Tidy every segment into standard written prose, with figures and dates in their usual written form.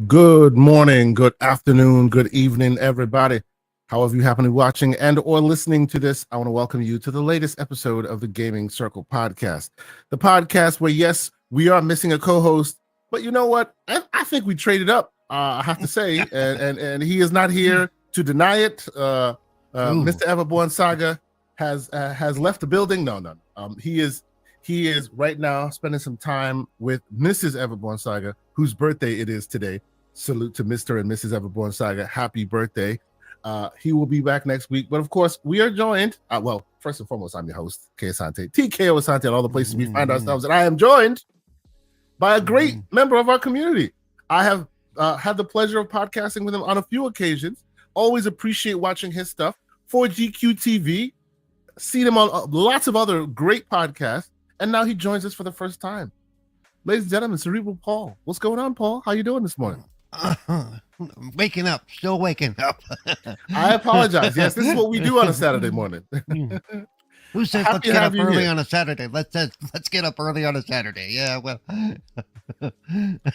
Good morning, good afternoon, good evening, everybody. However you happen to be watching and or listening to this, I want to welcome you to the latest episode of the Gaming Circle podcast. The podcast where, yes, we are missing a co-host, but you know what? I think we traded up, I have to say, and he is not here to deny it. Mr. Everborn Saga has left the building. No. He is right now spending some time with Mrs. Everborn Saga, whose birthday it is today. Salute to Mr. and Mrs. Everborn Saga. Happy birthday. He will be back next week. But of course, we are joined. Well, first and foremost, I'm your host, K Asante, TKO Asante, and all the places we find ourselves. And I am joined by a great member of our community. I have had the pleasure of podcasting with him on a few occasions. Always appreciate watching his stuff. 4GQ TV. Seen him on lots of other great podcasts. And now he joins us for the first time. Ladies and gentlemen, Cerebral Paul. What's going on, Paul? How you doing this morning? Waking up. Still waking up. I apologize. Yes, this is what we do on a Saturday morning. Who says let's get up early on a Saturday? Let's get up early on a Saturday. Yeah, well.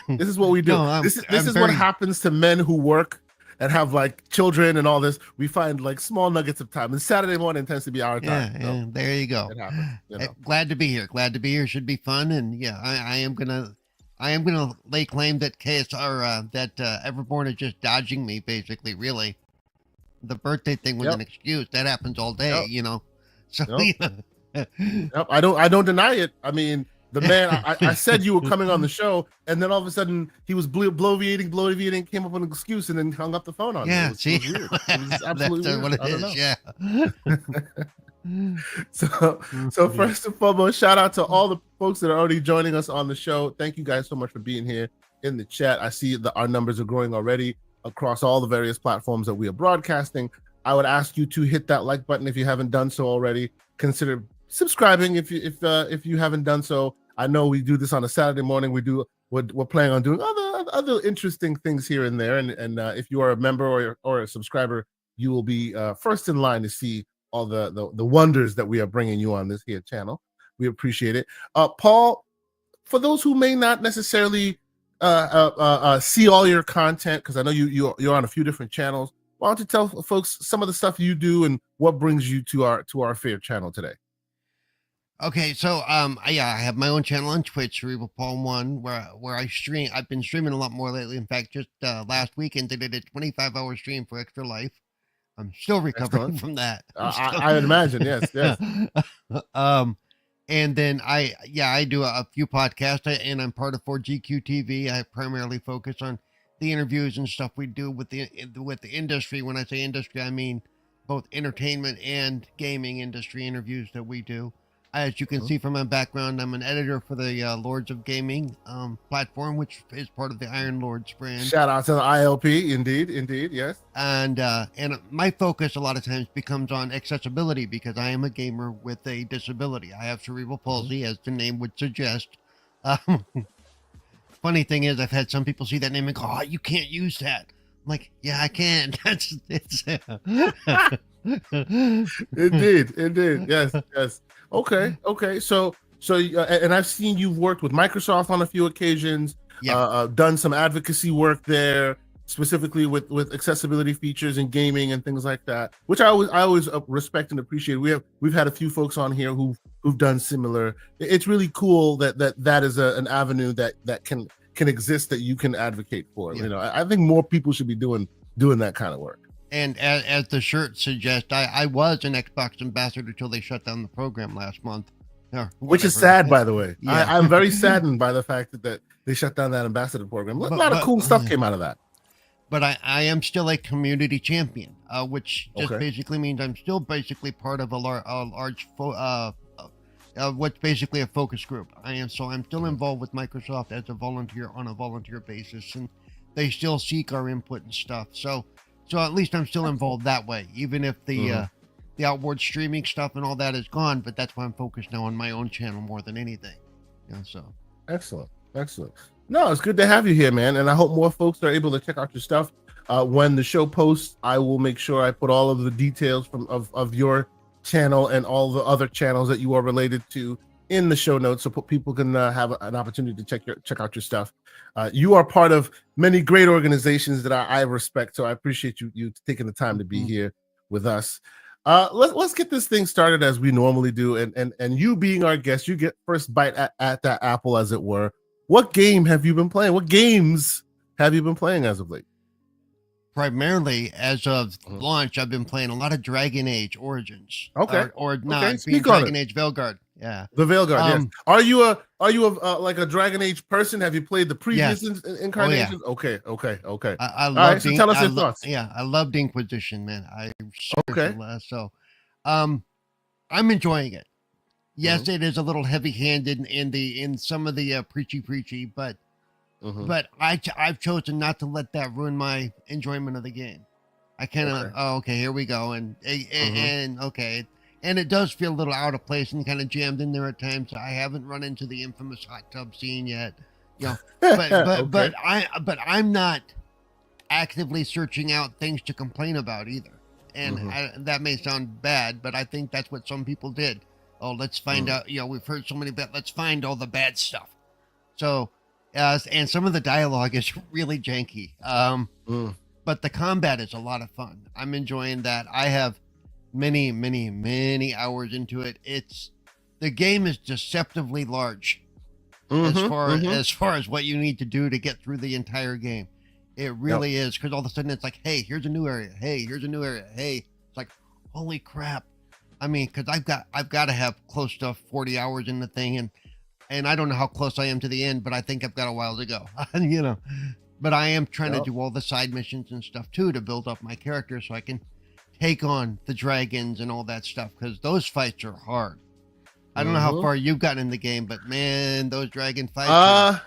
This is what we do. No, this is what happens to men who work and have like children and all this. We find like small nuggets of time. And Saturday morning tends to be our time. Yeah, there you go. It happens, you know. Glad to be here. Should be fun. And yeah, I am gonna lay claim that KSR that Everborn is just dodging me, basically. Really, the birthday thing was an excuse. That happens all day, you know. So I don't deny it. I mean, the man, I said you were coming on the show, and then all of a sudden he was bloviating, came up with an excuse, and then hung up the phone on me. Yeah, see, it was weird. It was absolutely that's what it is. Yeah. So first and foremost, shout out to all the folks that are already joining us on the show. Thank you guys so much for being here in the chat. I see that our numbers are growing already across all the various platforms that we are broadcasting. I would ask you to hit that like button if you haven't done so already. Consider subscribing if you haven't done so. I know we do this on a Saturday morning. We're planning on doing other interesting things here and there. And if you are a member or a subscriber, you will be first in line to see all the wonders that we are bringing you on this here channel. We appreciate it. Paul, for those who may not necessarily see all your content, because I know you're on a few different channels, why don't you tell folks some of the stuff you do and what brings you to our fair channel today? Okay, so I have my own channel on Twitch, Cerebral Paul 1, where I stream. I've been streaming a lot more lately. In fact, just last weekend I did a 25-hour stream for Extra Life. I'm still recovering from that. I would imagine, yes. And then I do a few podcasts, and I'm part of 4GQ TV. I primarily focus on the interviews and stuff we do with the industry. When I say industry, I mean both entertainment and gaming industry interviews that we do. As you can see from my background, I'm an editor for the Lords of Gaming platform, which is part of the Iron Lords brand. Shout out to the ILP, indeed, yes. And my focus a lot of times becomes on accessibility because I am a gamer with a disability. I have cerebral palsy, as the name would suggest. Funny thing is, I've had some people see that name and go, "Oh, you can't use that." I'm like, yeah, I can. Indeed, yes. Okay. So, and I've seen you've worked with Microsoft on a few occasions. Done some advocacy work there, specifically with accessibility features in gaming and things like that, which I always respect and appreciate. We've had a few folks on here who've done similar. It's really cool that is an avenue that can exist that you can advocate for. You know, I think more people should be doing that kind of work. And as the shirt suggests, I was an Xbox ambassador until they shut down the program last month. Which is sad, by the way. Yeah. I'm very saddened by the fact that they shut down that ambassador program. A lot of cool stuff came out of that. But I am still a community champion, which just basically means I'm still basically part of a large what's basically a focus group. I'm still involved with Microsoft as a volunteer on a volunteer basis, and they still seek our input and stuff. So at least I'm still involved that way, even if the outward streaming stuff and all that is gone. But that's why I'm focused now on my own channel more than anything. So excellent. No, it's good to have you here, man. And I hope more folks are able to check out your stuff. When the show posts, I will make sure I put all of the details of your channel and all the other channels that you are related to in the show notes so people can have an opportunity to check out your stuff. You are part of many great organizations that I respect, so I appreciate you taking the time to be here with us. Let's get this thing started as we normally do, and you being our guest, you get first bite at that apple, as it were. What game have you been playing? What games have you been playing as of late? Primarily, as of launch, I've been playing a lot of Dragon Age Origins. Okay. Or not, okay. being Dragon Age Veilguard. Yeah. The Veilguard, yes. Are you a like a Dragon Age person? Have you played the previous incarnations? Oh, yeah. Okay. I love right, so tell us your thoughts. Yeah, I loved Inquisition, man. I'm enjoying it. Yes, it is a little heavy-handed in some of the preachy, but I've chosen not to let that ruin my enjoyment of the game. I kind of here we go, and it does feel a little out of place and kind of jammed in there at times. I haven't run into the infamous hot tub scene yet, but I'm not actively searching out things to complain about either. And that may sound bad, but I think that's what some people did. Oh, let's find out. We've heard so many let's find all the bad stuff. So, and some of the dialogue is really janky. But the combat is a lot of fun. I'm enjoying that. I have many hours into it. The game is deceptively large as far as what you need to do to get through the entire game. It really is, because all of a sudden it's like, hey, here's a new area. Hey, here's a new area. Hey, it's like, holy crap. I mean, because I've got to have close to 40 hours in the thing, and I don't know how close I am to the end, but I think I've got a while to go. But I am trying to do all the side missions and stuff too to build up my character so I can take on the dragons and all that stuff, because those fights are hard. I don't know how far you've gotten in the game, but man, those dragon fights.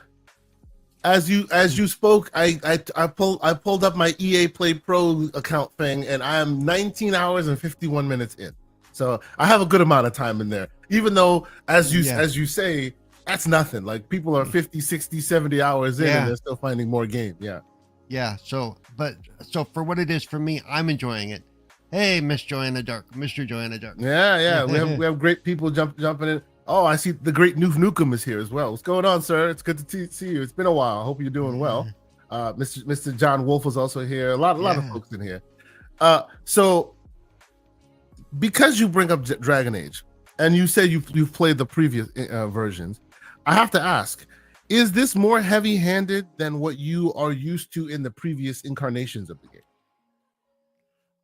As you spoke, I pulled up my EA Play Pro account thing, and I am 19 hours and 51 minutes in. So I have a good amount of time in there, even though as you say, that's nothing. Like, people are 50, 60, 70 hours in and they're still finding more game. Yeah. So for what it is for me, I'm enjoying it. Hey, Mr. Joy in the Dark. Yeah. we have great people jumping in. Oh, I see the great Noof Nukem is here as well. What's going on, sir? It's good to see you. It's been a while. I hope you're doing well. Mr. John Wolf was also here. A lot of folks in here. So because you bring up Dragon Age, and you said you've played the previous versions, I have to ask: is this more heavy-handed than what you are used to in the previous incarnations of the game?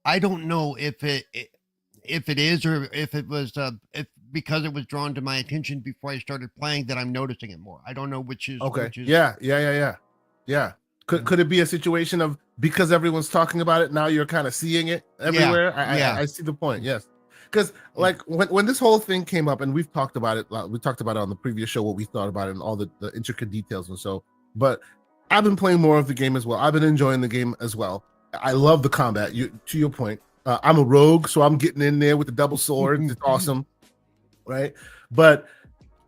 I don't know if it is, or if it was because it was drawn to my attention before I started playing that I'm noticing it more. I don't know which is. Okay. Yeah. Could it be a situation of, because everyone's talking about it now, you're kind of seeing it everywhere? I see the point. Yes. Because like when this whole thing came up, and we've talked about it, we talked about it on the previous show, what we thought about it and all the intricate details and so, but I've been playing more of the game as well. I've been enjoying the game as well. I love the combat. To your point, I'm a rogue, so I'm getting in there with the double sword. It's awesome, right? But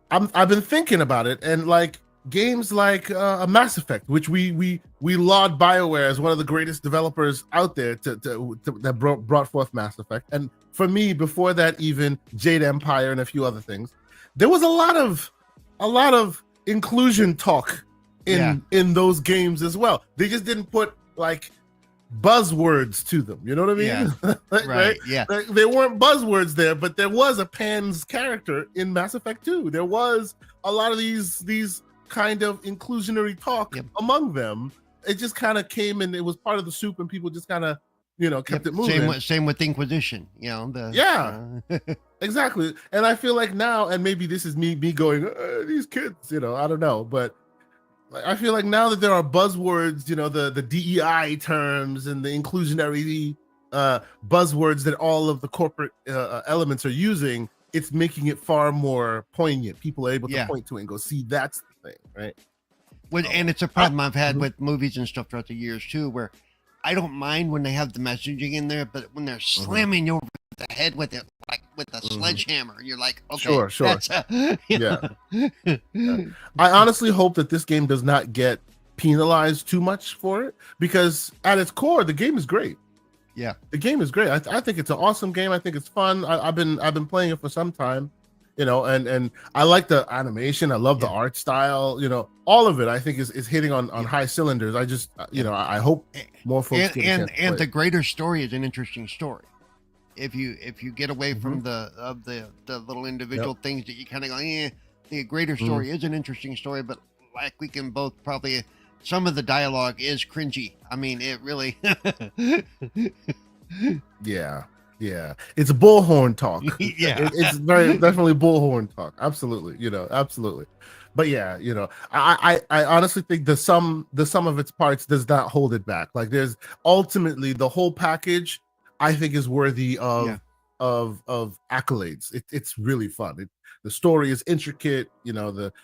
I've been thinking about it, and like games like a Mass Effect, which we laud BioWare as one of the greatest developers out there that brought forth Mass Effect. And for me, before that, even Jade Empire and a few other things, there was a lot of inclusion talk in those games as well. They just didn't put like buzzwords to them, you know what I mean? Right? Yeah. There weren't buzzwords there, but there was a Pan's character in Mass Effect 2. There was a lot of these kind of inclusionary talk among them. It just kind of came and it was part of the soup, and people just kind of kept it moving. Same with Inquisition, exactly. And I feel like now, and maybe this is me going, these kids, I don't know, but I feel like now that there are buzzwords, the DEI terms and the inclusionary buzzwords that all of the corporate elements are using, it's making it far more poignant. People are able to point to it and go, see, that's the thing, right? And it's a problem I've had with movies and stuff throughout the years too, where I don't mind when they have the messaging in there, but when they're slamming you over the head with it, like with a sledgehammer, you're like, okay, sure. I honestly hope that this game does not get penalized too much for it, because at its core, the game is great. Yeah, the game is great. I think it's an awesome game. I think it's fun. I've been playing it for some time, and I like the animation. I love the art style. All of it I think is hitting on high cylinders. I just I hope more folks get a chance to play the it. greater story is an interesting story. If you get away from the little individual things that you kind of go, the greater story is an interesting story, but like we can both probably, some of the dialogue is cringy. I mean, it really. Yeah. It's bullhorn talk. It's very definitely bullhorn talk. Absolutely. Absolutely. But yeah, I honestly think the sum of its parts does not hold it back. Like, there's ultimately the whole package, I think, is worthy of accolades. It's really fun. The story is intricate.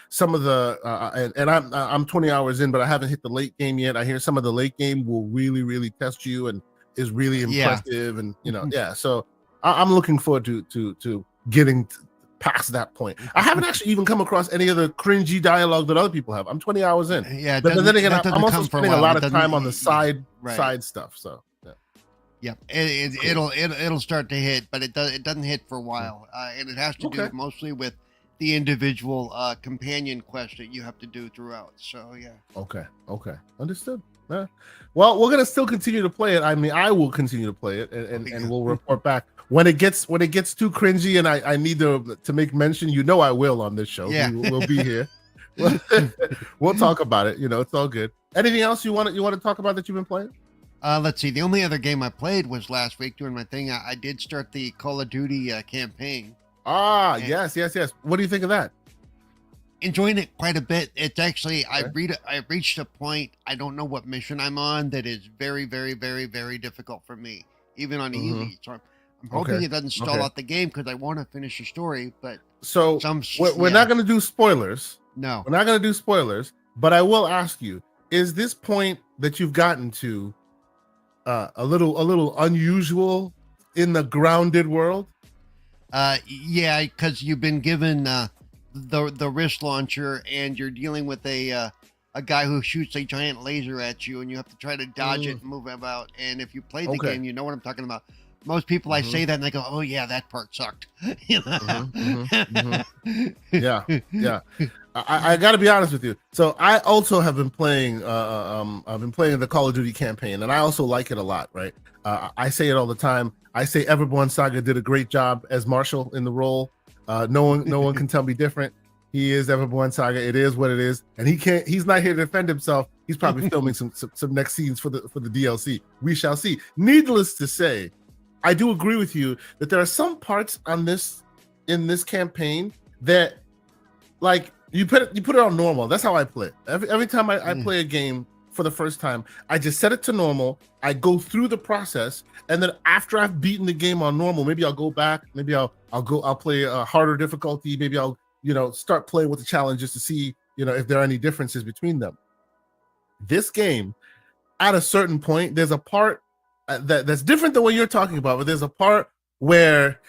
Some of the and I'm 20 hours in, but I haven't hit the late game yet. I hear some of the late game will really, really test you and is really impressive. And so I'm looking forward to getting past that point. I haven't actually even come across any of the cringy dialogue that other people have. I'm 20 hours in. But then again, I'm also spending a lot of time on the side stuff. So it'll start to hit, but it doesn't hit for a while, and it has to do mostly with the individual companion quest that you have to do throughout. So okay, understood. Well, we're gonna still continue to play it. I mean, I will continue to play it, and we'll report back when it gets too cringy, and I need to make mention. I will on this show. We'll be here. We'll talk about it. It's all good. Anything else you want to talk about that you've been playing? Let's see. The only other game I played was last week doing my thing. I did start the Call of Duty campaign. Yes. What do you think of that? Enjoying it quite a bit. It's actually, I reached a point, I don't know what mission I'm on, that is very, very, very, very difficult for me, even on easy. So I'm hoping it doesn't stall out the game, because I want to finish the story. But we're not going to do spoilers. No, we're not going to do spoilers. But I will ask you: is this point that you've gotten to a little unusual in the grounded world? Because you've been given the wrist launcher, and you're dealing with a guy who shoots a giant laser at you, and you have to try to dodge it and move about. And if you played the game, you know what I'm talking about. Most people, I say that and they go, "Oh yeah, that part sucked." Yeah. I got to be honest with you. So I also have been playing. I've been playing the Call of Duty campaign, and I also like it a lot. Right? I say it all the time. I say Everborn Saga did a great job as Marshall in the role. No one can tell me different. He is Everborn Saga. It is what it is, and he's not here to defend himself. He's probably filming some next scenes for the DLC. We shall see. Needless to say, I do agree with you that there are some parts in this campaign that, like, you put it on normal. That's how I play. Every time I play a game for the first time, I just set it to normal. I go through the process, and then after I've beaten the game on normal, maybe I'll go back. Maybe I'll play a harder difficulty. Maybe I'll start playing with the challenges to see if there are any differences between them. This game, at a certain point, there's a part that's different than what you're talking about, but there's a part where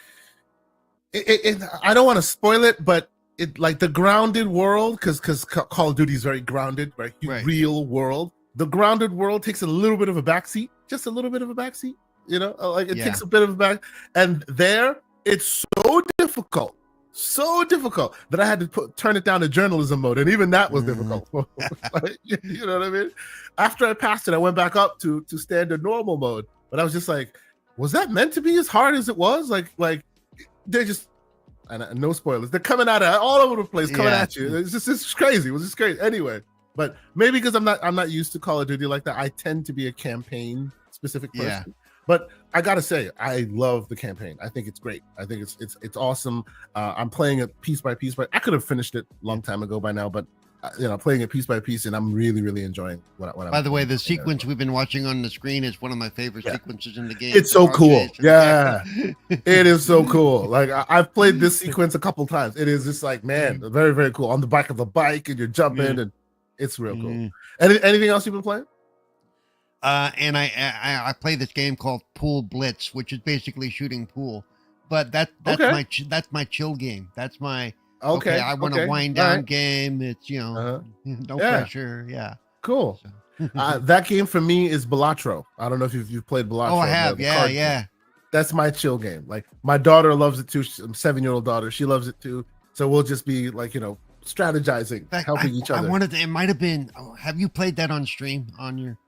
I don't want to spoil it, but it, like, the grounded world, because Call of Duty is very grounded, right? Real world. The grounded world takes a little bit of a backseat, just a little bit of a backseat. Takes a bit of a back, and there it's so difficult that I had to turn it down to journalism mode, and even that was difficult. You know what I mean? After I passed it, I went back up to standard normal mode, but I was just like, was that meant to be as hard as it was? Like they're just, and no spoilers, they're coming out of all over the place, coming at you. It's crazy. It was just crazy. Anyway, but maybe because I'm not used to Call of Duty like that, I tend to be a campaign specific person. Yeah. But I gotta say, I love the campaign. I think it's great. I think it's awesome. I'm playing it piece by piece, but I could have finished it a long time ago by now. But playing it piece by piece, and I'm really, really enjoying what I'm. By the way, the sequence we've been watching on the screen is one of my favorite sequences in the game. It's so cool. Yeah, it is so cool. Like, I've played this sequence a couple times. It is just like, man, very, very cool. On the back of the bike, and you're jumping, and it's real cool. Anything else you've been playing? And I play this game called Pool Blitz, which is basically shooting pool, but that's my chill game. That's my I want to wind down game. It's no pressure. Yeah, cool. So. That game for me is Balatro. I don't know if you've played Balatro. Oh, I have. Yeah. that's my chill game. Like my daughter loves it too. 7-year-old daughter, she loves it too. So we'll just be like, strategizing, helping each other. I wanted to, it might have been. Have you played that on stream on your?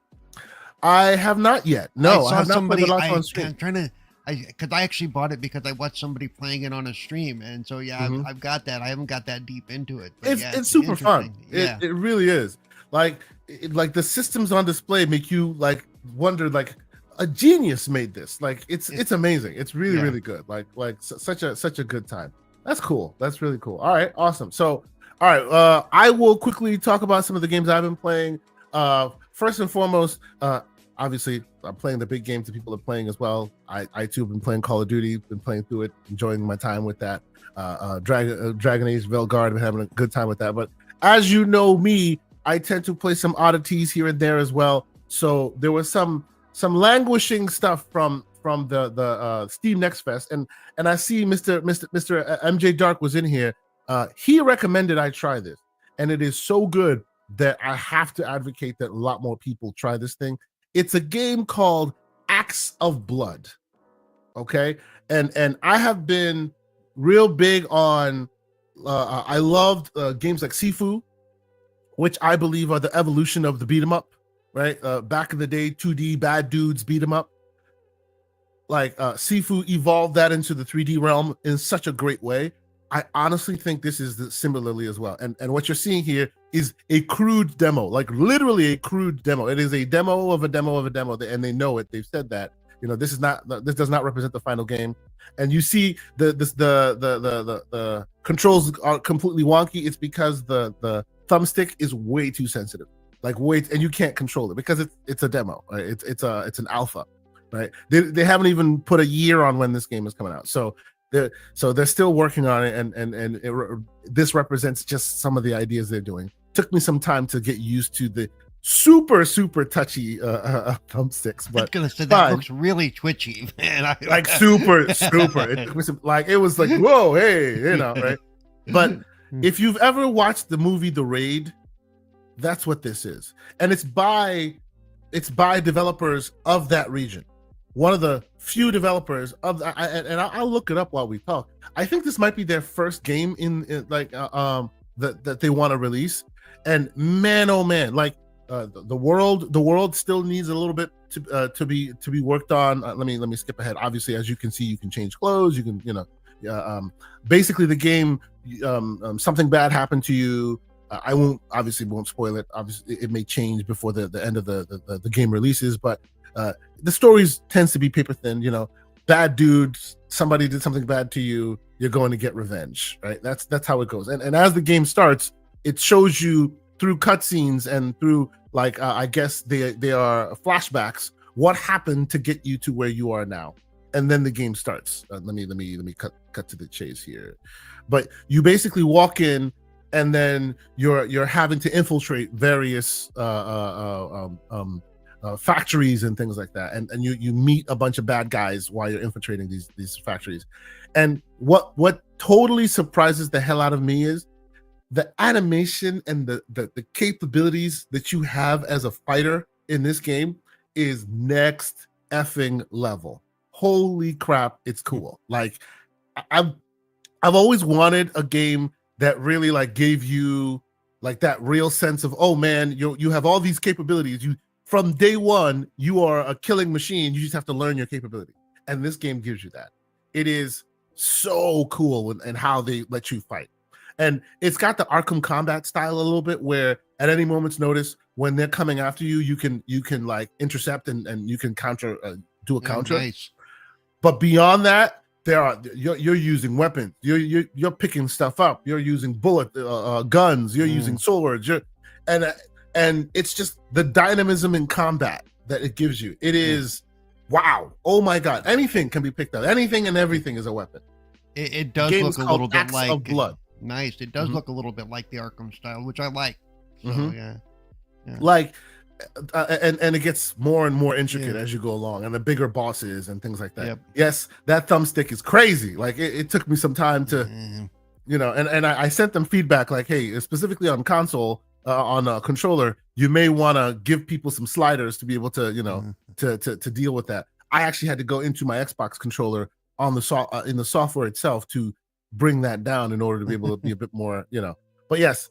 I have not yet. No, I have not played the on stream. I'm trying to. Because I actually bought it because I watched somebody playing it on a stream, and so I've got that. I haven't got that deep into it. But it's super fun. Yeah. It really is. Like the systems on display make you like wonder like a genius made this. Like it's amazing. It's really really good. Like such a good time. That's cool. That's really cool. All right, awesome. So all right, I will quickly talk about some of the games I've been playing. First and foremost, obviously, I'm playing the big games that people are playing as well. I too have been playing Call of Duty, been playing through it, enjoying my time with that. Dragon Age Veilguard, been having a good time with that. But as you know me, I tend to play some oddities here and there as well. So there was some languishing stuff from the Steam Next Fest, and I see Mr. MJ Dark was in here. He recommended I try this, and it is so good that I have to advocate that a lot more people try this thing. It's a game called Acts of Blood. Okay. And I have been real big on, I loved games like Sifu, which I believe are the evolution of the beat 'em up, right? Back in the day, 2D bad dudes beat 'em up. Like Sifu evolved that into the 3D realm in such a great way. I honestly think this is similarly as well. And what you're seeing here is a crude demo, like literally a crude demo. It is a demo of a demo of a demo, and they know it. They've said that. This does not represent the final game. And you see the controls are completely wonky. It's because the thumbstick is way too sensitive, and you can't control it because it's a demo. Right? It's an alpha, right? They haven't even put a year on when this game is coming out. So they're still working on it, and this represents just some of the ideas they're doing. Took me some time to get used to the super touchy thumbsticks, but I was gonna say that looks really twitchy, man. Like super. It took me it was like whoa, hey, right? But if you've ever watched the movie The Raid, that's what this is, and it's by developers of that region. One of the few developers of, and I'll look it up while we talk. I think this might be their first game in that they want to release. And man, oh man, like the world still needs a little bit to be worked on. Let me skip ahead. Obviously, as you can see, you can change clothes. You can basically the game. Something bad happened to you. I won't spoil it. Obviously, it may change before the end of the game releases, but the stories tends to be paper thin. Bad dudes, somebody did something bad to you, you're going to get revenge, right? That's how it goes. And as the game starts, it shows you through cutscenes and through I guess they are flashbacks what happened to get you to where you are now, and then the game starts. Let me cut to the chase here. But you basically walk in, and then you're having to infiltrate various factories and things like that, and you meet a bunch of bad guys while you're infiltrating these factories. And what totally surprises the hell out of me is the animation and the capabilities that you have as a fighter in this game is next effing level. Holy crap, it's cool. Like I've always wanted a game that really gave you that real sense of, oh man, you have all these capabilities. From day one, you are a killing machine. You just have to learn your capability. And this game gives you that. It is so cool and how they let you fight. And it's got the Arkham combat style a little bit, where at any moment's notice, when they're coming after you, you can intercept and you can counter, do a counter. Nice. But beyond that, you're using weapons. You're picking stuff up. You're using guns. You're using swords. And it's just the dynamism in combat that it gives you. It is, wow. Oh my God. Anything can be picked up. Anything and everything is a weapon. It does look a little bit Acts like of Blood. Nice. It does look a little bit like the Arkham style, which I like. So yeah. And it gets more and more intricate as you go along, and the bigger bosses and things like that. Yep. Yes, that thumbstick is crazy. It took me some time to, and I sent them feedback hey, specifically on console, on a controller, you may want to give people some sliders to be able to, to deal with that. I actually had to go into my Xbox controller on the in the software itself to bring that down in order to be able to be a bit more, But yes,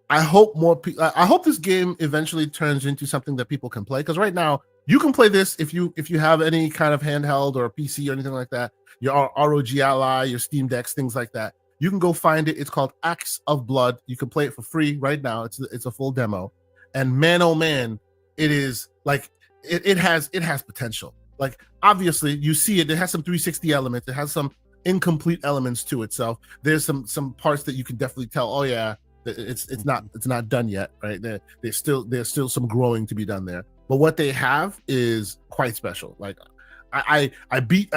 I hope I hope this game eventually turns into something that people can play, because right now you can play this if you have any kind of handheld or a PC or anything like that, your ROG Ally, your Steam Decks, things like that. You can go find it. It's called Acts of Blood. You can play it for free right now. It's a full demo, and man, oh man, it is like it has potential. Like, obviously, you see it. It has some 360 elements. It has some incomplete elements to itself. There's some parts that you can definitely tell. Oh yeah, it's not done yet, right? There's still some growing to be done there. But what they have is quite special. Like, I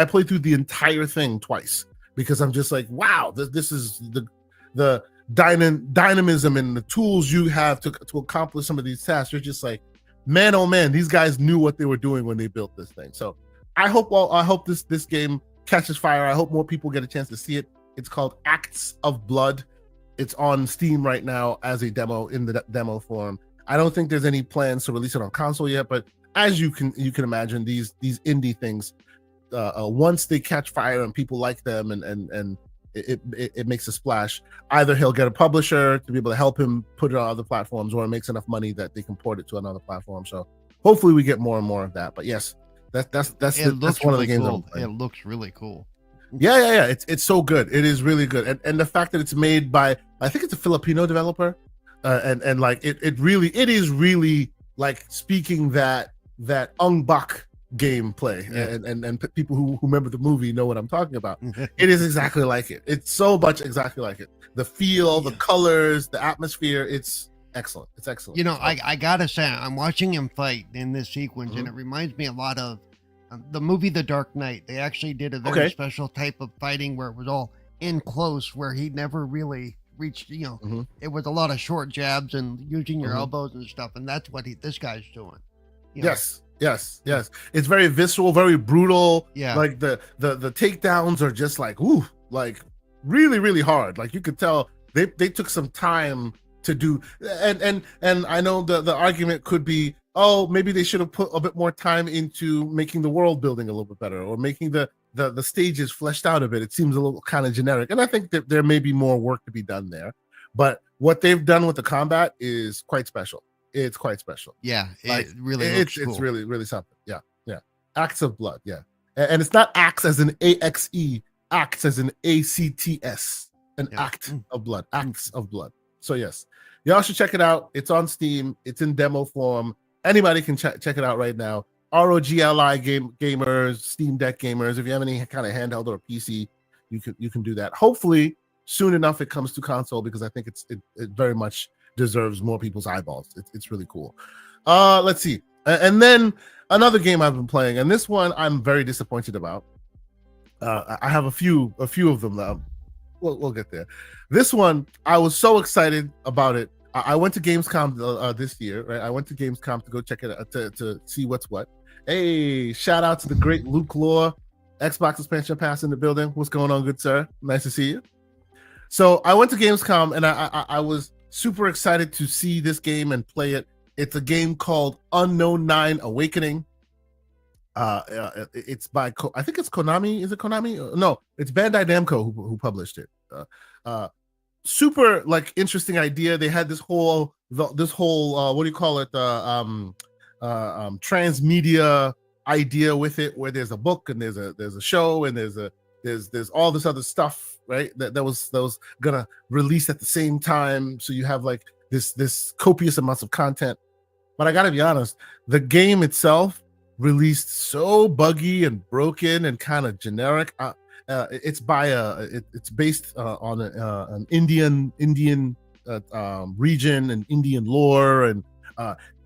played through the entire thing twice because I'm just like, wow, this is the dynamism and the tools you have to accomplish some of these tasks. You're just like, man, oh man, these guys knew what they were doing when they built this thing. So I hope this game catches fire. I hope more people get a chance to see it. It's called Acts of Blood. It's on Steam right now as a demo, in the demo form. I don't think there's any plans to release it on console yet, but as you can imagine, these indie things, once they catch fire and people like them and it makes a splash, either he'll get a publisher to be able to help him put it on other platforms, or it makes enough money that they can port it to another platform. So hopefully we get more and more of that. But yes, that's one of the games. Cool. It looks really cool. Yeah. It's so good. It is really good, and the fact that it's made by, I think it's a Filipino developer, and like it is really like speaking that Ong Bak gameplay, and people who remember the movie know what I'm talking about. It is exactly like it. It's so much exactly like it. The feel, the colors, the atmosphere. It's excellent. It's excellent. I gotta say, I'm watching him fight in this sequence, and it reminds me a lot of the movie The Dark Knight. They actually did a very special type of fighting where it was all in close, where he never really reached. It was a lot of short jabs and using your elbows and stuff, and that's what this guy's doing. Yes. It's very visceral, very brutal. Yeah. Like the takedowns are just like, ooh, like really, really hard. Like you could tell they took some time to do. And I know the argument could be, oh, maybe they should have put a bit more time into making the world building a little bit better, or making the stages fleshed out a bit. It seems a little kind of generic. And I think that there may be more work to be done there. But what they've done with the combat is quite special. It's quite special. Yeah, like, it really looks cool. It's really, really something. Yeah. Acts of Blood. Yeah, and it's not acts as in AXE, acts as in ACTS, an act of blood, acts of blood. So yes, y'all should check it out. It's on Steam. It's in demo form. Anybody can check it out right now. ROG Ally gamers, Steam Deck gamers. If you have any kind of handheld or PC, you can do that. Hopefully, soon enough it comes to console, because I think it very much deserves more people's eyeballs. It's really cool. Let's see. And then another game I've been playing, and this one I'm very disappointed about. I have a few of them that we'll get there. This one, I was so excited about it. I went to Gamescom this year, right? I went to Gamescom to go check it out, to see what's what. Hey, shout out to the great Luke Law, Xbox Expansion Pass in the building. What's going on, good sir? Nice to see you. So I went to Gamescom, and I was super excited to see this game and play it. It's a game called Unknown 9 Awakening. It's by I think it's Konami. Is it Konami? No, it's Bandai Namco who published it. Super like interesting idea. They had this whole what do you call it? Transmedia idea with it, where there's a book and there's a show and there's all this other stuff, right? That was gonna release at the same time. So you have like this copious amounts of content. But I gotta be honest, the game itself released so buggy and broken and kind of generic. It's based on an Indian region and Indian lore, and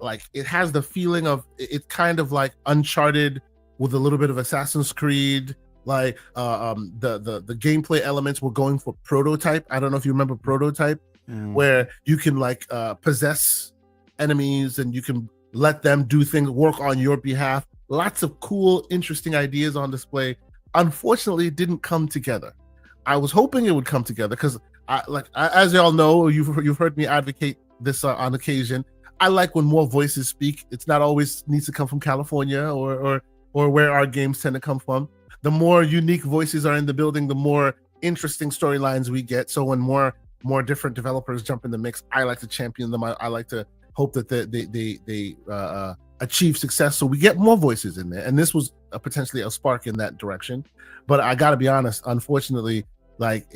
like it has the feeling of it's kind of like Uncharted with a little bit of Assassin's Creed. Like the gameplay elements were going for Prototype. I don't know if you remember Prototype, where you can like possess enemies and you can let them do things, work on your behalf. Lots of cool, interesting ideas on display. Unfortunately, it didn't come together. I was hoping it would come together because, as y'all know, you've heard me advocate this on occasion. I like when more voices speak. It's not always needs to come from California or or where our games tend to come from. The more unique voices are in the building, the more interesting storylines we get. So when more different developers jump in the mix, I like to champion them. I like to hope that they achieve success, so we get more voices in there. And this was potentially a spark in that direction. But I got to be honest, unfortunately, like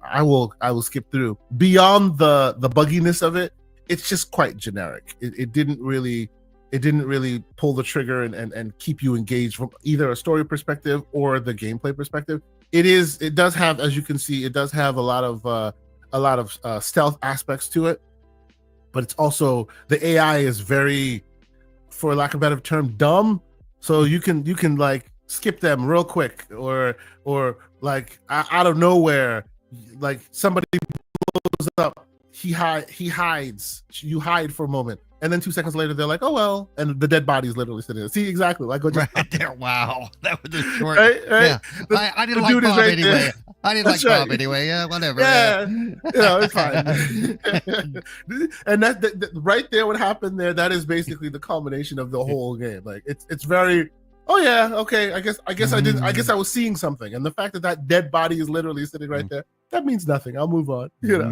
I will skip through. Beyond the bugginess of it, it's just quite generic. It didn't really pull the trigger and keep you engaged from either a story perspective or the gameplay perspective. It does have, as you can see, it does have a lot of stealth aspects to it, but it's also, the AI is very, for lack of a better term, dumb. So you can like skip them real quick, or like out of nowhere, like somebody blows up, he hides, you hide for a moment, and then 2 seconds later they're like, oh well, and the dead body is literally sitting there. See, exactly like what right there. Wow, that was a short. Right? Yeah, I didn't like Bob anyway. There. I didn't like Bob anyway. Yeah, whatever. Yeah, it's fine. And that right there, what happened there, that is basically the culmination of the whole game. Like it's very, oh yeah, okay, I guess I was seeing something, and the fact that dead body is literally sitting right there, that means nothing. I'll move on.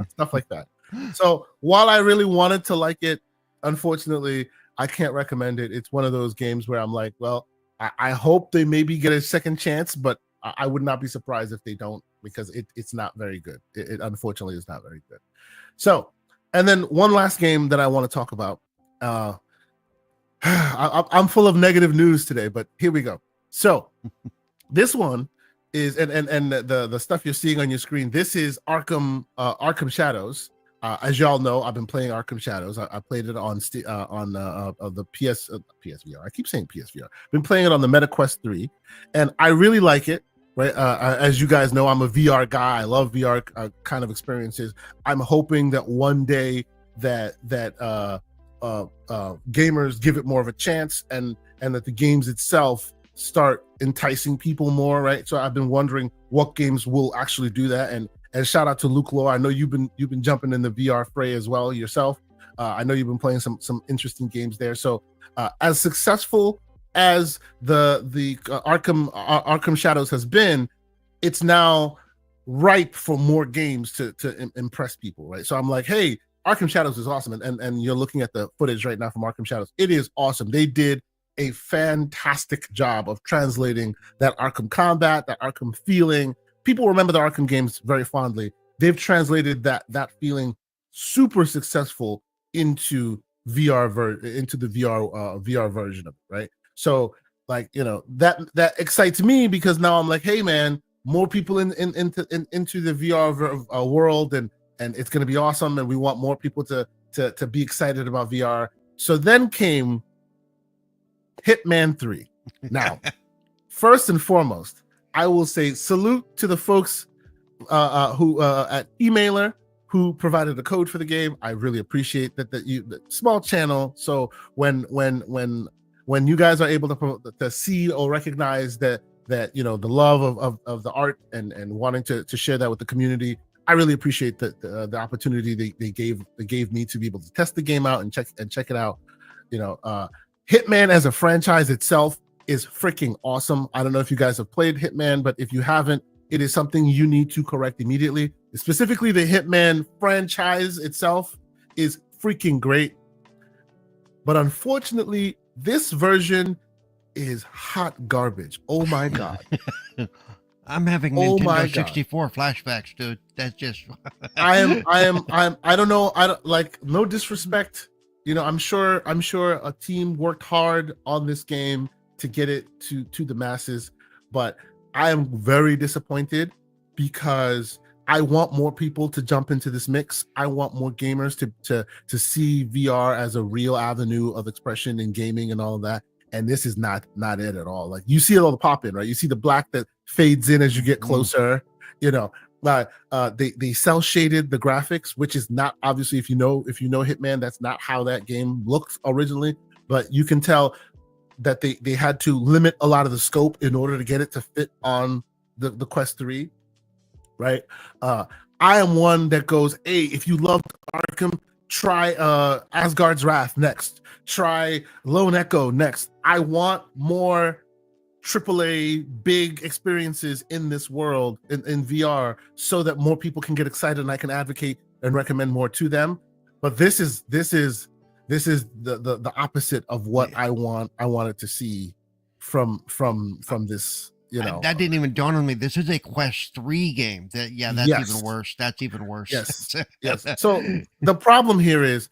Stuff like that. So while I really wanted to like it, unfortunately, I can't recommend it. It's one of those games where I'm like, well, I hope they maybe get a second chance, but I would not be surprised if they don't, because it's not very good. It unfortunately is not very good. So, and then one last game that I want to talk about. I'm full of negative news today, but here we go. So this one is, and the stuff you're seeing on your screen, this is Arkham Shadows. As y'all know, I've been playing Arkham Shadows. I played it on the PSVR. I keep saying PSVR. Been playing it on the MetaQuest 3, and I really like it. Right, as you guys know, I'm a VR guy. I love VR kind of experiences. I'm hoping that one day that gamers give it more of a chance, and that the games itself start enticing people more. Right, so I've been wondering what games will actually do that. And shout out to Luke Law. I know you've been jumping in the VR fray as well yourself. I know you've been playing some interesting games there. So as successful as the Arkham Shadows has been, it's now ripe for more games to impress people, right? So I'm like, hey, Arkham Shadows is awesome, and you're looking at the footage right now from Arkham Shadows. It is awesome. They did a fantastic job of translating that Arkham combat, that Arkham feeling. People remember the Arkham games very fondly. They've translated that feeling super successful into into the VR version of it, right? So like, that excites me, because now I'm like, hey man, more people into the VR world, and it's going to be awesome, and we want more people to be excited about VR. So then came Hitman 3. Now, first and foremost, I will say salute to the folks who at Emailer who provided the code for the game. I really appreciate that the small channel. So when you guys are able to see or recognize that the love of the art and wanting to share that with the community, I really appreciate the opportunity they gave me to be able to test the game out and check it out. Hitman as a franchise itself is freaking awesome. I don't know if you guys have played Hitman, but if you haven't, it is something you need to correct immediately. Specifically, the Hitman franchise itself is freaking great. But unfortunately, this version is hot garbage. Oh my God. I'm having Nintendo 64 flashbacks, dude. That's just I don't know. I don't, like, no disrespect. I'm sure a team worked hard on this game to get it to the masses, but I am very disappointed, because I want more people to jump into this mix. I want more gamers to see VR as a real avenue of expression in gaming and all of that. And this is not it at all. Like, you see it all the pop in, right? You see the black that fades in as you get closer. They cell shaded the graphics, which is not, obviously, if you know Hitman, that's not how that game looked originally. But you can tell that they had to limit a lot of the scope in order to get it to fit on the Quest 3, right? I am one that goes, hey, if you loved Arkham, try Asgard's Wrath next. Try Lone Echo next. I want more AAA big experiences in this world in VR so that more people can get excited and I can advocate and recommend more to them. But this is the opposite of what I wanted to see from this. That didn't even dawn on me. This is a Quest 3 game. That's even worse. That's even worse. Yes. So the problem here is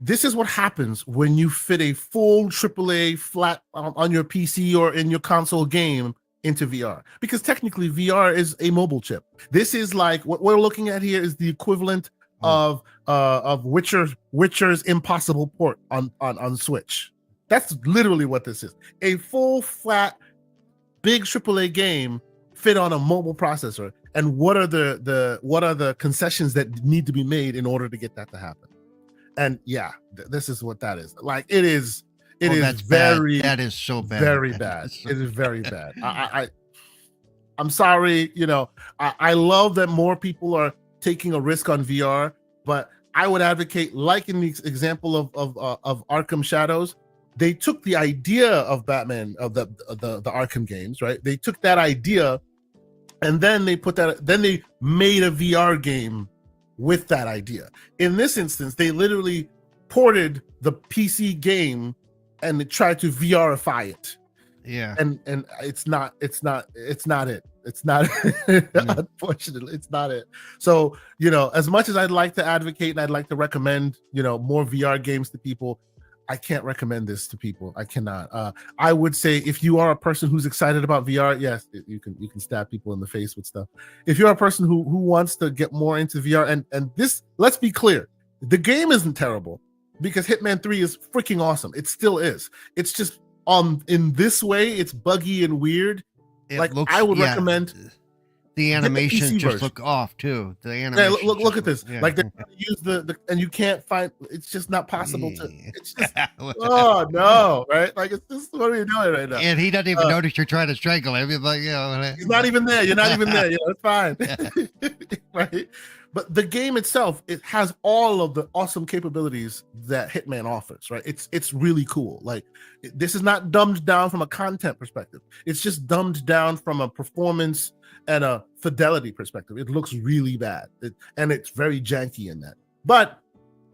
this is what happens when you fit a full AAA flat on your PC or in your console game into VR, because technically VR is a mobile chip. This is like what we're looking at here is the equivalent of Witcher's Impossible Port on Switch. That's literally what this is. A full flat big AAA game fit on a mobile processor. And what are the concessions that need to be made in order to get that to happen? And this is what that is. Like it is very bad. That is so bad. Very bad. It is very bad. I'm sorry, I love that more people are taking a risk on VR, but I would advocate, like in the example of Arkham Shadows, they took the idea of Batman, of the Arkham games, right? They took that idea and then they made a VR game with that idea. In this instance, they literally ported the PC game and they tried to VRify it. Yeah. And it's not it. Unfortunately, it's not it. So, as much as I'd like to advocate and I'd like to recommend, more VR games to people, I can't recommend this to people. I cannot. I would say if you are a person who's excited about VR, yes, you can stab people in the face with stuff. If you're a person who wants to get more into VR, and this, let's be clear, the game isn't terrible because Hitman 3 is freaking awesome. It still is. It's just in this way, it's buggy and weird. I would recommend. The animations just look off too. The animation. Look at this. Yeah. Like they're trying to use and you can't find. It's just not possible to. It's just. Oh no! Right? Like it's just, what are you doing right now? And he doesn't even notice you're trying to strangle him. He's like, he's not even there. You're not even there. It's fine. Right? But the game itself, it has all of the awesome capabilities that Hitman offers. Right? It's really cool. Like this is not dumbed down from a content perspective. It's just dumbed down from a performance and a fidelity perspective. It looks really bad, and it's very janky in that. But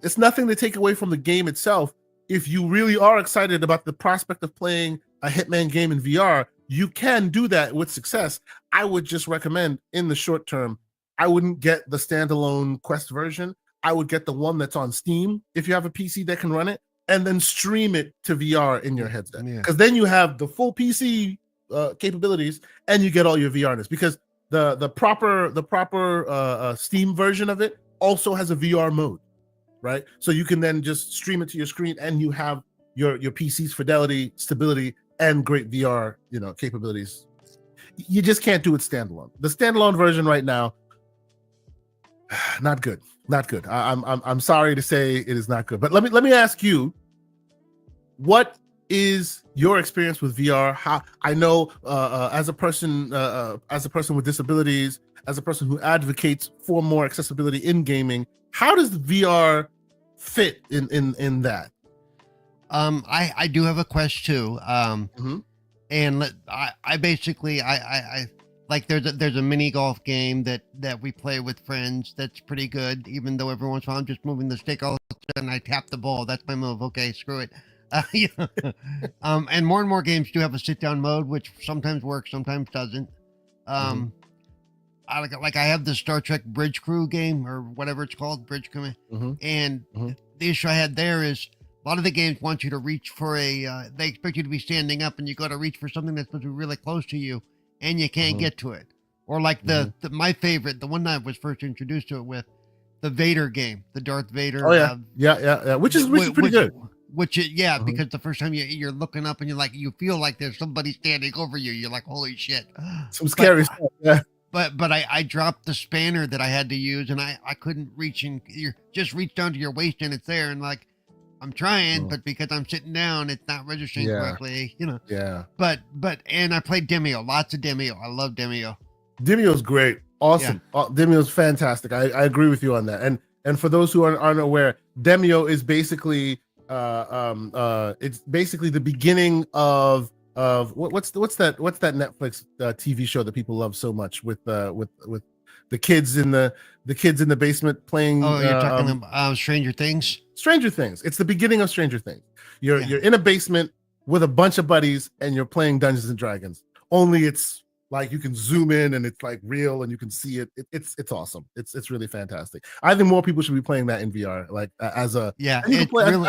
it's nothing to take away from the game itself. If you really are excited about the prospect of playing a Hitman game in VR, you can do that with success. I would just recommend in the short term, I wouldn't get the standalone Quest version. I would get the one that's on Steam if you have a PC that can run it, and then stream it to VR in your headset. Because then you have the full PC capabilities and you get all your VRness, because the proper Steam version of it also has a VR mode, right? So you can then just stream it to your screen and you have your PC's fidelity, stability, and great VR capabilities. You just can't do it standalone. The standalone version right now, not good. I'm sorry to say it is not good. But let me ask you, what is your experience with VR? How I know as a person with disabilities, as a person who advocates for more accessibility in gaming, how does VR fit in that? I do have a Quest 2. And I basically like there's a mini golf game that we play with friends that's pretty good, even though every once in a while I'm just moving the stick all of a sudden I tap the ball. That's my move. Okay, screw it. And more games do have a sit-down mode, which sometimes works, sometimes doesn't. I have the Star Trek Bridge Crew game, or whatever it's called, Bridge Crew. And the issue I had there is a lot of the games want you to reach for they expect you to be standing up, and you got to reach for something that's supposed to be really close to you, and you can't get to it. Or like my favorite, the one that I was first introduced to it with, the Vader game, the Darth Vader. Oh yeah, which is pretty good. Because the first time you're looking up and you feel like there's somebody standing over you. You're like, holy shit. Some scary stuff. Yeah. But I dropped the spanner that I had to use, and I couldn't reach, and you just reach down to your waist and it's there, and like I'm trying, but because I'm sitting down, it's not registering correctly. Yeah. But and I played Demio, lots of Demio. I love Demio. Demio's great, awesome. Yeah. Demio's fantastic. I agree with you on that. And for those who aren't aware, Demio is basically it's basically the beginning of of what's that Netflix TV show that people love so much with the kids in the basement playing. Oh, you're talking about Stranger Things. Stranger Things. It's the beginning of Stranger Things. You're in a basement with a bunch of buddies and you're playing Dungeons and Dragons. Only it's like you can zoom in and it's like real and you can see it. It's awesome. It's really fantastic. I think more people should be playing that in VR. Like I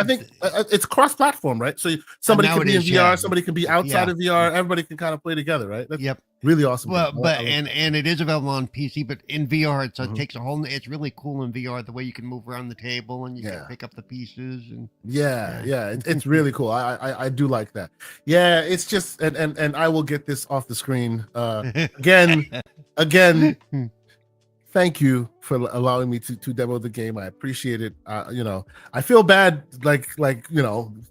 think it's cross-platform, right? So somebody can be in VR, somebody can be outside of VR. Everybody can kind of play together, right? That's really awesome. Well, and it is available on PC, but in VR, it takes a whole. It's really cool in VR the way you can move around the table and you can pick up the pieces and it's really cool. I do like that. Yeah, it's just and I will get this off the screen again. Thank you for allowing me to demo the game. I appreciate it. I feel bad like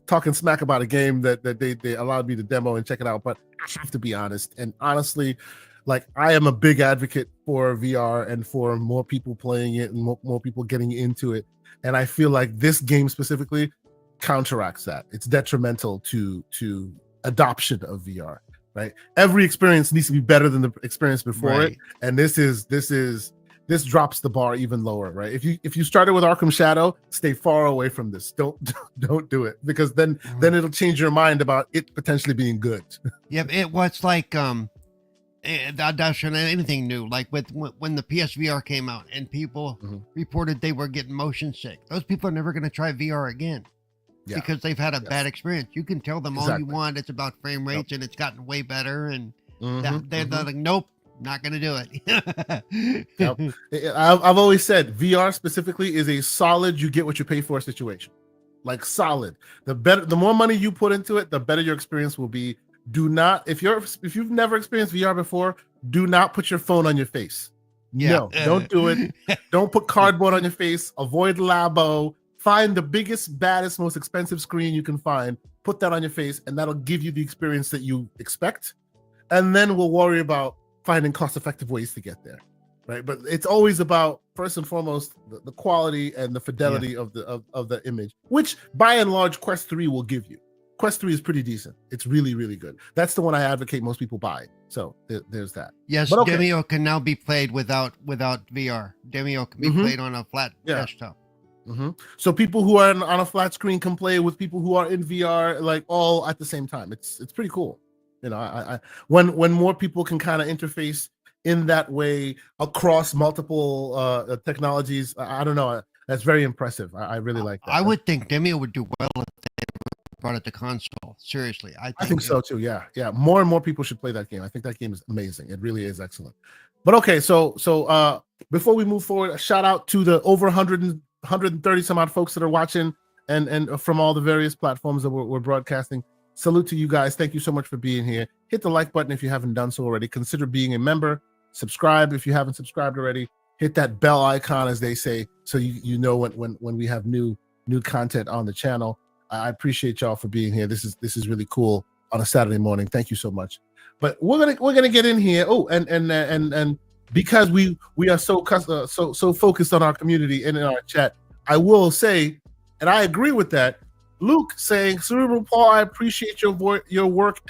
talking smack about a game that they allowed me to demo and check it out, but I have to be honest. And honestly, like I am a big advocate for VR and for more people playing it and more people getting into it. And I feel like this game specifically counteracts that. It's detrimental to adoption of VR, right? Every experience needs to be better than the experience before it. And this drops the bar even lower, right? If you started with Arkham Shadow, stay far away from this. Don't do it, because then it'll change your mind about it potentially being good. It was like that's anything new. Like when the PSVR came out and people reported they were getting motion sick. Those people are never going to try VR again because they've had a bad experience. You can tell them all you want. It's about frame rates and it's gotten way better, and they're like, nope. Not gonna do it. I've always said VR specifically is a solid you get what you pay for situation. Like solid. The more money you put into it, the better your experience will be. Do not, if you've never experienced VR before, do not put your phone on your face. No, don't do it. Don't put cardboard on your face. Avoid Labo. Find the biggest, baddest, most expensive screen you can find. Put that on your face, and that'll give you the experience that you expect. And then we'll worry about finding cost-effective ways to get there, right? But it's always about, first and foremost, the quality and the fidelity of the image, which by and large Quest 3 will give you. Quest 3 is pretty decent. It's really, really good. That's the one I advocate most people buy. So there's that. Yes, Demio can now be played without VR. Demio can be played on a flat desktop. So people who are on a flat screen can play with people who are in VR, like all at the same time. It's pretty cool. I when more people can kind of interface in that way across multiple technologies, I don't know. That's very impressive. I really like that. I would think Demio would do well if they brought it to console. Seriously, I think so too. Yeah. More and more people should play that game. I think that game is amazing. It really is excellent. But okay, so before we move forward, a shout out to the over 130 some odd folks that are watching and from all the various platforms that we're broadcasting. Salute to you guys. Thank you so much for being here. Hit the like button if you haven't done so already. Consider being a member. Subscribe if you haven't subscribed already. Hit that bell icon, as they say, so you know when we have new content on the channel. I appreciate y'all for being here. This is really cool on a Saturday morning. Thank you so much. But we're gonna get in here. Oh, and because we are so focused on our community and in our chat, I will say, and I agree with that. Luke saying, Cerebral Paul, I appreciate your work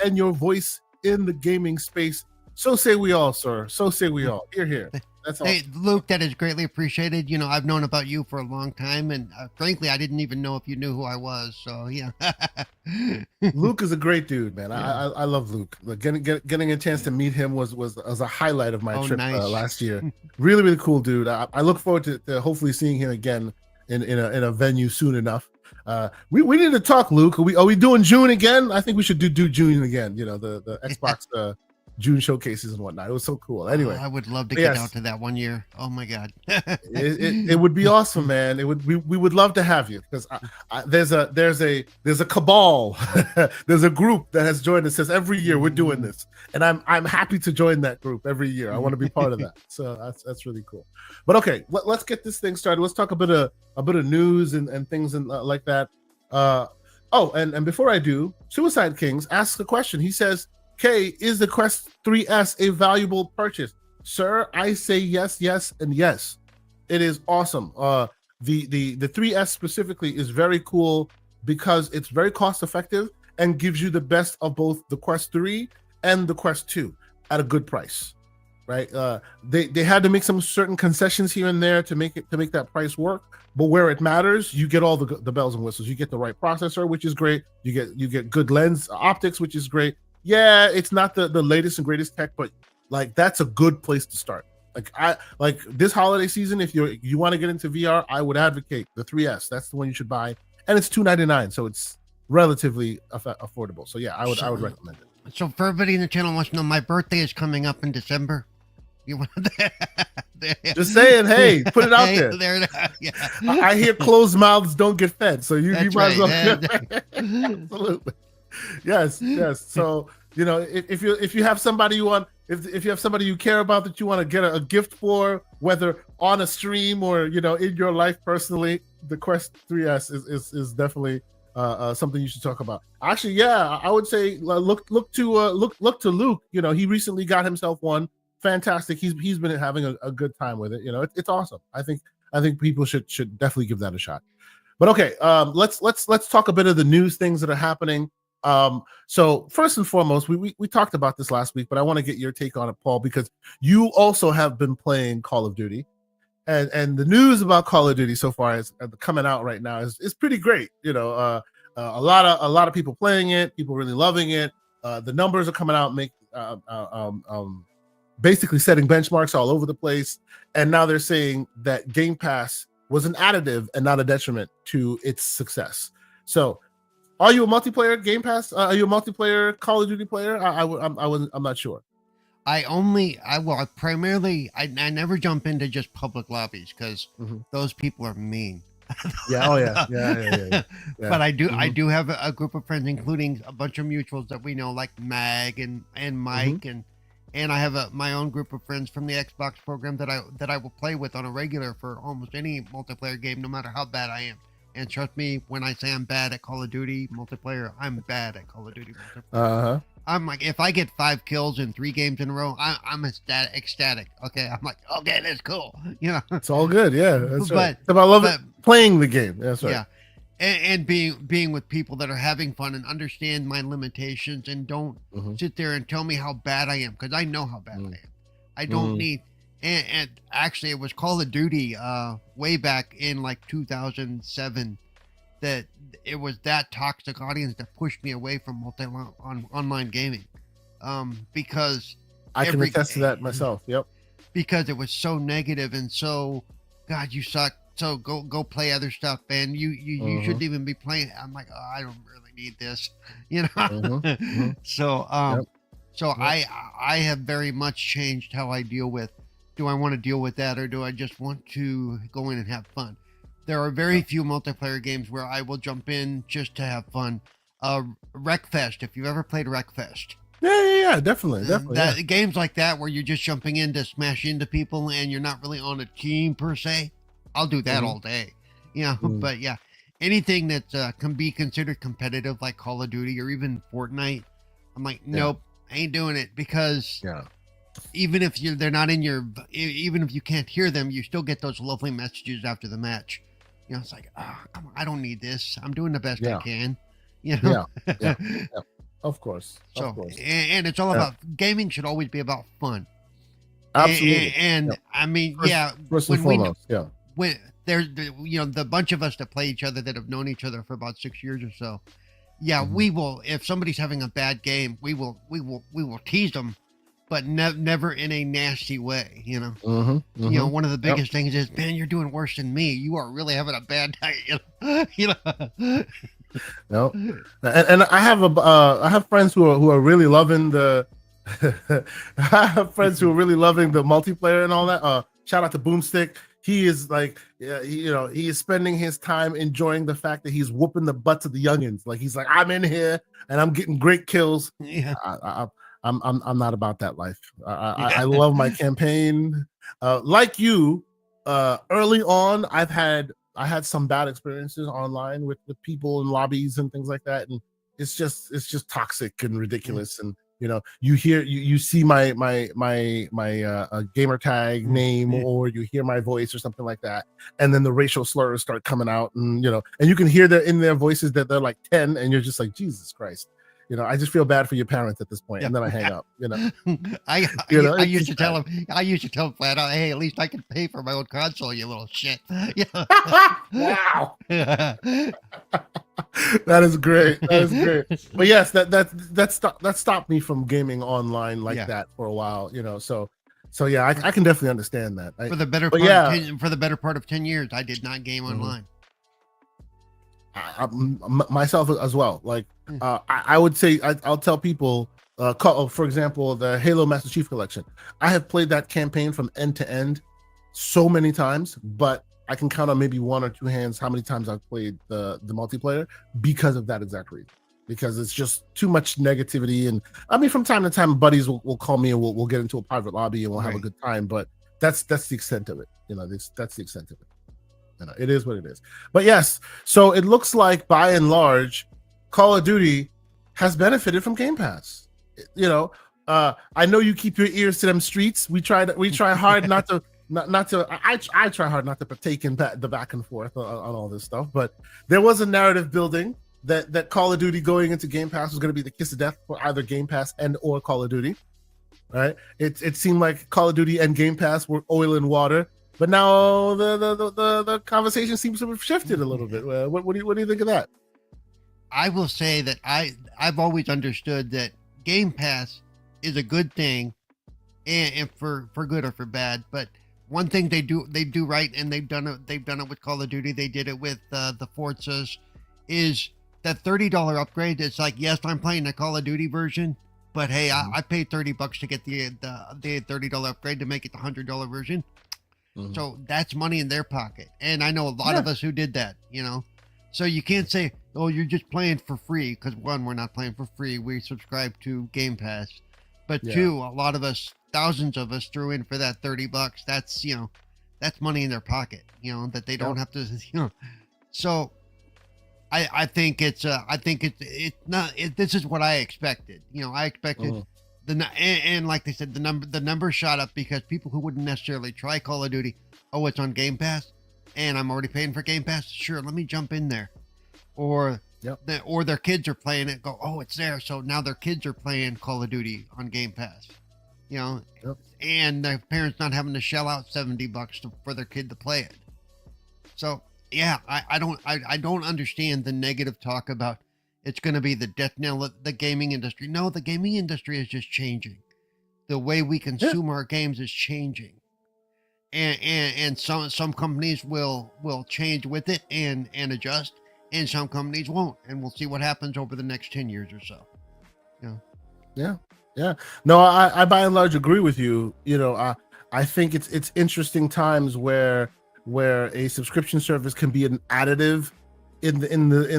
and your voice in the gaming space. So say we all, sir. So say we all. Here. That's all. Hey, Luke, that is greatly appreciated. I've known about you for a long time, and frankly, I didn't even know if you knew who I was. So yeah. Luke is a great dude, man. I love Luke. Like, getting a chance to meet him was a highlight of my trip last year. Really, really cool dude. I look forward to hopefully seeing him again in a venue soon enough. We need to talk, Luke. Are we doing June again? I think we should do June again. The Xbox June showcases and whatnot. It was so cool. Anyway, I would love to get out to that one year. Oh my god, it would be awesome, man. It would. We would love to have you, because there's a cabal, there's a group that has joined us. Says every year we're doing this, and I'm happy to join that group every year. I want to be part of that. So that's really cool. But okay, let's get this thing started. Let's talk a bit of news and things and like that. And before I do, Suicide Kings asks a question. He says, K, is the Quest 3S a valuable purchase? Sir, I say yes, and yes. It is awesome. The 3S specifically is very cool because it's very cost effective and gives you the best of both the Quest 3 and the Quest 2 at a good price, right? They had to make some certain concessions here and there to make that price work, but where it matters, you get all the bells and whistles. You get the right processor, which is great. You get good lens optics, which is great. Yeah, it's not the latest and greatest tech, but like that's a good place to start. Like this holiday season, if you want to get into VR, I would advocate the 3S. That's the one you should buy, and it's $299, so it's relatively affordable. So yeah, I would recommend it. So for everybody in the channel wants to know, my birthday is coming up in December. You want just saying, hey, put it out there. Yeah. I hear closed mouths don't get fed, so you might as well. Absolutely. Yes. So if you have somebody you want, if you have somebody you care about that you want to get a gift for, whether on a stream or in your life personally, the Quest 3S is definitely something you should talk about. Actually, yeah, I would say look to Luke. He recently got himself one. Fantastic. He's been having a good time with it. It's awesome. I think people should definitely give that a shot. But okay, let's talk a bit of the news things that are happening. So first and foremost, we talked about this last week, but I want to get your take on it, Paul, because you also have been playing Call of Duty, and the news about Call of Duty so far is coming out right now is pretty great. A lot of people playing it, people really loving it. The numbers are coming out, basically setting benchmarks all over the place, and now they're saying that Gamepass was an additive and not a detriment to its success. So, are you a multiplayer Gamepass? Are you a multiplayer Call of Duty player? I'm not sure. I primarily never jump into just public lobbies because those people are mean. Yeah. Oh yeah. But I do have a group of friends, including a bunch of mutuals that we know, like Mag and Mike and I have my own group of friends from the Xbox program that I will play with on a regular for almost any multiplayer game, no matter how bad I am. And trust me, when I say I'm bad at Call of Duty multiplayer, I'm bad at Call of Duty multiplayer. I'm like, if I get 5 kills in 3 games in a row, I'm ecstatic. Okay, I'm like, okay, that's cool. It's all good. Yeah, that's right. I love it playing the game. That's right. Yeah. And being with people that are having fun and understand my limitations and don't sit there and tell me how bad I am, because I know how bad I am. I don't need. And actually, it was Call of Duty way back in like 2007 that it was that toxic audience that pushed me away from online gaming, because I can attest to that myself. Yep. Because it was so negative and so, God, you suck. So go play other stuff, and you shouldn't even be playing. I'm like, oh, I don't really need this, So I have very much changed how I deal with. Do I want to deal with that, or do I just want to go in and have fun? There are very few multiplayer games where I will jump in just to have fun. Wreckfest, if you've ever played Wreckfest. Yeah, definitely. Games like that where you're just jumping in to smash into people and you're not really on a team per se. I'll do that all day, but yeah, anything that can be considered competitive, like Call of Duty or even Fortnite, I'm like, nope, I ain't doing it, because even if they're not in even if you can't hear them, you still get those lovely messages after the match. It's like, come on, I don't need this. I'm doing the best I can. Yeah. Of course. And it's all about gaming. Should always be about fun. Absolutely. And I mean, first and foremost, when there's the bunch of us that play each other that have known each other for about 6 years or so, we will, if somebody's having a bad game, we will tease them, but never in a nasty way. One of the biggest things is, man, you're doing worse than me. You are really having a bad night. No, and I have friends who are really loving the I have friends who are really loving the multiplayer and all that. Shout out to Boomstick. He is like, he is spending his time enjoying the fact that he's whooping the butts of the youngins. Like, he's like, I'm in here and I'm getting great kills. Yeah, I'm not about that life. I love my campaign. Like you, early on, I had some bad experiences online with people in lobbies and things like that, and it's just toxic and ridiculous. And You see my gamer tag name, or you hear my voice or something like that, and then the racial slurs start coming out, and and you can hear that in their voices that they're like 10, and you're just like, Jesus Christ. I just feel bad for your parents at this point, and then I hang up. I used to tell him flat out, hey, at least I can pay for my own console, you little shit. Wow. That is great. But yes, that stopped me from gaming online like that for a while. So yeah, I can definitely understand that. For the better part of 10 years, I did not game online. Myself as well. Like I would say, I'll tell people, for example, the Halo Master Chief Collection. I have played that campaign from end to end so many times, but I can count on maybe one or two hands how many times I've played the multiplayer because of that exact reason. Because it's just too much negativity, and I mean, from time to time, buddies will call me and we'll get into a private lobby and we'll have a good time. But that's the extent of it. That's the extent of it. It is what it is. But yes, so it looks like by and large, Call of Duty has benefited from Game Pass. I know you keep your ears to them streets. We try hard not to. I try hard not to partake in the back and forth on all this stuff. But there was a narrative building that Call of Duty going into Game Pass was going to be the kiss of death for either Game Pass and or Call of Duty. Right? It seemed like Call of Duty and Game Pass were oil and water. But now the conversation seems to have shifted a little bit. What do you think of that? I will say that I've always understood that Game Pass is a good thing, and for good or for bad. But one thing they do right, and they've done it with Call of Duty. They did it with the Forzas. Is that $30 upgrade? It's like, yes, I'm playing the Call of Duty version, but hey, I paid $30 to get the $30 upgrade to make it the $100 version. So that's money in their pocket. And I know a lot of us who did that, So you can't say, oh, you're just playing for free. Because one, we're not playing for free. We subscribe to Game Pass. But two, a lot of us, thousands of us threw in for that $30. That's, that's money in their pocket, that they don't have to, So I think it's not, this is what I expected. I expected and like they said, the number shot up because people who wouldn't necessarily try Call of Duty, oh, it's on Game Pass, and I'm already paying for Game Pass. Sure, let me jump in there, or their kids are playing it. Go, oh, it's there, so now their kids are playing Call of Duty on Game Pass, and their parents not having to shell out $70 for their kid to play it. So yeah, I don't understand the negative talk about. It's going to be the death knell of the gaming industry. No, the gaming industry is just changing. The way we consume our games is changing. And some companies will change with it and adjust, and some companies won't. And we'll see what happens over the next 10 years or so. Yeah. No, I by and large agree with you. I think it's interesting times where a subscription service can be an additive in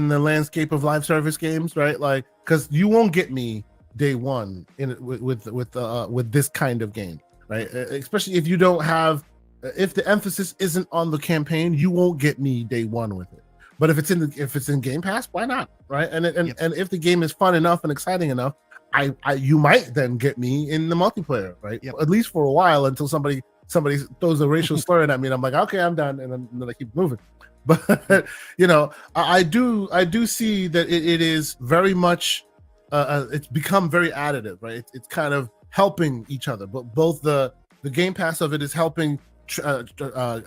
the landscape of live service games, right? Like, because you won't get me day one with this kind of game, right? Especially if you don't have, if the emphasis isn't on the campaign, you won't get me day one with it. But if it's in Game Pass, why not, right? And if the game is fun enough and exciting enough, you might then get me in the multiplayer, right? At least for a while, until somebody throws a racial slur at me, and I'm like, okay, I'm done, and then I keep moving. But I do see that it is very much it's become very additive, right? It's kind of helping each other, but both the Game Pass of it is helping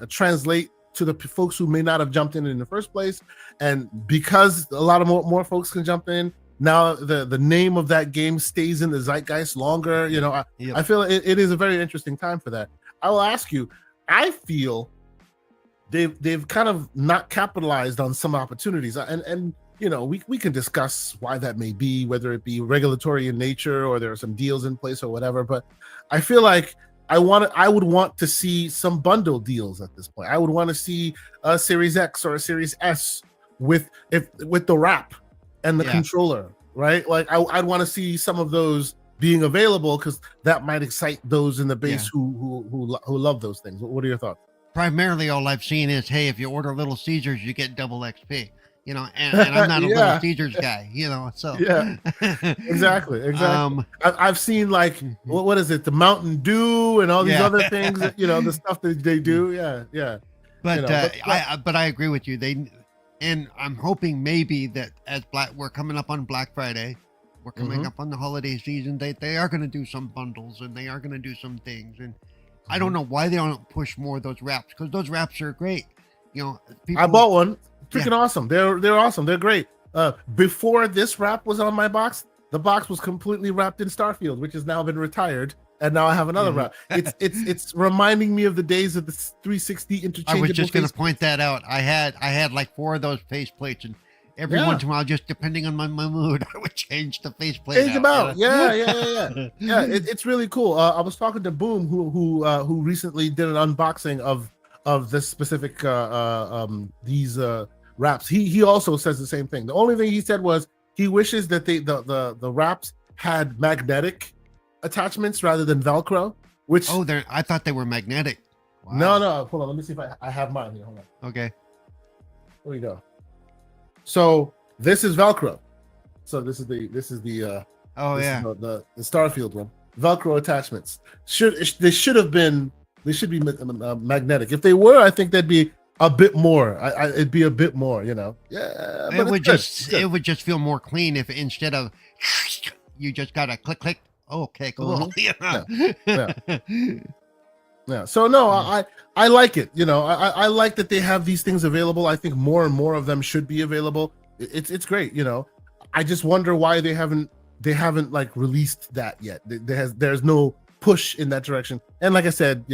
translate to the folks who may not have jumped in the first place, and because a lot of more folks can jump in now, the name of that game stays in the zeitgeist longer. I feel it is a very interesting time for that. I will ask you, I feel they've kind of not capitalized on some opportunities, and we can discuss why that may be, whether it be regulatory in nature or there are some deals in place or whatever. But I feel like I would want to see some bundle deals at this point. I would want to see a Series X or a Series S with the wrap and the controller, right? Like I'd want to see some of those being available, because that might excite those in the base who love those things. What are your thoughts? Primarily, all I've seen is, hey, if you order Little Caesars, you get double XP. and I'm not a Little Caesars guy, so. Yeah, exactly. I've seen like, what is it? The Mountain Dew and all these other things, the stuff that they do. Yeah. But, but I agree with you. And I'm hoping maybe that we're coming up on Black Friday, we're coming up on the holiday season, they are going to do some bundles and they are going to do some things. And I don't know why they don't push more of those wraps, because those wraps are great. I bought one. Freaking awesome. They're awesome. They're great. Before this wrap was on my box, the box was completely wrapped in Starfield, which has now been retired. And now I have another wrap. It's reminding me of the days of the 360 interchangeable. I was just going to point that out. I had like 4 of those face plates, and every once in a while, just depending on my mood, I would change the face plate. Change them out. Yeah. It's really cool. I was talking to Boom, who recently did an unboxing of this specific these wraps. He also says the same thing. The only thing he said was he wishes that the wraps had magnetic attachments rather than Velcro. Which I thought they were magnetic. Wow. No. Hold on. Let me see if I have mine here. Hold on. Okay. There we go. So this is Velcro. So this is the the Starfield one. Velcro attachments. They should be magnetic. If they were, I think that'd be a bit more. It'd be a bit more, Yeah. It would just feel more clean if instead of you just got a click. Okay, cool. Yeah. So no, I like it. I like that they have these things available. I think more and more of them should be available. It's great. I just wonder why they haven't like released that yet. There's no push in that direction. And like I said,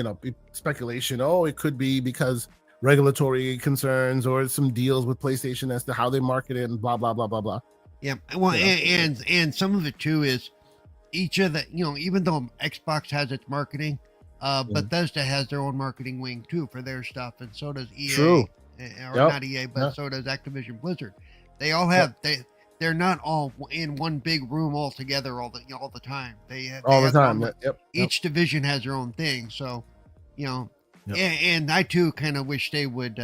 speculation. It could be because regulatory concerns or some deals with PlayStation as to how they market it and blah blah blah blah blah. Yeah. Well, and some of it too is each of the even though Xbox has its marketing, Bethesda has their own marketing wing too for their stuff, and so does EA. True. Not EA, but so does Activision Blizzard. They all have they're not all in one big room all together all the time. They all the time. Each division has their own thing. So, and I too kind of wish they would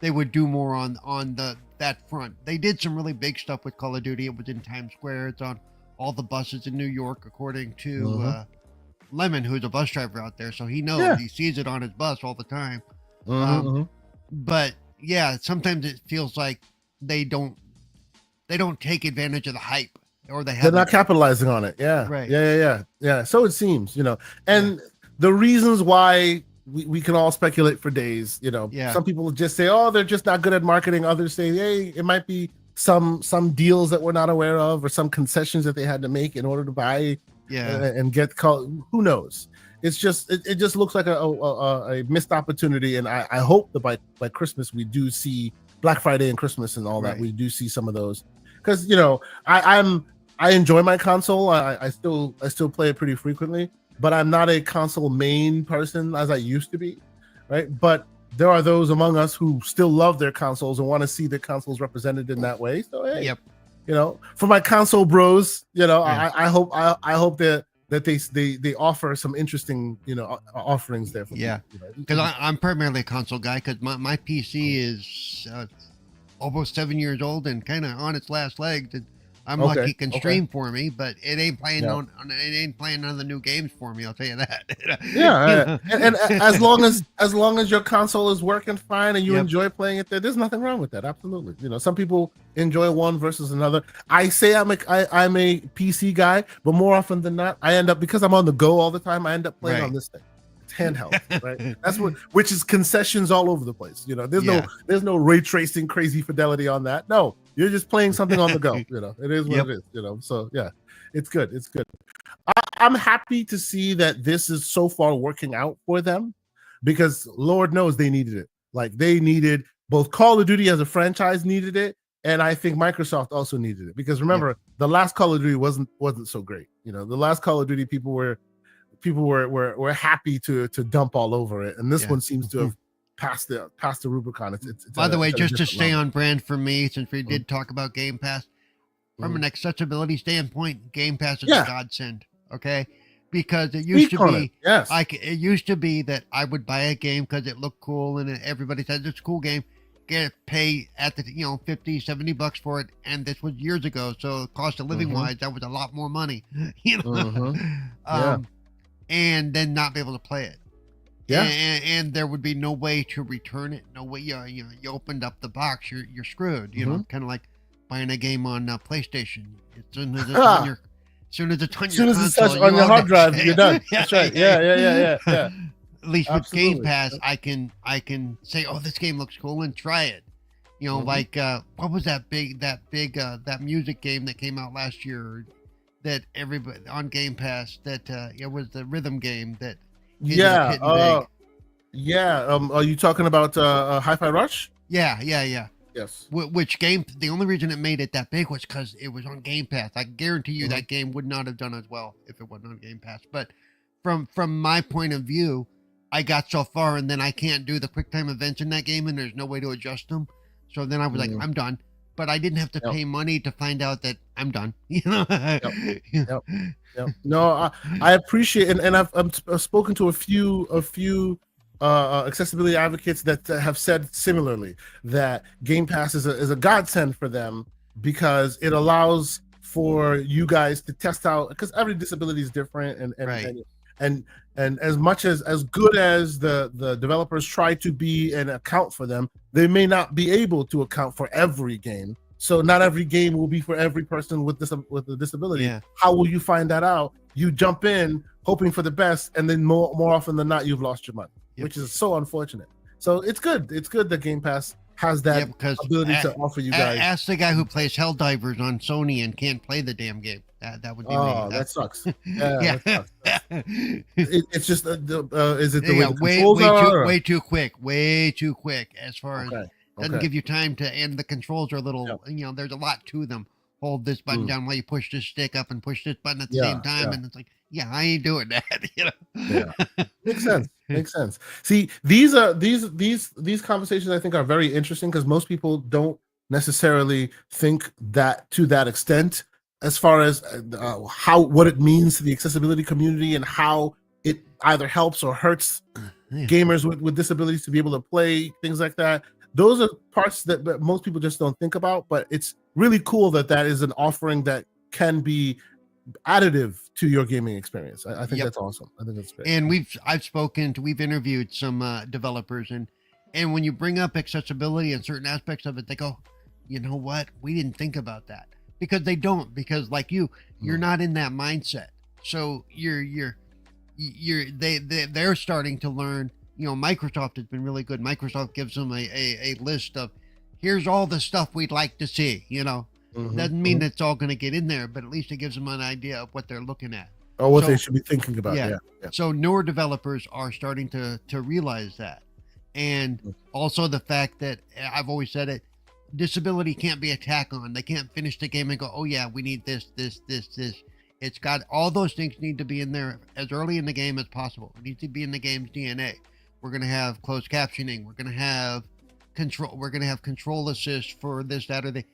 do more on that front. They did some really big stuff with Call of Duty. It was in Times Square. It's on all the buses in New York, according to Lemon, who's a bus driver out there. So he knows, he sees it on his bus all the time. But yeah, sometimes it feels like they don't take advantage of the hype, or they're not capitalizing on it. Yeah. Right. Yeah. So it seems, and the reasons why we can all speculate for days, some people just say, they're just not good at marketing. Others say, hey, it might be some deals that we're not aware of, or some concessions that they had to make in order to buy and get called. Who knows? It's just it just looks like a missed opportunity, and I hope that by Christmas we do see Black Friday and Christmas and all that, we do see some of those, because I enjoy my console. I still play it pretty frequently, but I'm not a console main person as I used to be, right? But there are those among us who still love their consoles and want to see their consoles represented in that way. So hey, for my console bros, I hope that they offer some interesting offerings there for me. Because I'm primarily a console guy, because my PC is almost 7 years old and kind of on its last legs, and I'm lucky it can stream for me, but it ain't playing on the new games for me, I'll tell you that. and as long as your console is working fine and you enjoy playing it, there's nothing wrong with that. Absolutely. Some people enjoy one versus another. I say I'm a PC guy, but more often than not, I end up, because I'm on the go all the time, I end up playing on this thing. It's handheld, right? That's which is concessions all over the place. There's no ray tracing, crazy fidelity on that. No, you're just playing something on the go. It is what it is. So yeah, it's good. I'm happy to see that this is so far working out for them, because Lord knows they needed it. Like, they needed, both Call of Duty as a franchise needed it, and I think Microsoft also needed it, because remember, the last Call of Duty wasn't so great. The last Call of Duty people were happy to dump all over it, and this one seems to have passed the Rubicon. It's by the way, just to stay on brand for me, since we did talk about Game Pass, from an accessibility standpoint, Game Pass is a godsend. Okay, because it used to be it used to be that I would buy a game because it looked cool and everybody said it's a cool game, pay at the 50, $70 for it, and this was years ago, so cost of living wise, that was a lot more money, Yeah. And then not be able to play it. Yeah. And there would be no way to return it. No way. You opened up the box, you're screwed. Kind of like buying a game on PlayStation. As soon as it's on your, on your hard drive, you're done. That's right. Yeah. At least with Absolutely. Game Pass, I can say, oh, this game looks cool, and try it. Like what was that that music game that came out last year that everybody on Game Pass that it was the rhythm game that are you talking about Hi-Fi Rush? Yeah. Yes. Which game? The only reason it made it that big was because it was on Game Pass. I guarantee you that game would not have done as well if it wasn't on Game Pass. But from my point of view, I got so far, and then I can't do the QuickTime events in that game, and there's no way to adjust them. So then I was like, I'm done. But I didn't have to pay money to find out that I'm done. Yep. No, I appreciate it, and I've spoken to a few accessibility advocates that have said similarly that Game Pass is a godsend for them because it allows for you guys to test out, because every disability is different, and as much as good as the developers try to be and account for them, they may not be able to account for every game. So not every game will be for every person with a disability. Yeah. How will you find that out? You jump in hoping for the best, and then more often than not, you've lost your money, which is so unfortunate. So it's good. It's good that Game Pass has that ability to offer you guys. Ask the guy who plays Helldivers on Sony and can't play the damn game. That would be me. That sucks. Yeah. That sucks. It's just is it the way way too quick as far as doesn't give you time to, and the controls are a little, there's a lot to them. Hold this button down while you push this stick up, and push this button at the same time, and it's like, I ain't doing that. Makes sense. See, these conversations I think are very interesting because most people don't necessarily think that to that extent, as far as what it means to the accessibility community and how it either helps or hurts gamers with disabilities to be able to play things like that. Those are parts that most people just don't think about, but it's really cool that is an offering that can be additive to your gaming experience. I think that's awesome. I think that's great. And we've interviewed some developers, and when you bring up accessibility and certain aspects of it, they go, you know what? We didn't think about that, because they don't, because like you're not in that mindset. So they're starting to learn. Microsoft has been really good. Microsoft gives them a list of, here's all the stuff we'd like to see. Doesn't mean it's all going to get in there, but at least it gives them an idea of what they're looking at. Or what they should be thinking about. Yeah. So newer developers are starting to realize that. And also the fact that, I've always said it, disability can't be a tack on. They can't finish the game and go, oh yeah, we need this. It's got, all those things need to be in there as early in the game as possible. It needs to be in the game's DNA. We're going to have closed captioning. We're going to have control. We're going to have control assist for this, that, or the.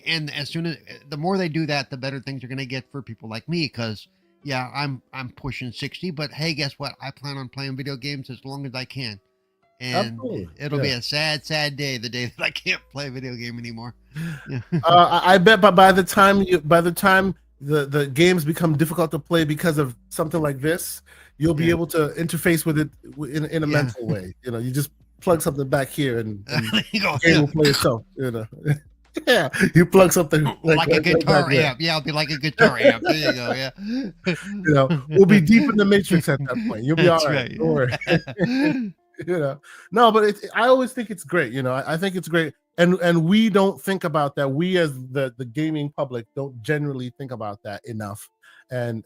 And as soon as, the more they do that, the better things are going to get for people like me. Because I'm pushing 60, but hey, guess what? I plan on playing video games as long as I can. And it'll be a sad day, the day that I can't play a video game anymore. I bet, but by the time the games become difficult to play because of something like this, you'll be able to interface with it in a mental way. You just plug something back here and the game will play itself. Yeah, you plug something like a guitar amp. Yeah, I'll be like a guitar amp. There you go. Yeah. We'll be deep in the matrix at that point. You'll be all right. Don't worry. No, but I always think it's great. I think it's great, and we don't think about that. We as the gaming public don't generally think about that enough, and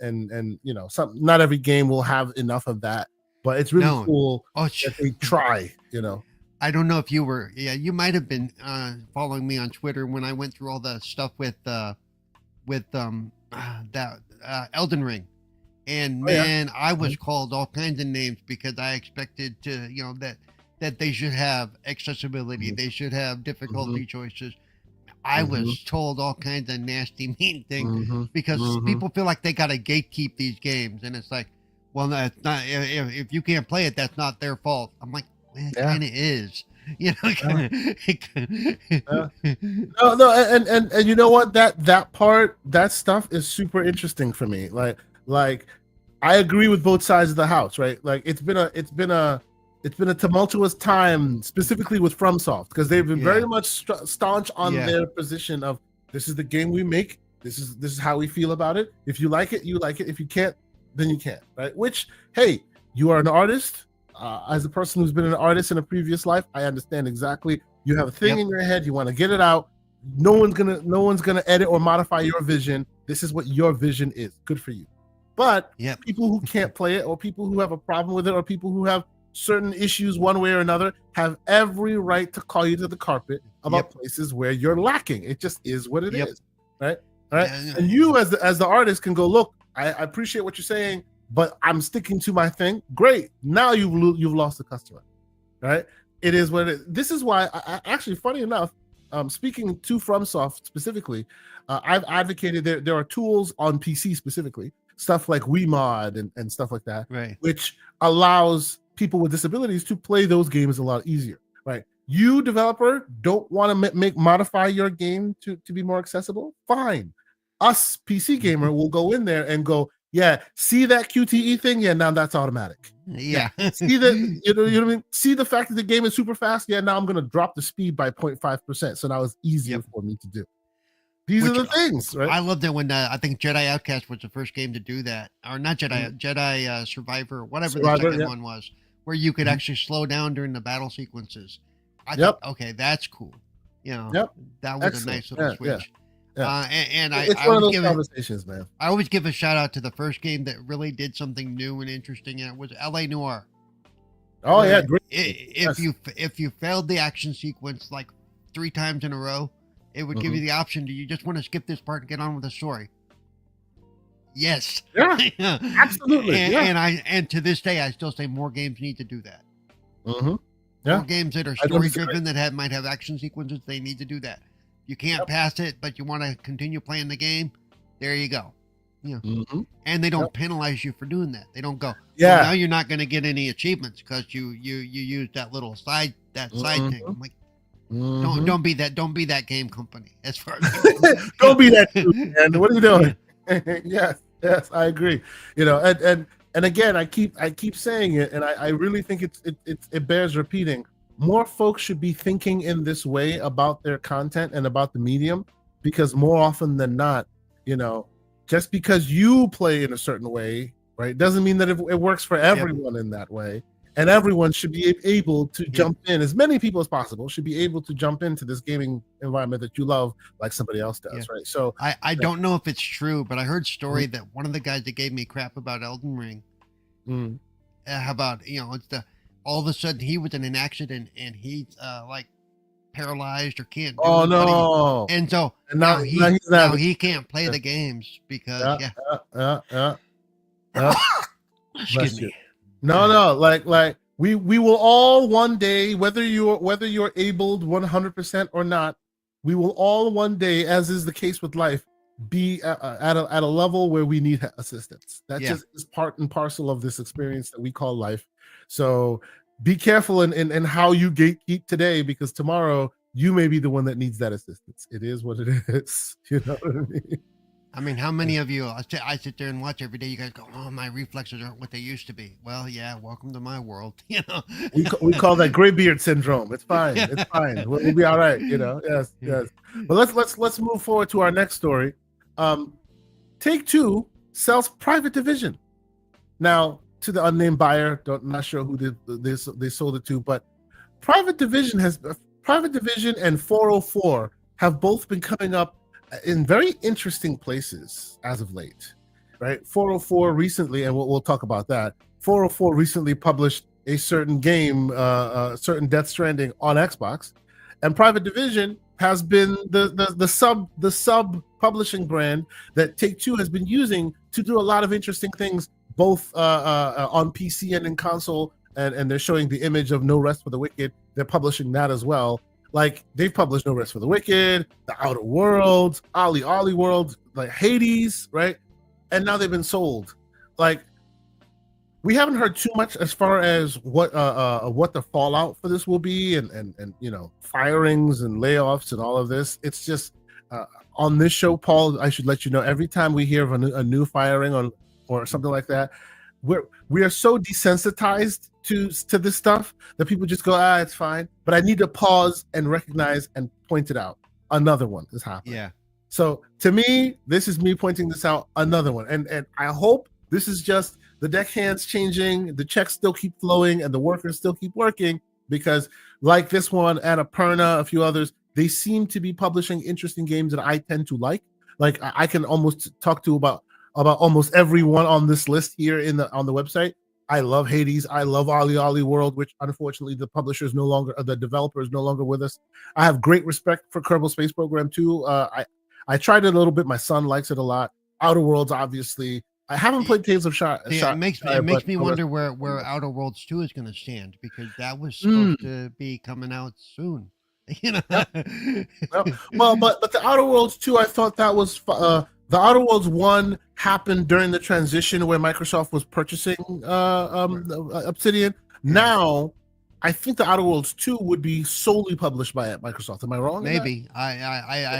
not every game will have enough of that, but it's really cool that they try. I don't know if you were, you might have been following me on Twitter when I went through all the stuff with that Elden Ring. And I was called all kinds of names because I expected to, that they should have accessibility. They should have difficulty choices. I was told all kinds of nasty, mean things because people feel like they got to gatekeep these games. And it's like, well, no, it's not. If you can't play it, that's not their fault. I'm like, it kind of is. You know, No, and you know what? That stuff is super interesting for me. Like I agree with both sides of the house, right? Like it's been a tumultuous time, specifically with FromSoft, because they've been very much staunch on their position of this is the game we make. This is how we feel about it. If you like it, you like it. If you can't, then you can't, right? Which, hey, you are an artist. As a person who's been an artist in a previous life, I understand exactly. You have a thing in your head, you want to get it out. No one's gonna edit or modify your vision. This is what your vision is. Good for you. But people who can't play it, or people who have a problem with it, or people who have certain issues one way or another, have every right to call you to the carpet about places where you're lacking. It just is what it is, right? Right. And you as the artist can go, look, I appreciate what you're saying, but I'm sticking to my thing. Great. Now you've lost the customer, right? It is what it is. This is why I actually, funny enough, speaking to FromSoft specifically, I've advocated there are tools on PC specifically, stuff like WeMod and stuff like that, right, which allows people with disabilities to play those games a lot easier, right? You, developer, don't want to modify your game to be more accessible? Fine. Us, PC gamer, will go in there and go, yeah, see that QTE thing? Yeah, now that's automatic. Yeah. See that, you know what I mean? See the fact that the game is super fast? Yeah, now I'm going to drop the speed by 0.5%. So now it's easier for me to do. These are the things, right? I loved it when I think Jedi Outcast was the first game to do that. Or not Jedi, Jedi Survivor, whatever the second one was, where you could actually slow down during the battle sequences. I thought, okay, that's cool. You know, that was a nice little switch. And it's one of those conversations, man. I always give a shout out to the first game that really did something new and interesting, and it was LA Noire. Oh yeah, great. If you failed the action sequence like 3 times in a row, it would give you the option. Do you just want to skip this part and get on with the story? Yes. Yeah. Absolutely. And to this day, I still say more games need to do that. Mm-hmm. Yeah. More games that are story driven that might have action sequences, they need to do that. You can't pass it, but you want to continue playing the game. There you go. Yeah. And they don't penalize you for doing that. They don't go, well, now you're not going to get any achievements because you used that little side thing. I'm like, don't be that game company. As far as don't be that dude, man. What are you doing? yes, I agree. You know, and again, I keep saying it, and I really think it bears repeating. More folks should be thinking in this way about their content and about the medium, because more often than not, you know, just because you play in a certain way, right, doesn't mean that it works for everyone in that way. And everyone should be able to jump in. As many people as possible should be able to jump into this gaming environment that you love, like somebody else does, right? So I don't know if it's true, but I heard story that one of the guys that gave me crap about Elden Ring, how about, you know, it's all of a sudden he was in an accident and he's like paralyzed or can't do no. And so now he can't play the games because excuse me. No, like we will all one day, whether you're abled 100% or not, we will all one day, as is the case with life, be at a level where we need assistance. That just is part and parcel of this experience that we call life. So be careful in how you gatekeep today, because tomorrow you may be the one that needs that assistance. It is what it is. You know what I mean? I mean, how many of you, I sit there and watch every day, you guys go, oh, my reflexes aren't what they used to be. Well, yeah, welcome to my world. You know, we call that graybeard syndrome. It's fine. It's fine. We'll be all right. You know, yes. But let's move forward to our next story. Take-Two sells Private Division. Now, to the unnamed buyer, not sure who they sold it to, but Private Division and 404 have both been coming up in very interesting places as of late, right? 404 recently, and we'll talk about that. 404 recently published a certain game, certain Death Stranding on Xbox, and Private Division has been the sub publishing brand that Take-Two has been using to do a lot of interesting things, both on PC and in console, and they're showing the image of No Rest for the Wicked. They're publishing that as well. Like, they've published No Rest for the Wicked, The Outer Worlds, Ollie World, like Hades, right? And now they've been sold. Like, we haven't heard too much as far as what the fallout for this will be, and firings and layoffs and all of this. It's just on this show, Paul, I should let you know, every time we hear of a new firing or something like that, we are so desensitized to this stuff that people just go, it's fine. But I need to pause and recognize and point it out. Another one is happening. Yeah. So to me, this is me pointing this out. Another one, and I hope this is just the deckhands changing, the checks still keep flowing, and the workers still keep working, because like this one, Annapurna, a few others, they seem to be publishing interesting games that I tend to like. Like I can almost talk to about almost everyone on this list here on the website. I love Hades. I love Ollie Ollie World, which unfortunately the publisher is no longer, the developer is no longer with us. I have great respect for Kerbal Space Program too. I tried it a little bit. My son likes it a lot. Outer Worlds, obviously. I haven't played Tales of Shot. It makes me wonder where Outer Worlds 2 is going to stand, because that was supposed to be coming out soon. Yep. Well, but the Outer Worlds 2, I thought that was the Outer Worlds 1 happened during the transition where Microsoft was purchasing Obsidian. Now, I think the Outer Worlds 2 would be solely published by Microsoft. Am I wrong? Maybe. I'd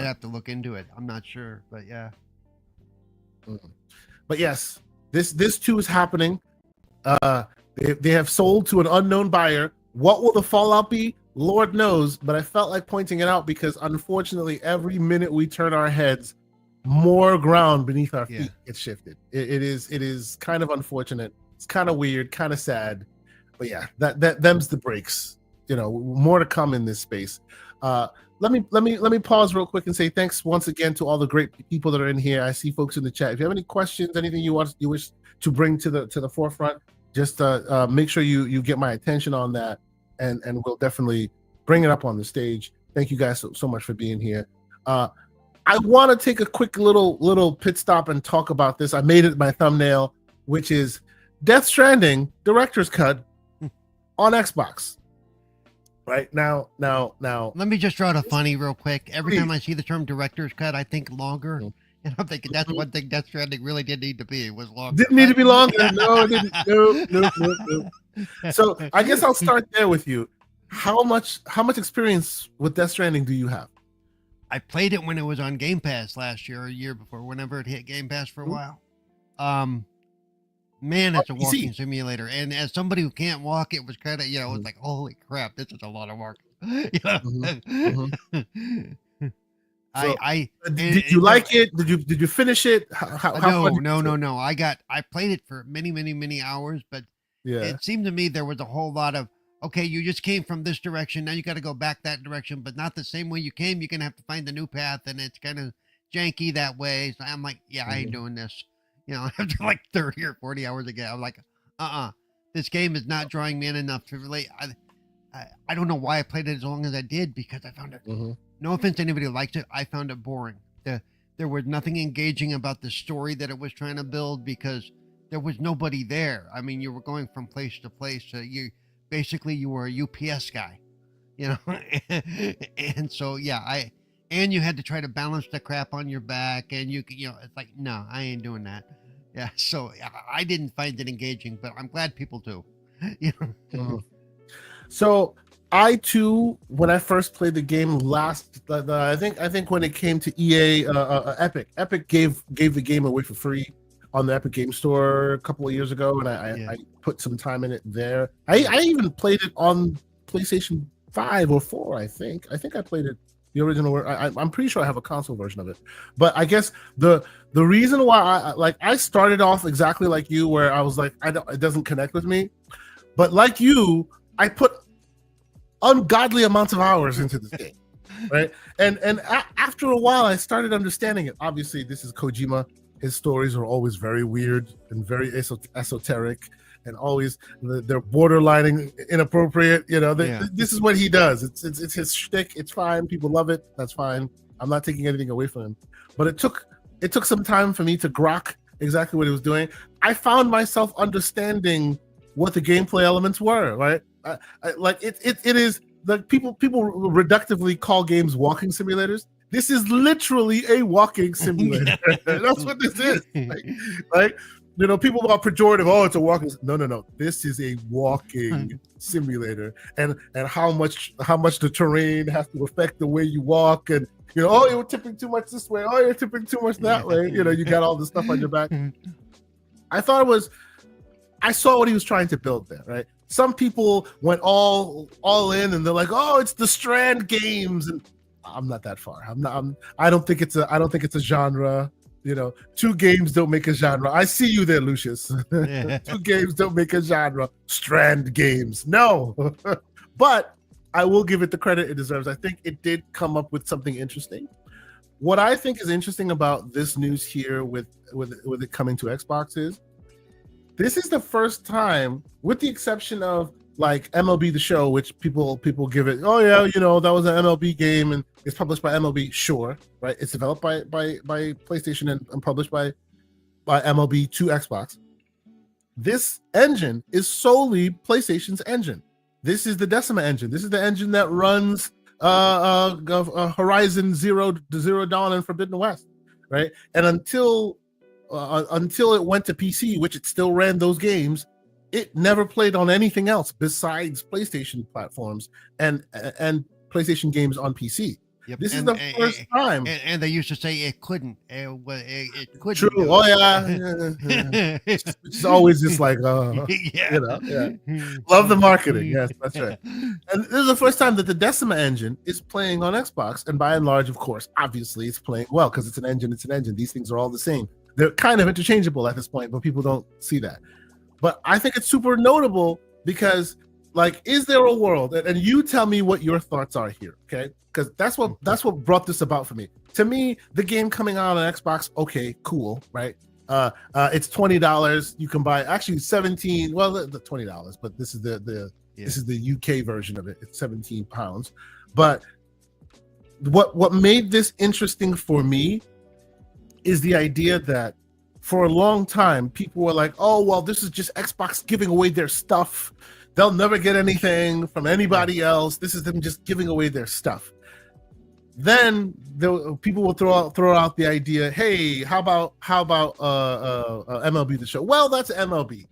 have to look into it. I'm not sure, but yeah. But yes, this too is happening. They have sold to an unknown buyer. What will the fallout be? Lord knows. But I felt like pointing it out because unfortunately, every minute we turn our heads, more ground beneath our feet gets shifted. It is kind of unfortunate. It's kind of weird, kind of sad. But yeah, them's the breaks. More to come in this space. Let me pause real quick and say thanks once again to all the great people that are in here. I see folks in the chat. If you have any questions, anything you wish to bring to the forefront, just make sure you get my attention on that, and we'll definitely bring it up on the stage. Thank you guys so much for being here. I want to take a quick little pit stop and talk about this. I made it my thumbnail, which is Death Stranding Director's Cut on Xbox. Right now. Let me just draw a funny real quick. Every time I see the term director's cut, I think longer. And I'm thinking that's one thing Death Stranding really didn't need to be. It was longer. Didn't need to be longer. No, it didn't. No. So I guess I'll start there with you. How much experience with Death Stranding do you have? I played it when it was on Gamepass last year or a year before, whenever it hit Gamepass for a while. Man, it's a walking simulator. And as somebody who can't walk, it was kind of, it was like, holy crap, this is a lot of work. Did you like it? Did you finish it? No. I played it for many hours, but it seemed to me there was a whole lot of, okay, you just came from this direction, now you got to go back that direction, but not the same way you came. You're gonna have to find the new path, and it's kind of janky that way. So I'm like, I ain't doing this. After like 30 or 40 hours ago, I'm like, this game is not drawing me in enough to relate. I don't know why I played it as long as I did, because I found it, no offense to anybody who likes it, I found it boring. There was nothing engaging about the story that it was trying to build, because there was nobody there. I mean, you were going from place to place. You were a UPS guy, and so, and you had to try to balance the crap on your back, and it's like, no, I ain't doing that. Yeah, so I didn't find it engaging, but I'm glad people do. So I too, when I first played the game I think when it came to EA, Epic gave the game away for free on the Epic Game Store a couple of years ago, and I put some time in it there. I even played it on PlayStation 5 or 4. I think I played it. The original, I'm pretty sure I have a console version of it. But I guess the reason why I started off exactly like you, where I was like, it doesn't connect with me. But like you, I put ungodly amounts of hours into this game, right? And after a while, I started understanding it. Obviously, this is Kojima. His stories are always very weird and very esoteric, and always they're borderlining inappropriate. This is what he does. It's his shtick. It's fine. People love it. That's fine. I'm not taking anything away from him. But it took some time for me to grok exactly what he was doing. I found myself understanding what the gameplay elements were. Right, it is like people reductively call games walking simulators. This is literally a walking simulator. That's what this is. Like people are pejorative. Oh, it's a walking. No. This is a walking simulator, and how much the terrain has to affect the way you walk, and oh, you're tipping too much this way. Oh, you're tipping too much that way. You got all this stuff on your back. I saw what he was trying to build there, right? Some people went all in, and they're like, "Oh, it's the Strand games," and I'm not that far. I don't think it's a genre. 2 games don't make a genre. I see you there, Lucius. 2 games don't make a genre. Strand games, no. But I will give it the credit it deserves. I think it did come up with something interesting. What I think is interesting about this news here with it coming to Xbox is this is the first time, with the exception of like MLB The Show, which people give it, oh yeah, that was an MLB game and it's published by MLB, sure, right? It's developed by PlayStation and published by MLB to Xbox. This engine is solely PlayStation's engine. This is the Decima engine. This is the engine that runs Horizon Zero Dawn and Forbidden West, right? And until it went to PC, which it still ran those games, it never played on anything else besides PlayStation platforms and PlayStation games on PC. Yep. This is the first time. And they used to say it couldn't. It couldn't. True. Oh yeah. It's always just like, Love the marketing. Yes, that's right. And this is the first time that the Decima engine is playing on Xbox, and by and large, of course, obviously, it's playing well because it's an engine. It's an engine. These things are all the same. They're kind of interchangeable at this point, but people don't see that. But I think it's super notable because, like, is there a world? And you tell me what your thoughts are here, okay? Because that's what brought this about for me. To me, the game coming out on Xbox, okay, cool, right? It's $20. You can buy actually 17. Well, the $20, but this is this is the UK version of it. It's £17. But what made this interesting for me is the idea that for a long time, people were like, oh, well, this is just Xbox giving away their stuff. They'll never get anything from anybody else. This is them just giving away their stuff. Then people will throw out the idea, hey, how about MLB The Show? Well, that's MLB.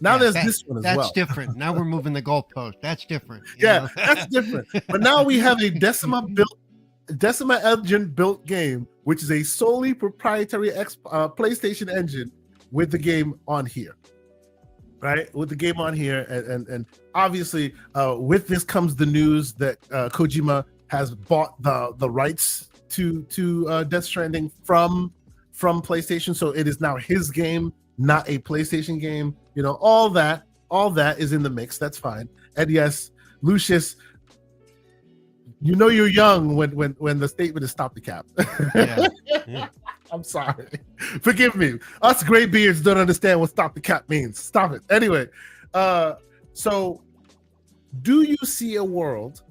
Now there's this one as well. That's different. Now we're moving the goalpost. That's different. That's different. But now we have a Decima engine built game, which is a solely proprietary PlayStation engine with the game on here, right? With the game on here, and obviously with this comes the news that Kojima has bought the rights to Death Stranding from PlayStation, so it is now his game, not a PlayStation game. All that is in the mix. That's fine. And yes, Lucius, you're young when the statement is stop the cap. Yeah. I'm sorry. Forgive me. Us gray beards don't understand what stop the cap means. Stop it. Anyway, so do you see a world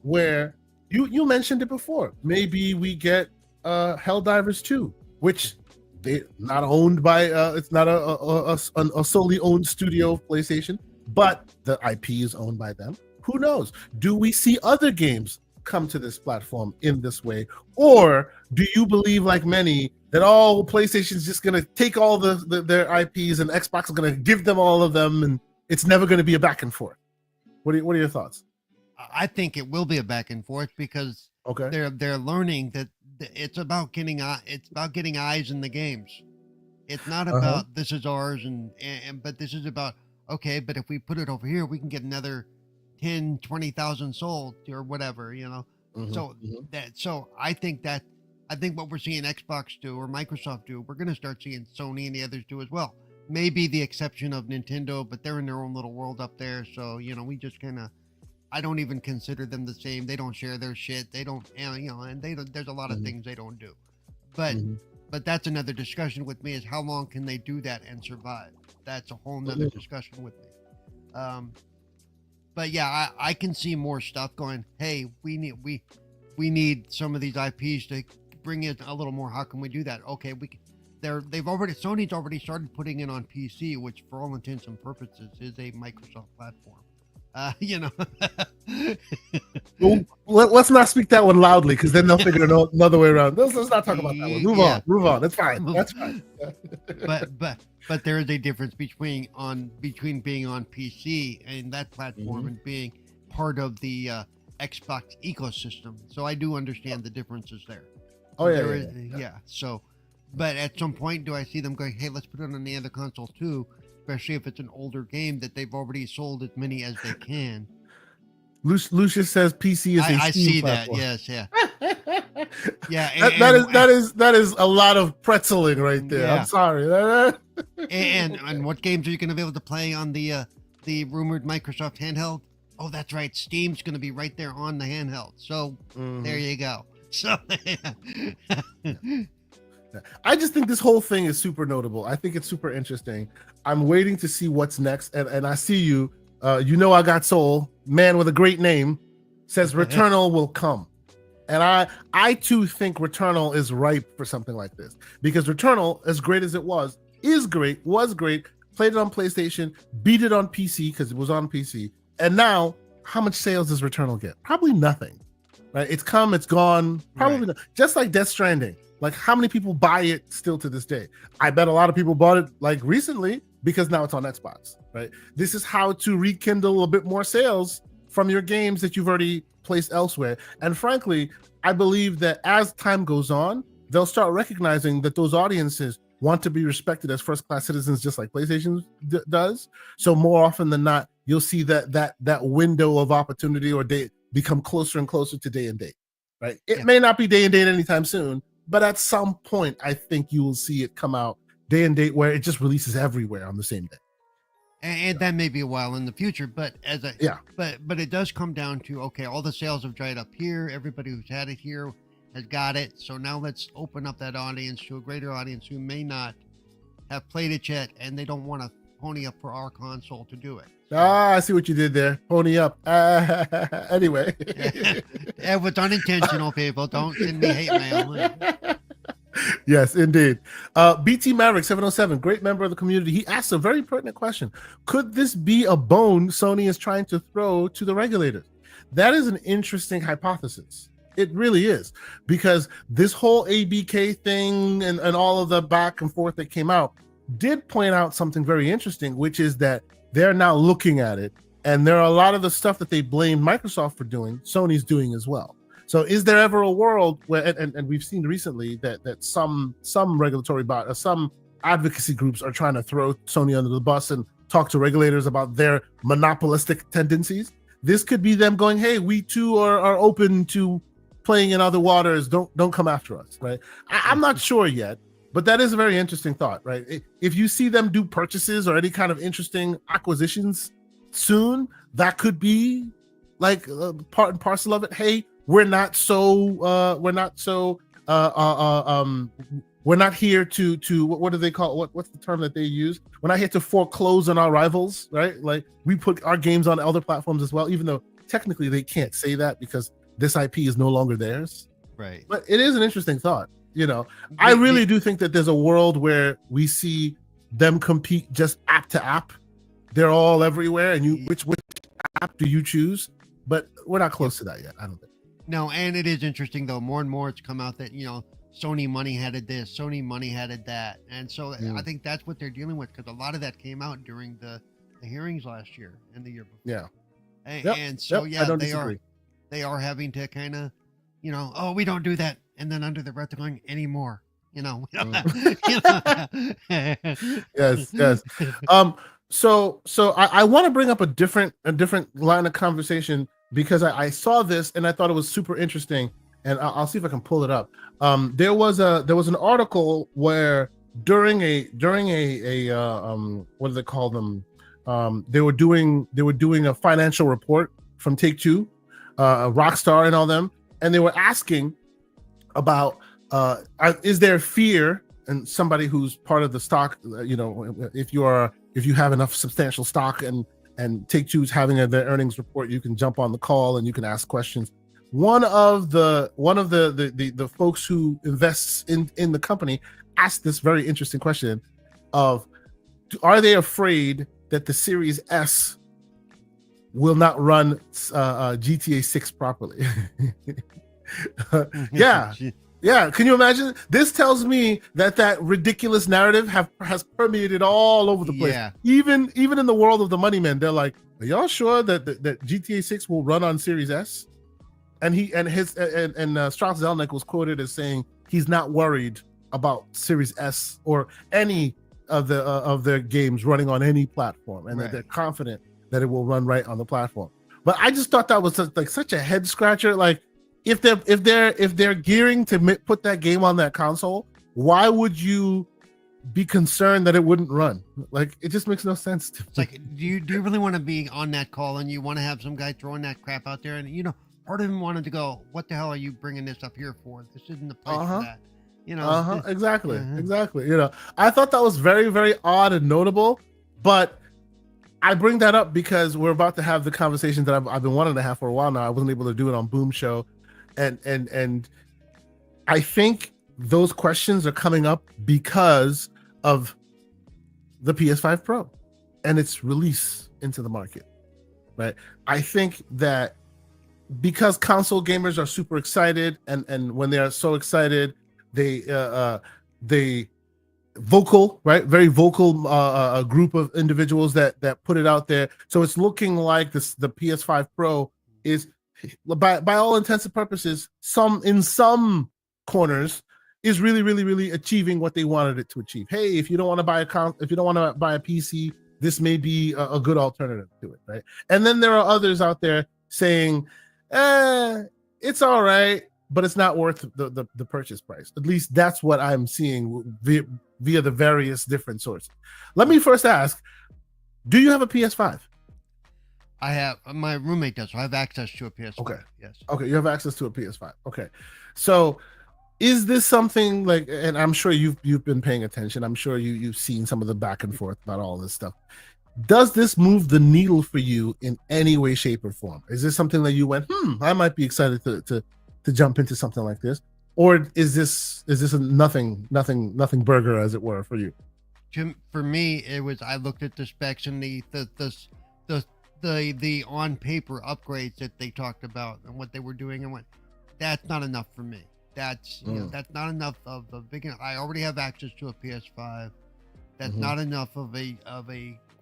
where you mentioned it before? Maybe we get Helldivers 2, which they not owned by it's not a solely owned studio of PlayStation, but the IP is owned by them. Who knows? Do we see other games come to this platform in this way? Or do you believe, like many, that PlayStation's just going to take all their IPs and Xbox is going to give them all of them and it's never going to be a back and forth? What are your thoughts? I think it will be a back and forth because they're learning that it's about getting eyes in the games. It's not about this is ours but this is about, okay, but if we put it over here, we can get another 10, 20,000 sold or whatever, So I think what we're seeing Xbox do or Microsoft do, we're going to start seeing Sony and the others do as well. Maybe the exception of Nintendo, but they're in their own little world up there. So, we just I don't even consider them the same. They don't share their shit. They don't, and there's a lot of things they don't do. But that's another discussion with me, is how long can they do that and survive? That's a whole nother discussion with me. But yeah, I can see more stuff going, hey, we need some of these IPs to bring in a little more. How can we do that? Okay, Sony's already started putting it on PC, which for all intents and purposes is a Microsoft platform. You know. Well, let's not speak that one loudly, because then they'll figure another way around. Let's not talk about that one. Move on. That's fine. That's fine. but there is a difference between being on PC and that platform and being part of the Xbox ecosystem. So I do understand the differences there. Oh yeah, yeah. So, but at some point, do I see them going, hey, let's put it on the other console too, especially if it's an older game that they've already sold as many as they can. Lucius says PC is I see platform. That. Yes, yeah. Yeah, that is a lot of pretzeling right there. Yeah. I'm sorry. and what games are you going to be able to play on the rumored Microsoft handheld? Oh, that's right. Steam's going to be right there on the handheld. So there you go. So I just think this whole thing is super notable. I think it's super interesting. I'm waiting to see what's next. And I see you. I got soul. Man with a great name says Returnal will come. And I too think Returnal is ripe for something like this, because Returnal, as great as it was great, played it on PlayStation, beat it on PC because it was on PC. And now, how much sales does Returnal get? Probably nothing, right? It's come, it's gone, probably not. Just like Death Stranding. Like, how many people buy it still to this day? I bet a lot of people bought it like recently because now it's on Xbox, right? This is how to rekindle a bit more sales from your games that you've already placed elsewhere. And frankly, I believe that as time goes on, they'll start recognizing that those audiences want to be respected as first-class citizens, just like PlayStation does. So more often than not, you'll see that window of opportunity or day become closer and closer to day and date, right? It may not be day and date anytime soon, but at some point, I think you will see it come out day and date where it just releases everywhere on the same day. And that may be a while in the future, but but it does come down to, okay, all the sales have dried up here. Everybody who's had it here has got it. So now let's open up that audience to a greater audience who may not have played it yet, and they don't want to pony up for our console to do it. I see what you did there. Pony up. Anyway. It was unintentional, people. Don't send me hate mail. Yes, indeed. BT Maverick 707, great member of the community. He asked a very pertinent question. Could this be a bone Sony is trying to throw to the regulators? That is an interesting hypothesis. It really is, because this whole ABK thing and all of the back and forth that came out did point out something very interesting, which is that they're now looking at it, and there are a lot of the stuff that they blamed Microsoft for doing, Sony's doing as well. So is there ever a world where, and we've seen recently that some regulatory some advocacy groups are trying to throw Sony under the bus and talk to regulators about their monopolistic tendencies? This could be them going, hey, we too are open to playing in other waters. Don't come after us, right? I'm not sure yet, but that is a very interesting thought, right? If you see them do purchases or any kind of interesting acquisitions soon, that could be like part and parcel of it. Hey, we're not here to what do they call, what's the term that they use? We're not here to foreclose on our rivals, right? Like, we put our games on other platforms as well, even though technically they can't say that because this IP is no longer theirs. Right. But it is an interesting thought. I really do think that there's a world where we see them compete just app to app. They're all everywhere, and which app do you choose? But we're not close to that yet, I don't think. No, and it is interesting though. More and more it's come out that Sony money headed this, Sony money headed that, and so I think that's what they're dealing with, because a lot of that came out during the hearings last year and the year before. Yeah, and so they are having to kind of, oh, we don't do that, and then under the breath they're going anymore. Yes. So I want to bring up a different line of conversation, because I saw this and I thought it was super interesting, and I'll see if I can pull it up. There was an article where during a what do they call them? They were doing a financial report from Take-Two, Rockstar and all them, and they were asking about is there fear, and somebody who's part of the stock, if you have enough substantial stock and Take-Two's having their earnings report, you can jump on the call and you can ask questions. One of the folks who invests in the company asked this very interesting question of, are they afraid that the Series S will not run GTA 6 properly. Yeah. Can you imagine? This tells me that ridiculous narrative has permeated all over the place. Yeah. Even in the world of the money men, they're like, "Are y'all sure that GTA 6 will run on Series S?" And Strauss Zelnick was quoted as saying he's not worried about Series S or any of their games running on any platform, and that they're confident that it will run right on the platform. But I just thought that was such a head scratcher. Like, if they're gearing to put that game on that console, why would you be concerned that it wouldn't run? Like, it just makes no sense to me. It's like, do you really want to be on that call and you want to have some guy throwing that crap out there? And part of him wanted to go, "What the hell are you bringing this up here for? This isn't the place for that." Exactly. I thought that was very, very odd and notable, but I bring that up because we're about to have the conversation that I've been wanting to have for a while now. I wasn't able to do it on Boom Show, and I think those questions are coming up because of the PS5 Pro and its release into the market, right? I think that because console gamers are super excited, and when they are so excited, they vocal, right? Very vocal a group of individuals that put it out there. So it's looking like the PS5 Pro is, by all intents and purposes, in some corners, is really, really, really achieving what they wanted it to achieve. Hey, if you don't want to buy a PC, this may be a good alternative to it, right? And then there are others out there saying, it's all right, but it's not worth the purchase price. At least that's what I'm seeing via the various different sources. Let me first ask, do you have a PS5? I have. My roommate does, so I have access to a PS5. Okay. Yes. Okay, you have access to a PS5. Okay. So is this something like, and I'm sure you've been paying attention, I'm sure you've seen some of the back and forth about all this stuff. Does this move the needle for you in any way, shape, or form? Is this something that you went, I might be excited to jump into something like this? Or is this a nothing burger, as it were, for you? For me, it was, I looked at the specs and the on paper upgrades that they talked about and what they were doing, and went, that's not enough for me. That's that's not enough of a big. I already have access to a PS5. That's not enough of a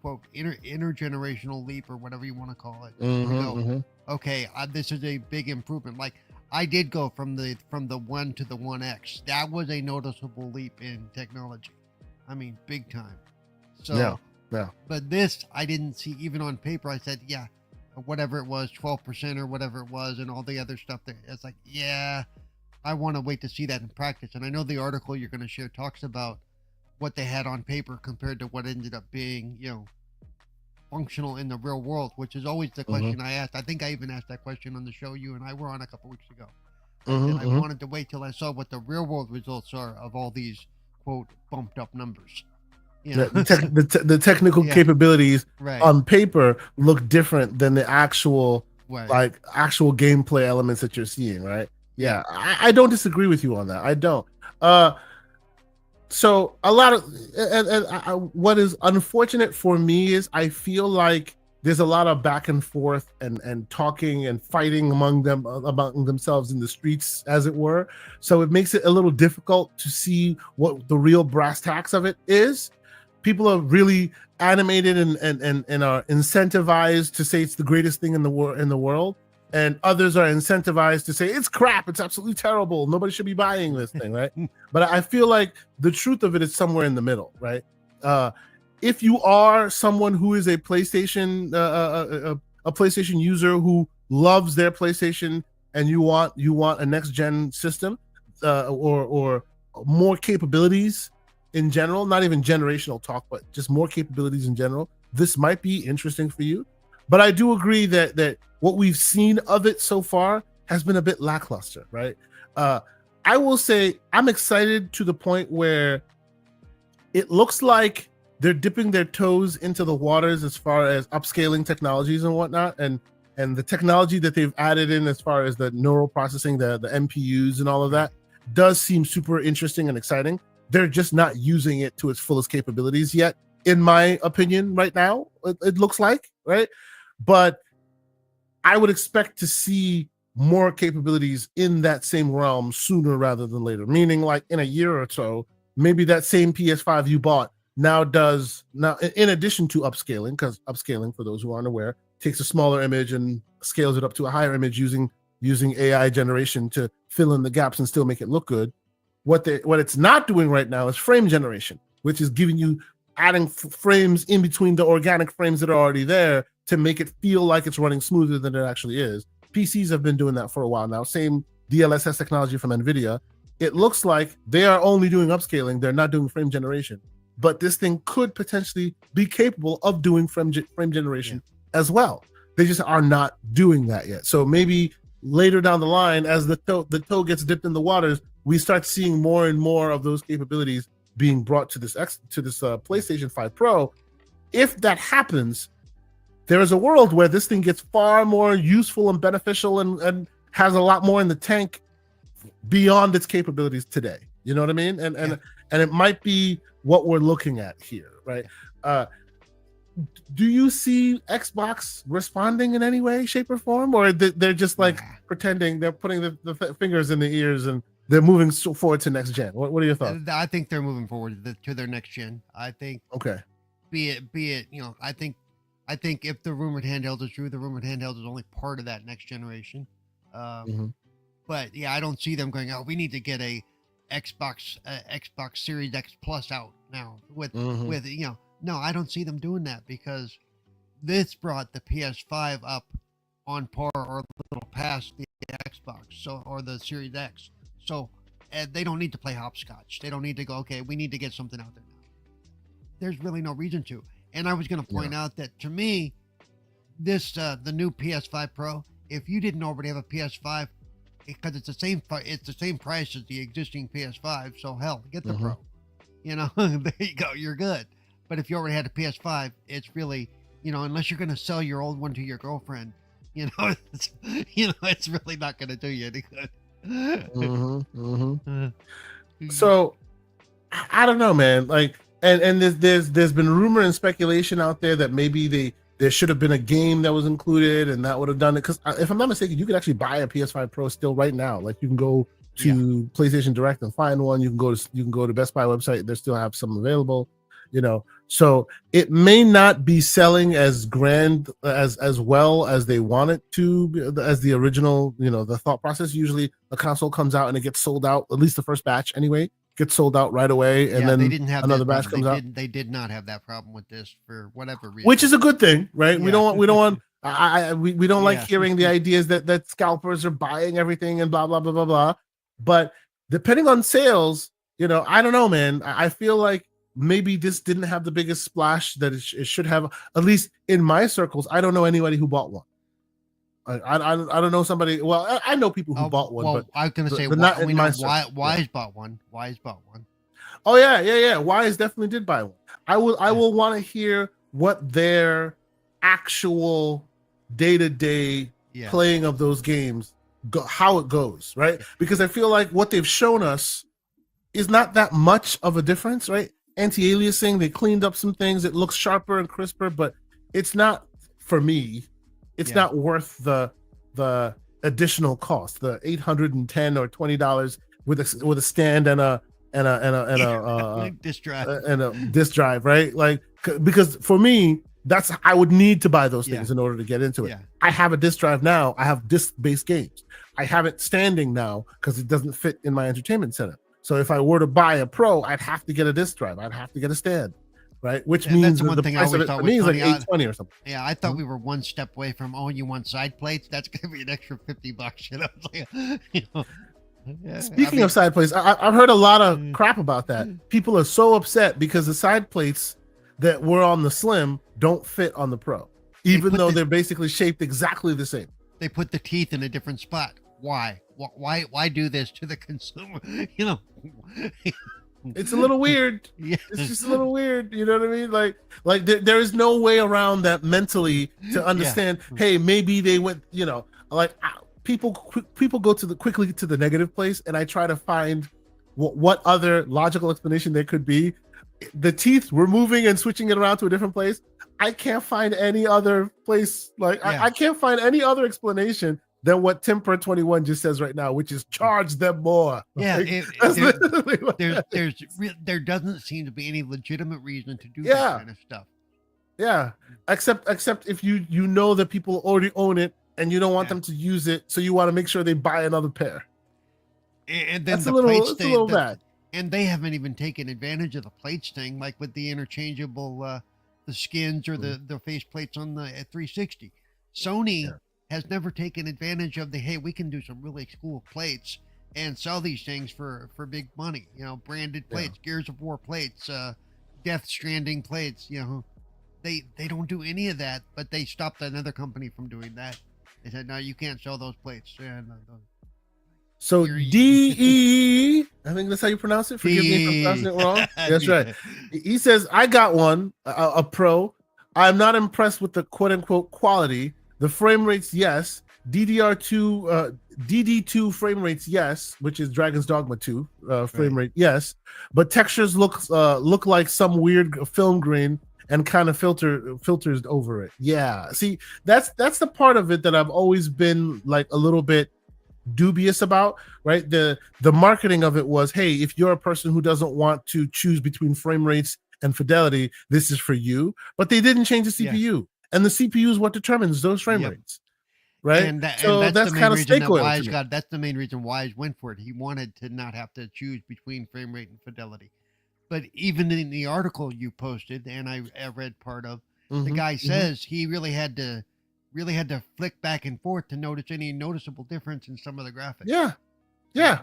quote intergenerational leap, or whatever you want to call it. Okay, this is a big improvement. Like, I did go from the 1 to the 1X. That was a noticeable leap in technology. I mean, big time. So yeah. But this, I didn't see even on paper. I said, yeah, whatever it was, 12% or whatever it was, and all the other stuff. It's like, yeah, I want to wait to see that in practice. And I know the article you're going to share talks about what they had on paper compared to what ended up being, functional in the real world, which is always the question I asked. I think I even asked that question on the show you and I were on a couple weeks ago. I wanted to wait till I saw what the real world results are of all these, quote, bumped up numbers. The technical capabilities on paper look different than the actual actual gameplay elements that you're seeing, right? Yeah, I don't disagree with you on that. I don't. So a lot of what is unfortunate for me is I feel like there's a lot of back and forth and talking and fighting among themselves in the streets, as it were. So it makes it a little difficult to see what the real brass tacks of it is. People are really animated and are incentivized to say it's the greatest thing in the world. And others are incentivized to say it's crap, it's absolutely terrible, nobody should be buying this thing, right? But I feel like the truth of it is somewhere in the middle, right? If you are someone who is a PlayStation user who loves their PlayStation, and you want a next gen system or more capabilities in general, not even generational talk, but just more capabilities in general, this might be interesting for you. But I do agree that what we've seen of it so far has been a bit lackluster, right? I will say I'm excited to the point where it looks like they're dipping their toes into the waters as far as upscaling technologies and whatnot, and the technology that they've added in as far as the neural processing, the MPUs and all of that does seem super interesting and exciting. They're just not using it to its fullest capabilities yet, in my opinion, right now. It looks like, right? But I would expect to see more capabilities in that same realm sooner rather than later. Meaning, like in a year or so, maybe that same PS5 you bought now in addition to upscaling, because upscaling, for those who aren't aware, takes a smaller image and scales it up to a higher image using AI generation to fill in the gaps and still make it look good. What it's not doing right now is frame generation, which is adding frames in between the organic frames that are already there to make it feel like it's running smoother than it actually is. PCs have been doing that for a while now. Same DLSS technology from NVIDIA. It looks like they are only doing upscaling. They're not doing frame generation. But this thing could potentially be capable of doing frame generation as well. They just are not doing that yet. So maybe later down the line, as the toe gets dipped in the waters, we start seeing more and more of those capabilities being brought to this PlayStation 5 Pro. If that happens, there is a world where this thing gets far more useful and beneficial and has a lot more in the tank beyond its capabilities today. You know what I mean? And it might be what we're looking at here, right? Do you see Xbox responding in any way, shape, or form, or they're just like pretending they're putting the fingers in the ears and they're moving forward to next gen? What are your thoughts? I think they're moving forward to their next gen. I think. Okay. Be it. I think if the rumored handheld is true, the rumored handheld is only part of that next generation. But yeah, I don't see them going, oh, we need to get a Xbox Series X Plus out now with no, I don't see them doing that, because this brought the PS5 up on par or a little past the Xbox, or the Series X. So they don't need to play hopscotch. They don't need to go, okay, we need to get something out there now. There's really no reason to. And I was going to point out that, to me, this the new PS5 Pro, if you didn't already have a PS5, because it's the same price as the existing PS5, so hell, get the Pro. There you go, you're good. But if you already had a PS5, it's really, unless you're going to sell your old one to your girlfriend, it's really not going to do you any good. So, I don't know, man. Like, and there's been rumor and speculation out there that maybe there should have been a game that was included and that would have done it. Because if I'm not mistaken, you could actually buy a PS5 Pro still right now. Like, you can go to PlayStation Direct and find one. You can go to Best Buy website. They still have some available. So it may not be selling as grand as well as they want it to, as the original, the thought process. Usually a console comes out and it gets sold out, at least the first batch anyway, gets sold out right away, and then they didn't have another batch comes out. They did not have that problem with this for whatever reason, which is a good thing, right? We don't want we don't like hearing the ideas that scalpers are buying everything and blah blah blah blah blah. But depending on sales, I don't know, man. I feel like maybe this didn't have the biggest splash that it should have. At least in my circles, I don't know anybody who bought one. I don't know somebody. Well, I know people who bought one. But I was going to say, Wise bought one. Wise bought one. Oh yeah. Wise definitely did buy one. I will want to hear what their actual day-to-day playing of those games how it goes, right? Because I feel like what they've shown us is not that much of a difference, right? Anti-aliasing, they cleaned up some things. It looks sharper and crisper, but it's not, for me, it's not worth the additional cost, the $810 or $20 with a stand and a disk drive, right? Like, because for me, I would need to buy those things in order to get into it. I have a disk drive now. I have disk-based games. I have it standing now because it doesn't fit in my entertainment center. So if I were to buy a Pro, I'd have to get a disk drive. I'd have to get a stand, right? Which means the price of it for me is like $820 or something. Yeah, I thought we were one step away from, you want side plates? That's going to be an extra $50. Speaking of side plates, I've heard a lot of crap about that. People are so upset because the side plates that were on the Slim don't fit on the Pro, even though they're basically shaped exactly the same. They put the teeth in a different spot. Why? Why do this to the consumer? It's a little weird. It's just a little weird. You know what I mean? Like there is no way around that mentally to understand. Hey, maybe they went. People go quickly to the negative place, and I try to find what other logical explanation there could be. The teeth, we're moving and switching it around to a different place. I can't find any other place. Like I can't find any other explanation than what Timper21 just says right now, which is charge them more. Yeah, like, there doesn't seem to be any legitimate reason to do that kind of stuff. Yeah, except if you know that people already own it and you don't want them to use it, so you want to make sure they buy another pair. And then that's a little bad. And they haven't even taken advantage of the plates thing, like with the interchangeable the skins or the face plates on the 360. Sony has never taken advantage of the, hey, we can do some really cool plates and sell these things for big money. You know, branded plates, Gears of War plates, Death Stranding plates. You know, they don't do any of that, but they stopped another company from doing that. They said, no, you can't sell those plates. So DE, I think that's how you pronounce it. Forgive me if I'm pronouncing it wrong. That's right. He says, I got one, a Pro. I'm not impressed with the quote unquote quality. The frame rates, yes. DD2 frame rates, yes, which is Dragon's Dogma 2 frame rate, yes. But textures look like some weird film grain and kind of filters over it. Yeah. See, that's the part of it that I've always been like a little bit dubious about, right? The marketing of it was, hey, if you're a person who doesn't want to choose between frame rates and fidelity, this is for you. But they didn't change the CPU, and the CPU is what determines those frame rates, right? And that's kind of that's the main reason Wise went for it. He wanted to not have to choose between frame rate and fidelity. But even in the article you posted, and I read part of, the guy says he really had to flick back and forth to notice any noticeable difference in some of the graphics. Yeah.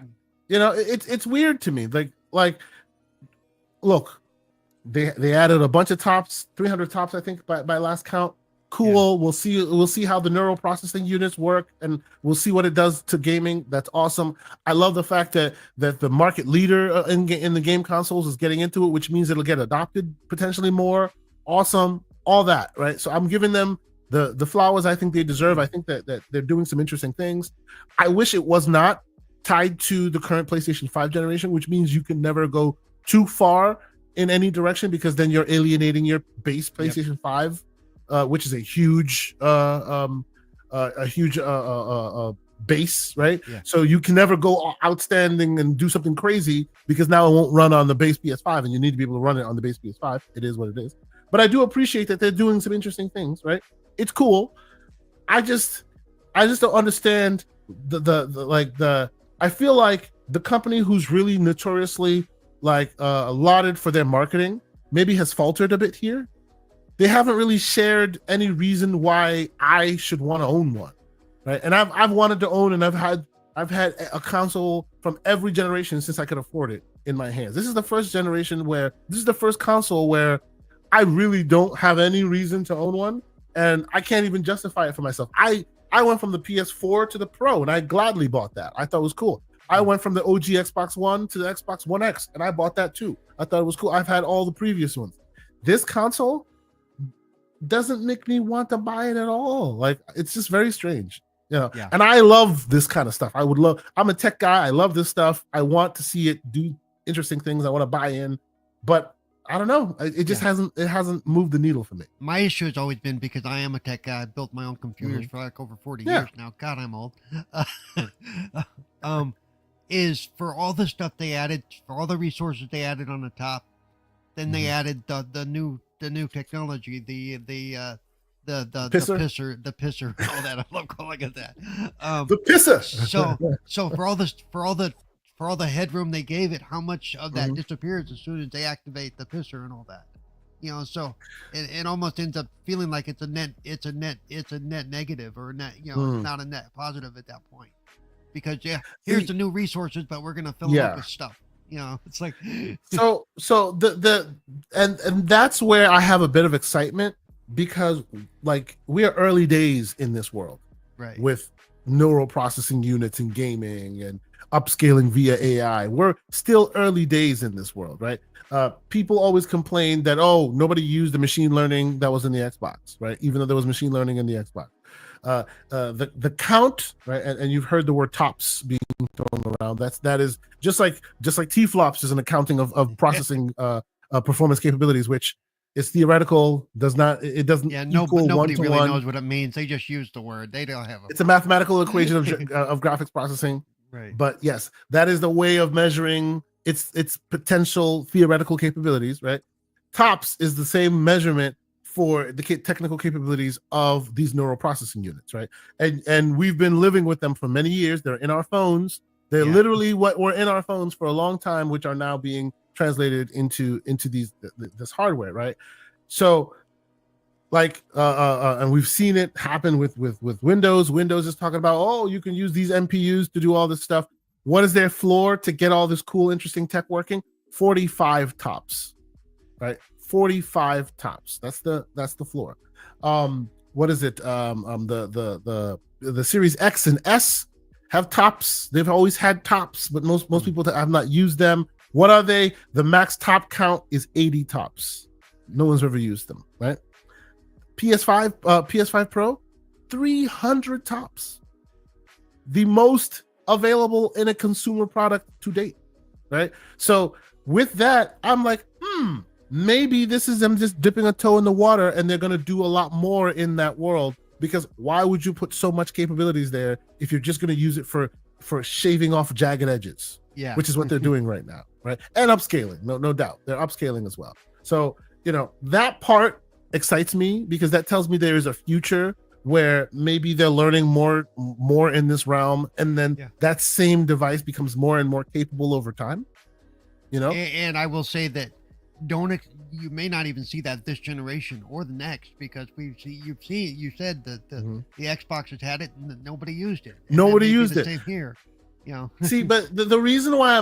You know, it's weird to me. Like, look, they added a bunch of tops, 300 tops, I think, by last count. Cool. Yeah. We'll see how the neural processing units work, and we'll see what it does to gaming. That's awesome. I love the fact that the market leader in the game consoles is getting into it, which means it'll get adopted potentially more. Awesome. All that, right? So I'm giving them the flowers I think they deserve. I think that they're doing some interesting things. I wish it was not tied to the current PlayStation 5 generation, which means you can never go too far in any direction, because then you're alienating your base PlayStation 5, which is a huge base, right? Yeah. So you can never go outstanding and do something crazy, because now it won't run on the base PS5, and you need to be able to run it on the base PS5. It is what it is. But I do appreciate that they're doing some interesting things, right? It's cool. I just don't understand I feel like the company who's really notoriously lauded for their marketing maybe has faltered a bit here. They haven't really shared any reason why I should want to own one, right? And I've wanted to own, and I've had a console from every generation since I could afford it in my hands. This is the first console where I really don't have any reason to own one, and I can't even justify it for myself. I went from the PS4 to the Pro, and I gladly bought that. I thought it was cool. I went from the OG Xbox One to the Xbox One X, and I bought that too. I thought it was cool. I've had all the previous ones. This console doesn't make me want to buy it at all. Like, it's just very strange. Yeah. And I love this kind of stuff. I'm a tech guy. I love this stuff. I want to see it do interesting things. I want to buy in, but I don't know. It just hasn't moved the needle for me. My issue has always been, because I am a tech guy. I built my own computers for like over 40 years now. God, I'm old. Is for all the stuff they added, for all the resources they added on the top, then they added the new technology, the pisser, all that. I love calling it that. The pisser. So for all the headroom they gave it, how much of that disappears as soon as they activate the pisser and all that? You know, so it almost ends up feeling like it's a net negative, or net, you know, not a net positive at that point. Because here's the new resources, but we're gonna fill it up with stuff. You know, it's like so and that's where I have a bit of excitement, because like we are early days in this world, right? With neural processing units in gaming and upscaling via AI. We're still early days in this world, right? People always complain that, oh, nobody used the machine learning that was in the Xbox, right? Even though there was machine learning in the Xbox. The count, right? And you've heard the word TOPS being thrown around. That is just like T-flops is an accounting of processing performance capabilities, which It's theoretical. It doesn't equal nobody one-to-one. really knows what it means. They just use the word. They don't have It's a mathematical equation of graphics processing. Right. But yes, that is the way of measuring its potential theoretical capabilities, right? TOPS is the same measurement for the technical capabilities of these neural processing units, right? And we've been living with them for many years. They're in our phones. They're literally what were in our phones for a long time, which are now being translated into this hardware, right? So, like, and we've seen it happen with Windows. Windows is talking about, oh, you can use these NPUs to do all this stuff. What is their floor to get all this cool, interesting tech working? 45 TOPS, right? 45 TOPS. That's the floor. What is it? The Series X and S have TOPS. They've always had TOPS, but most people have not used them. What are they? The max top count is 80 TOPS. No one's ever used them, right? PS5 Pro, 300 TOPS. The most available in a consumer product to date, right? So with that, I'm like, maybe this is them just dipping a toe in the water, and they're going to do a lot more in that world, because why would you put so much capabilities there if you're just going to use it for shaving off jagged edges? Yeah, which is what they're doing right now, right? And upscaling, no doubt. They're upscaling as well. So, that part excites me, because that tells me there is a future where maybe they're learning more in this realm, and then that same device becomes more and more capable over time. And I will say that you may not even see that this generation or the next, because you said that the Xbox has had it and nobody used it. And nobody used it. Same here. See, but the reason why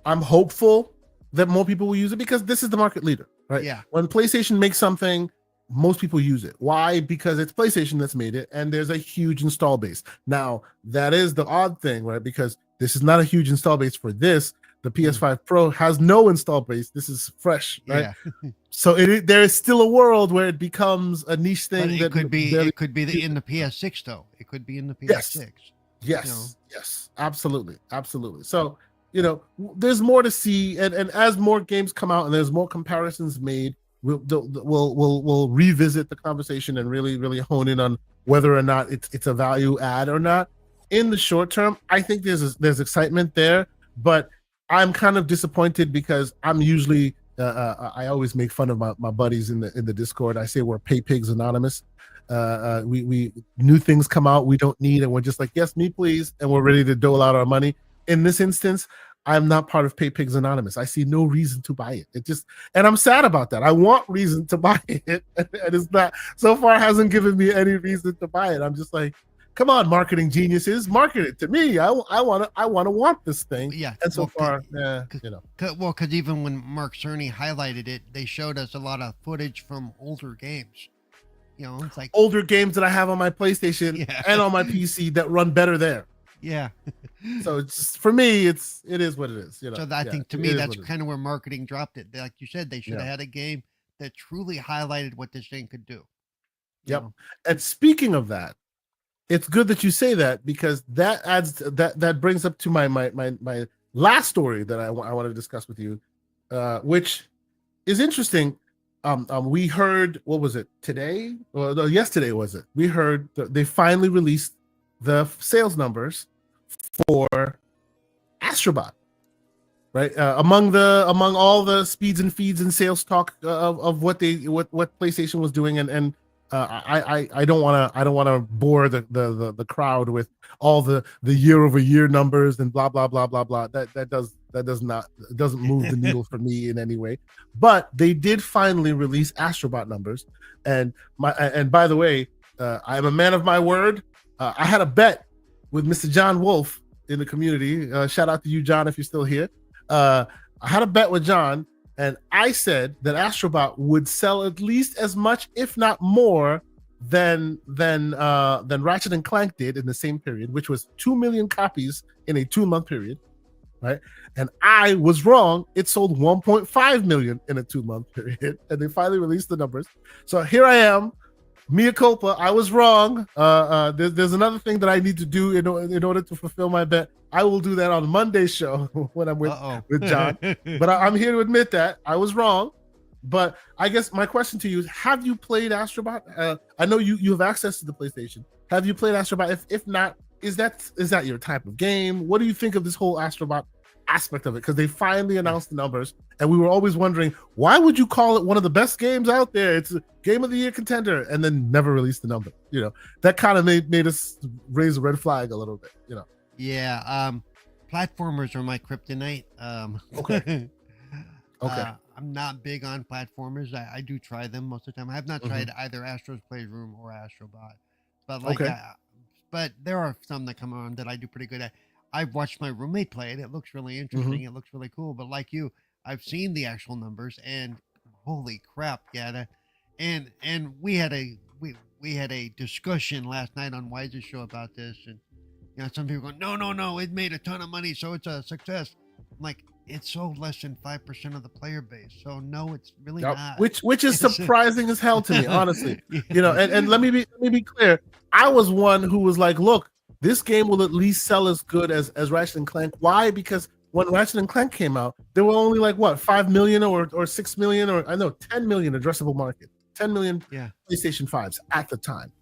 I'm hopeful that more people will use it, because this is the market leader, right? Yeah. When PlayStation makes something, most people use it. Why? Because it's PlayStation that's made it, and there's a huge install base. Now, that is the odd thing, right? Because this is not a huge install base for this. The PS5 Pro has no install base. This is fresh, right? Yeah. So there is still a world where it becomes a niche thing. But it could be in the PS6 though. It could be in the PS6. Yes, absolutely. So, there's more to see, and as more games come out and there's more comparisons made, we'll revisit the conversation and really hone in on whether or not it's a value add or not. In the short term, I think there's excitement there, but I'm kind of disappointed, because I'm usually I always make fun of my buddies in the Discord. I say we're Pay Pigs Anonymous. We new things come out we don't need, and we're just like, yes, me please, and we're ready to dole out our money. In this instance, I'm not part of Pay Pigs Anonymous. I see no reason to buy it. And I'm sad about that. I want reason to buy it, and it's not, so far hasn't given me any reason to buy it. I'm just like, come on, marketing geniuses, market it to me. I want this thing. Yeah. And so far, because even when Mark Cerny highlighted it, they showed us a lot of footage from older games. It's like older games that I have on my PlayStation and on my PC that run better there. Yeah. So it's, for me, it is what it is. So I think to me that's kind of where marketing dropped it. Like you said, they should have had a game that truly highlighted what this thing could do. Yep. And speaking of that, it's good that you say that, because that adds that brings up to my last story that I want to discuss with you, which is interesting. We heard, what was it, today? Well, no, yesterday was it? We heard they finally released the sales numbers for Astrobot, right? Among all the speeds and feeds and sales talk of what PlayStation was doing, and I don't want to bore the crowd with all the year-over-year numbers and blah blah blah blah blah. That doesn't move the needle for me in any way. But they did finally release Astrobot numbers, and by the way, I am a man of my word. I had a bet with Mr. John Wolf in the community. Shout out to you, John, if you're still here. I had a bet with John, and I said that Astrobot would sell at least as much, if not more, than Ratchet and Clank did in the same period, which was 2 million copies in a 2-month period, right? And I was wrong. It sold 1.5 million in a 2-month period, and they finally released the numbers. So here I am, mea culpa. I was wrong. There's another thing that I need to do in order to fulfill my bet. I will do that on Monday's show when I'm with John. But I'm here to admit that I was wrong. But I guess my question to you is: have you played Astrobot? I know you have access to the PlayStation. Have you played Astrobot? If not, is that your type of game? What do you think of this whole Astrobot aspect of it? Because they finally announced the numbers, and we were always wondering, why would you call it one of the best games out there? It's a game of the year contender, and then never released the number. That kind of made us raise a red flag a little bit. Yeah. Platformers are my kryptonite. Okay. Okay. I'm not big on platformers. I do try them most of the time. I have not tried either Astro's Playroom or Astrobot, but but there are some that come on that I do pretty good at. I've watched my roommate play it. It looks really interesting. It looks really cool. But like you, I've seen the actual numbers, and holy crap, yeah. And we had a discussion last night on Wise's show about this, and some people go, no, it made a ton of money, so it's a success. I'm like, it sold less than 5% of the player base, so no, it's really not. Which is surprising as hell to me, honestly. And let me be clear. I was one who was like, look, this game will at least sell as good as Ratchet and Clank. Why? Because when Ratchet and Clank came out, there were only like 5 million or 6 million, or I know 10 million addressable market, 10 million PlayStation 5s at the time,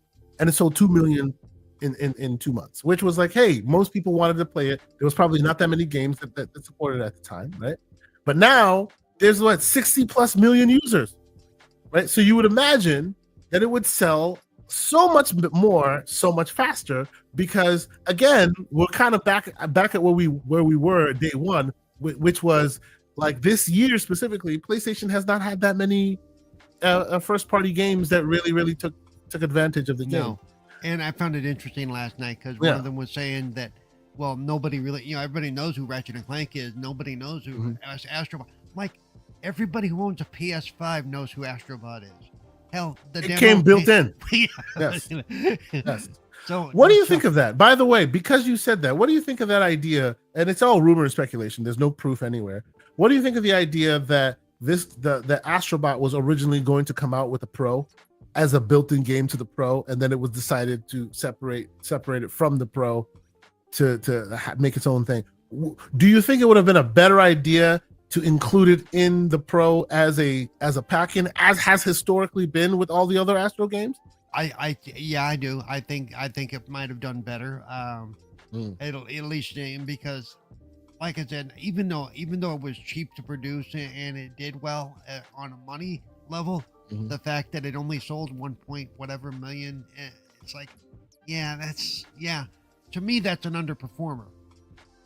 and it sold 2 million in 2 months, which was like, hey, most people wanted to play it. There was probably not that many games that supported it at the time, right? But now there's 60 plus million users, right? So you would imagine that it would sell so much more, so much faster, because again, we're kind of back at where we were day one, which was like this year specifically. PlayStation has not had that many first party games that really took advantage of the game. No. And I found it interesting last night because one of them was saying that, well, nobody really, everybody knows who Ratchet and Clank is. Nobody knows who Astrobot. Like, everybody who owns a PS5 knows who Astrobot is. Hell, it came built in. Yes. So, what do you think of that? By the way, because you said that, what do you think of that idea? And it's all rumor and speculation. There's no proof anywhere. What do you think of the idea that the Astrobot was originally going to come out with a Pro as a built-in game to the Pro, and then it was decided to separate it from the Pro to make its own thing? Do you think it would have been a better idea to include it in the Pro as a pack-in, as has historically been with all the other Astro games? I do. I think it might have done better. It'll at least, because, like I said, even though it was cheap to produce and it did well on a money level, the fact that it only sold 1 point whatever million, it's like, to me that's an underperformer.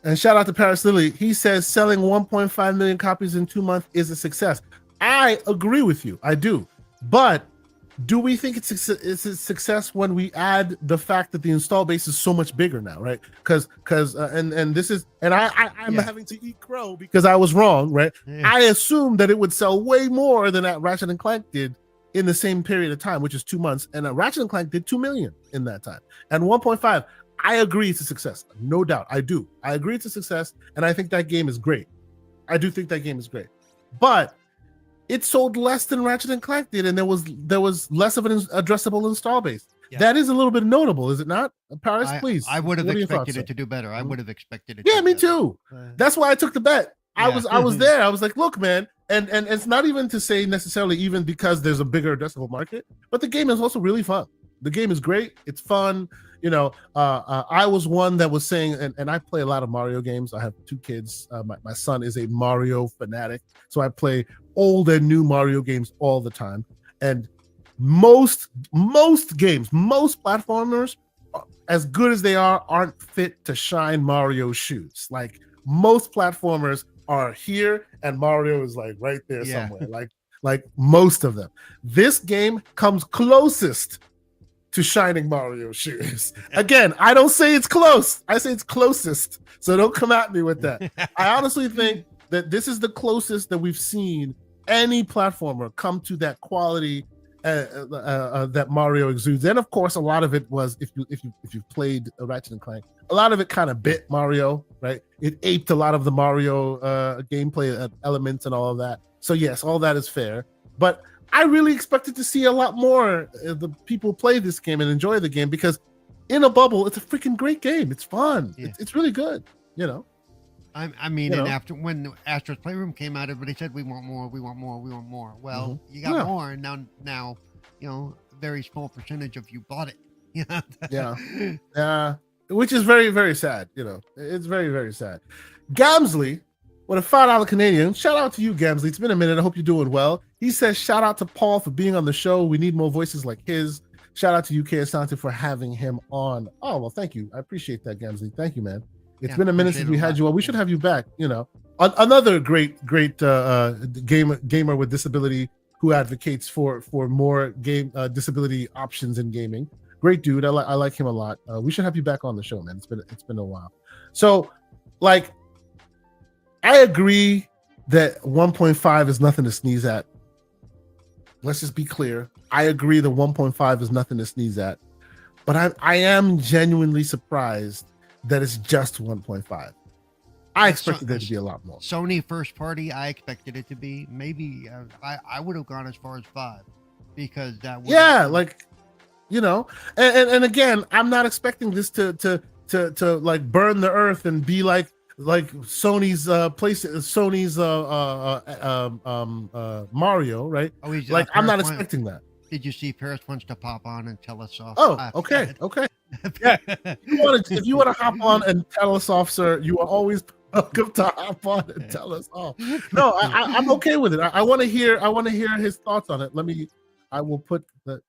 And shout out to Paris Lily. He says selling 1.5 million copies in 2 months is a success. I agree with you. I do. But do we think it's a success when we add the fact that the install base is so much bigger now, right? Because and this is, and I'm having to eat crow because I was wrong, right? I assumed that it would sell way more than that Ratchet and Clank did in the same period of time, which is 2 months, and Ratchet and Clank did 2 million in that time, and 1.5. I agree it's a success, no doubt. I do. I agree it's a success, and I think that game is great. I do think that game is great, but it sold less than Ratchet and Clank did, and there was less of an addressable install base. Yeah. That is a little bit notable, is it not? Paris, please. I would have expected it to do better. I would have expected it. Yeah, me too. That's why I took the bet. I was there. I was like, look, man, and it's not even to say necessarily even because there's a bigger addressable market, but the game is also really fun. The game is great. It's fun. I was one that was saying, and I play a lot of Mario games. I have 2 kids. My son is a Mario fanatic, so I play old and new Mario games all the time. And most games, most platformers, as good as they are, aren't fit to shine Mario's shoes. Like, most platformers are here, and Mario is like right there somewhere. Like most of them. This game comes closest to shining Mario's shoes. Again, I don't say it's close. I say it's closest. So don't come at me with that. I honestly think that this is the closest that we've seen any platformer come to that quality that Mario exudes. And of course, a lot of it was, if you played Ratchet and Clank, a lot of it kind of bit Mario, right? It aped a lot of the Mario gameplay elements and all of that. So yes, all that is fair. But I really expected to see a lot more of the people play this game and enjoy the game, because in a bubble, it's a freaking great game. It's fun. Yeah. It's really good, you know. I mean, and after when Astro's Playroom came out, everybody said we want more, we want more, we want more. Well, you got more, and now, a very small percentage of you bought it. Yeah, which is very, very sad. It's very, very sad. Gamsley, with a $5 Canadian, shout out to you, Gamsley. It's been a minute. I hope you're doing well. He says, shout out to Paul for being on the show. We need more voices like his. Shout out to UK Asante for having him on. Oh, well, thank you. I appreciate that, Gamsley. Thank you, man. It's been a minute since we had you on. We should have you back. Another great gamer with disability who advocates for more disability options in gaming. Great dude. I like him a lot. We should have you back on the show, man. It's been a while. So, like, I agree that 1.5 is nothing to sneeze at. Let's just be clear. I agree that 1.5 is nothing to sneeze at, but I am genuinely surprised that it's just 1.5. I expected there to be a lot more. Sony first party, I expected it to be maybe. I would have gone as far as 5, because that would. Yeah, like, and again, I'm not expecting this to like burn the earth and be like Sony's Mario, right? Like, I'm not expecting that. Did you see Paris wants to pop on and tell us off? Oh, okay. Yeah. If you want to hop on and tell us off, sir, you are always welcome to hop on and tell us off. No, I'm okay with it. I want to hear his thoughts on it. I will put the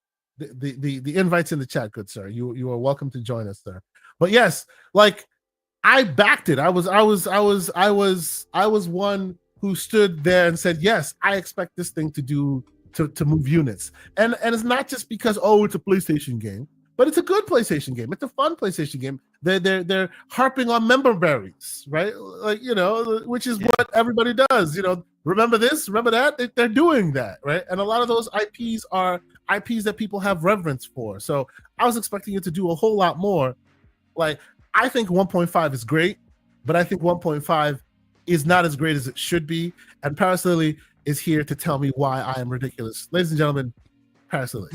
invites in the chat, good sir. You are welcome to join us, sir. But yes, like, I backed it. I was one who stood there and said, yes, I expect this thing to move units. And it's not just because, it's a PlayStation game, but it's a good PlayStation game. It's a fun PlayStation game. They're harping on member berries, right? Like, which is what everybody does. Remember this, remember that. They're doing that, right? And a lot of those IPs are IPs that people have reverence for. So I was expecting it to do a whole lot more. Like, I think 1.5 is great, but I think 1.5 is not as great as it should be. And Paris Lily is here to tell me why I am ridiculous. Ladies and gentlemen, Paris Lily.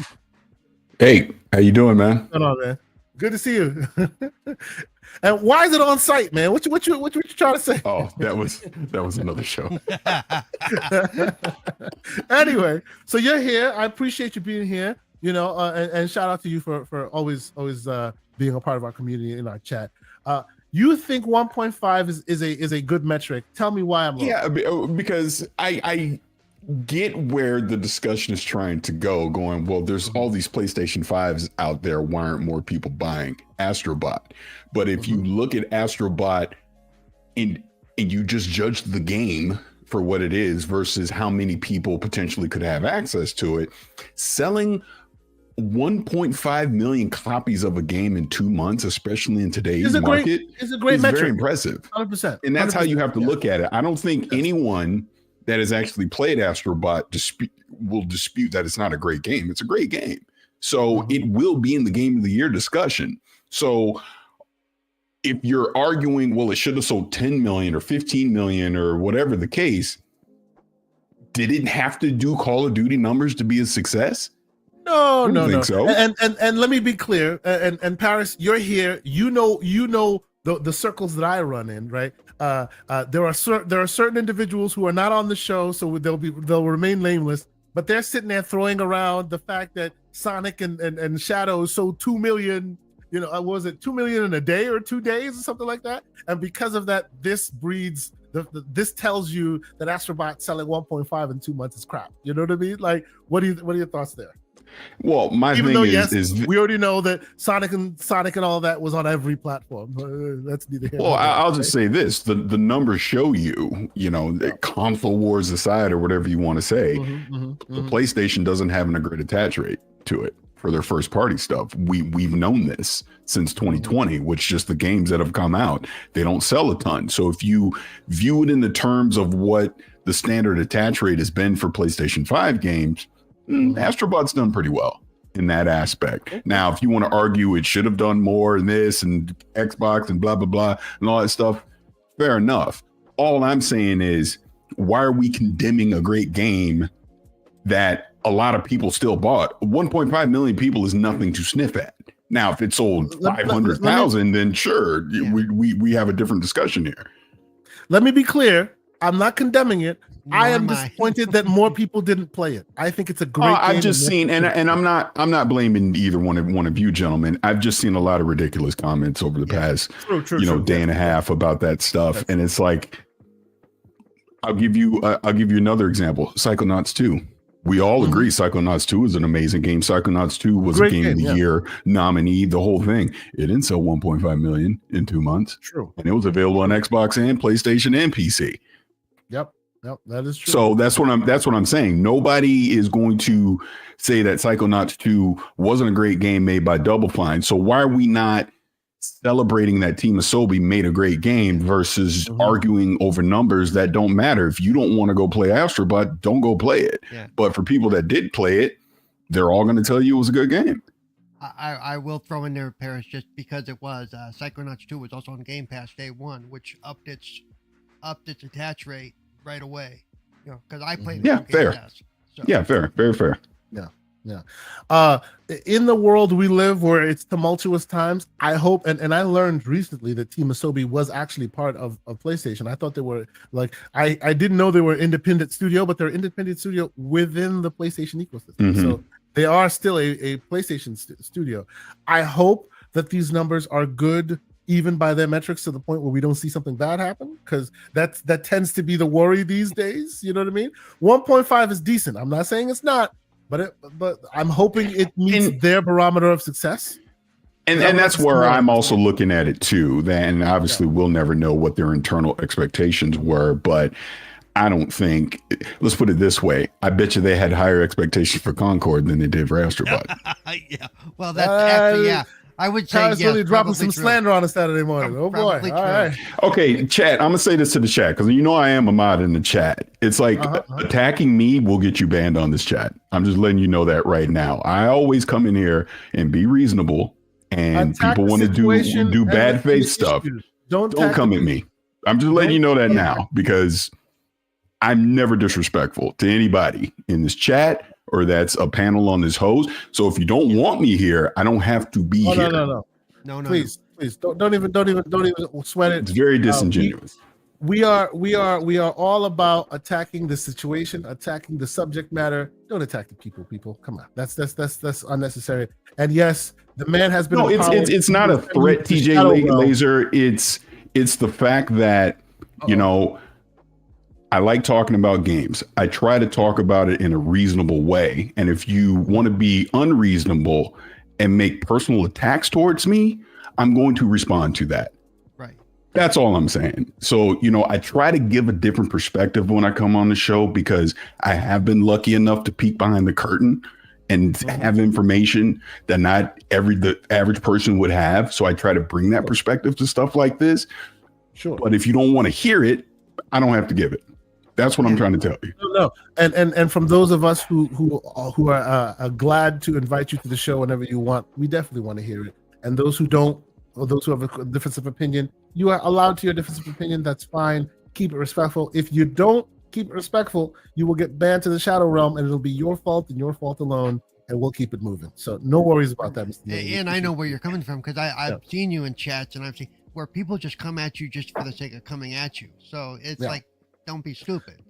Hey, how you doing, man? What's going on, man? Good to see you. And why is it on site, man? What you trying to say? Oh, that was another show. Anyway, so you're here. I appreciate you being here. And shout out to you for always being a part of our community in our chat. You think 1.5 is a good metric? Tell me why I'm wrong. Yeah, because I get where the discussion is trying to go. Going, well, there's all these PlayStation 5s out there. Why aren't more people buying Astrobot? But if you look at Astrobot and you just judge the game for what it is versus how many people potentially could have access to it, selling 1.5 million copies of a game in 2 months, especially in today's market, is a great metric. Very impressive. 100%. And that's how you have to look at it. I don't think anyone that has actually played Astrobot will dispute that it's not a great game. It's a great game. So it will be in the Game of the Year discussion. So if you're arguing, well, it should have sold 10 million or 15 million or whatever the case, did it have to do Call of Duty numbers to be a success? No. So. And let me be clear. And Paris, you're here. You know the circles that I run in, right? There are certain individuals who are not on the show, so they'll remain nameless. But they're sitting there throwing around the fact that Sonic and Shadow sold 2 million. Was it 2 million in a day or 2 days or something like that? And because of that, this breeds. This tells you that Astrobot selling 1.5 in 2 months is crap. You know what I mean? Like, what are your thoughts there? Well, my thing is we already know that Sonic and all that was on every platform. That's neither here. Well, I'll just say this: the numbers show the console wars aside or whatever you want to say, the PlayStation doesn't have a great attach rate to it for their first party stuff. We've known this since 2020, which just the games that have come out, they don't sell a ton. So if you view it in the terms of what the standard attach rate has been for PlayStation 5 games, Astrobot's done pretty well in that aspect. Now, if you want to argue it should have done more in this and Xbox and blah, blah, blah, and all that stuff, fair enough. All I'm saying is, why are we condemning a great game that a lot of people still bought. 1.5 million people is nothing to sniff at. Now, if it sold 500,000, then sure, we have a different discussion here. Let me be clear. I'm not condemning it. I am disappointed that more people didn't play it. I think it's a great game. I've just seen, and I'm not blaming either one of you gentlemen. I've just seen a lot of ridiculous comments over the past day and a half about that stuff, and it's like, I'll give you another example. Psychonauts 2. We all agree Psychonauts 2 is an amazing game. Psychonauts 2 was a game of the year nominee, the whole thing. It didn't sell 1.5 million in 2 months. True. And it was available on Xbox and PlayStation and PC. Yep, that is true. So that's what I'm saying. Nobody is going to say that Psychonauts 2 wasn't a great game made by Double Fine. So why are we not celebrating that Team Asobi made a great game versus arguing over numbers that don't matter? If you don't want to go play Astrobot, don't go play it. Yeah. But for people that did play it, they're all going to tell you it was a good game. I will throw in there, Parris, just because it was Psychonauts 2 was also on Gamepass day one, which upped its attach rate right away. Because I played it. Yeah, fair. Pass, so. Yeah, fair. Very fair. Yeah. In the world we live where it's tumultuous times, I hope, and I learned recently that Team Asobi was actually part of PlayStation. I thought they were I didn't know they were independent studio, but they're independent studio within the PlayStation ecosystem. So they are still a PlayStation studio. I hope that these numbers are good, even by their metrics, to the point where we don't see something bad happen, because that tends to be the worry these days. You know what I mean? 1.5 is decent. I'm not saying it's not. But I'm hoping it meets their barometer of success. And that's where I'm also looking at it too. Then obviously we'll never know what their internal expectations were, but I don't think, let's put it this way. I bet you they had higher expectations for Concord than they did for Astrobot. Yeah. Well, that's actually, I would say really dropping some slander on a Saturday morning. Oh boy! All right. Okay, chat. I'm gonna say this to the chat because I am a mod in the chat. It's like attacking me will get you banned on this chat. I'm just letting you know that right now. I always come in here and be reasonable, and people want to do bad faith stuff. Don't come at me. I'm just letting you know that now because I'm never disrespectful to anybody in this chat or that's a panel on this host. So if you don't want me here, I don't have to be here. No. Please, don't even sweat it. It's very disingenuous. We are all about attacking the situation, attacking the subject matter. Don't attack the people. Come on, that's unnecessary. And yes, the man has been. No, it's not a threat, TJ Laser. It's the fact that I like talking about games. I try to talk about it in a reasonable way. And if you want to be unreasonable and make personal attacks towards me, I'm going to respond to that. Right. That's all I'm saying. So, I try to give a different perspective when I come on the show because I have been lucky enough to peek behind the curtain and have information that not the average person would have. So I try to bring that perspective to stuff like this. Sure. But if you don't want to hear it, I don't have to give it. That's what I'm trying to tell you. No. And from those of us who are glad to invite you to the show whenever you want, we definitely want to hear it. And those who don't, or those who have a difference of opinion, you are allowed to your difference of opinion. That's fine. Keep it respectful. If you don't keep it respectful, you will get banned to the Shadow Realm, and it'll be your fault and your fault alone. And we'll keep it moving. So no worries about that, Mr. And I know where you're coming from because I've seen you in chats, and I've seen where people just come at you just for the sake of coming at you. So it's like, don't be stupid,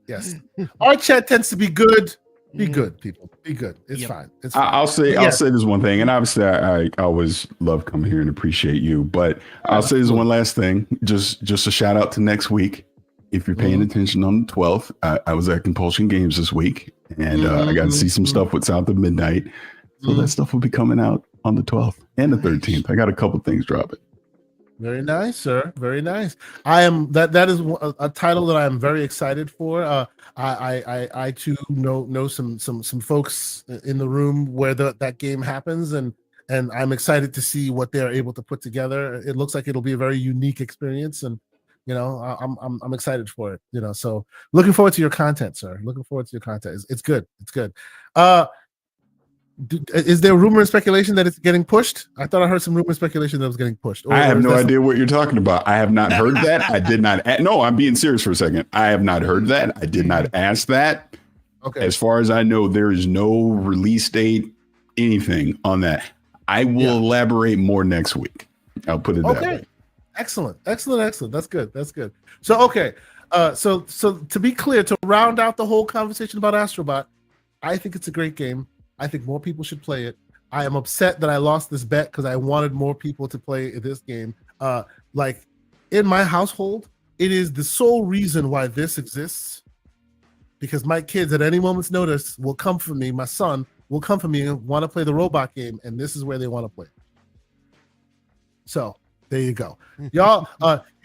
Yes. Our chat tends to be good. Be good, people. Be good. It's fine. It's fine. I'll say this one thing, and obviously I always love coming here and appreciate you, but I'll say this one last thing. Just a shout out to next week. If you're paying attention on the 12th, I was at Compulsion Games this week, and I got to see some stuff with South of Midnight. So that stuff will be coming out on the 12th and the 13th. I got a couple things dropping. Very nice, sir. Very nice. I am that is a title that I am very excited for. I too know some folks in the room where that game happens, and I'm excited to see what they're able to put together. It looks like it'll be a very unique experience, and I'm excited for it. So looking forward to your content, sir. Looking forward to your content. It's good. It's good. Is there rumor and speculation that it's getting pushed? I thought I heard some rumor and speculation that it was getting pushed. I have no idea what you're talking about. I have not heard that. I did not. No, I'm being serious for a second. I have not heard that. I did not ask that. Okay. As far as I know, there is no release date, anything on that. I will elaborate more next week. I'll put it that way. Excellent. That's good. So, okay. So to be clear, to round out the whole conversation about Astrobot, I think it's a great game. I think more people should play it. I am upset that I lost this bet because I wanted more people to play this game. Like in my household, it is the sole reason why this exists, because my kids at any moment's notice will come for me. My son will come for me and want to play the robot game, and this is where they want to play. So there you go. Y'all,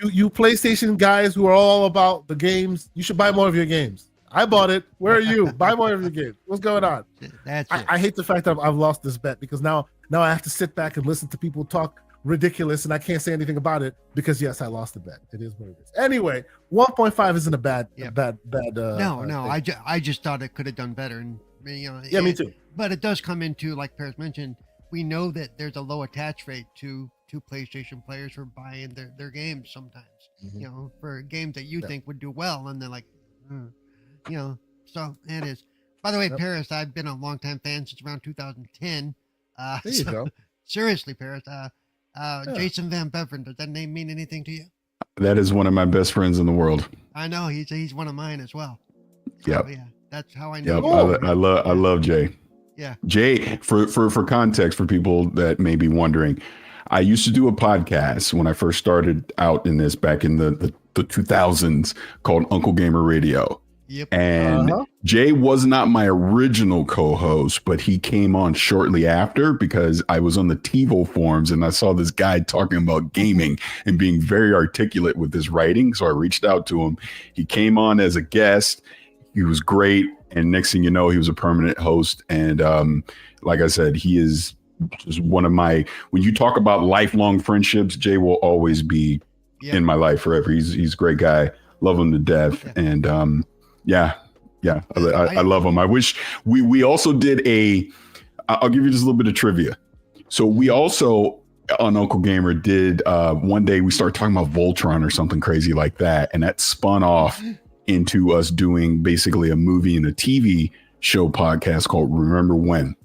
you PlayStation guys who are all about the games, you should buy more of your games. I bought it. Where are you? Buy more of your games. What's going on? I hate the fact that I've lost this bet, because now I have to sit back and listen to people talk ridiculous, and I can't say anything about it because yes, I lost the bet. It is what it is. Anyway, 1.5 isn't a bad. No. I just thought it could have done better, and me too. But it does come into, like Paris mentioned, we know that there's a low attach rate to PlayStation players who are buying their games sometimes. For games that you think would do well, and they're like, so it is. By the way, Paris, I've been a longtime fan since around 2010. There you go. Seriously, Paris. Jason Van Beveren, does that name mean anything to you? That is one of my best friends in the world. I know he's one of mine as well. Yep. So, yeah, that's how I know. Yep. I love Jay. Yeah. Jay, for context, for people that may be wondering, I used to do a podcast when I first started out in this back in the 2000s called Uncle Gamer Radio. Yep. And Jay was not my original co-host, but he came on shortly after because I was on the TiVo forums and I saw this guy talking about gaming and being very articulate with his writing. So I reached out to him. He came on as a guest. He was great. And next thing you know, he was a permanent host. And like I said, he is just one of my, when you talk about lifelong friendships, Jay will always be in my life forever. He's a great guy. Love him to death. And I love him. I wish we also did I'll give you just a little bit of trivia. So we also on Uncle Gamer did one day we started talking about Voltron or something crazy like that. And that spun off into us doing basically a movie and a TV show podcast called Remember When.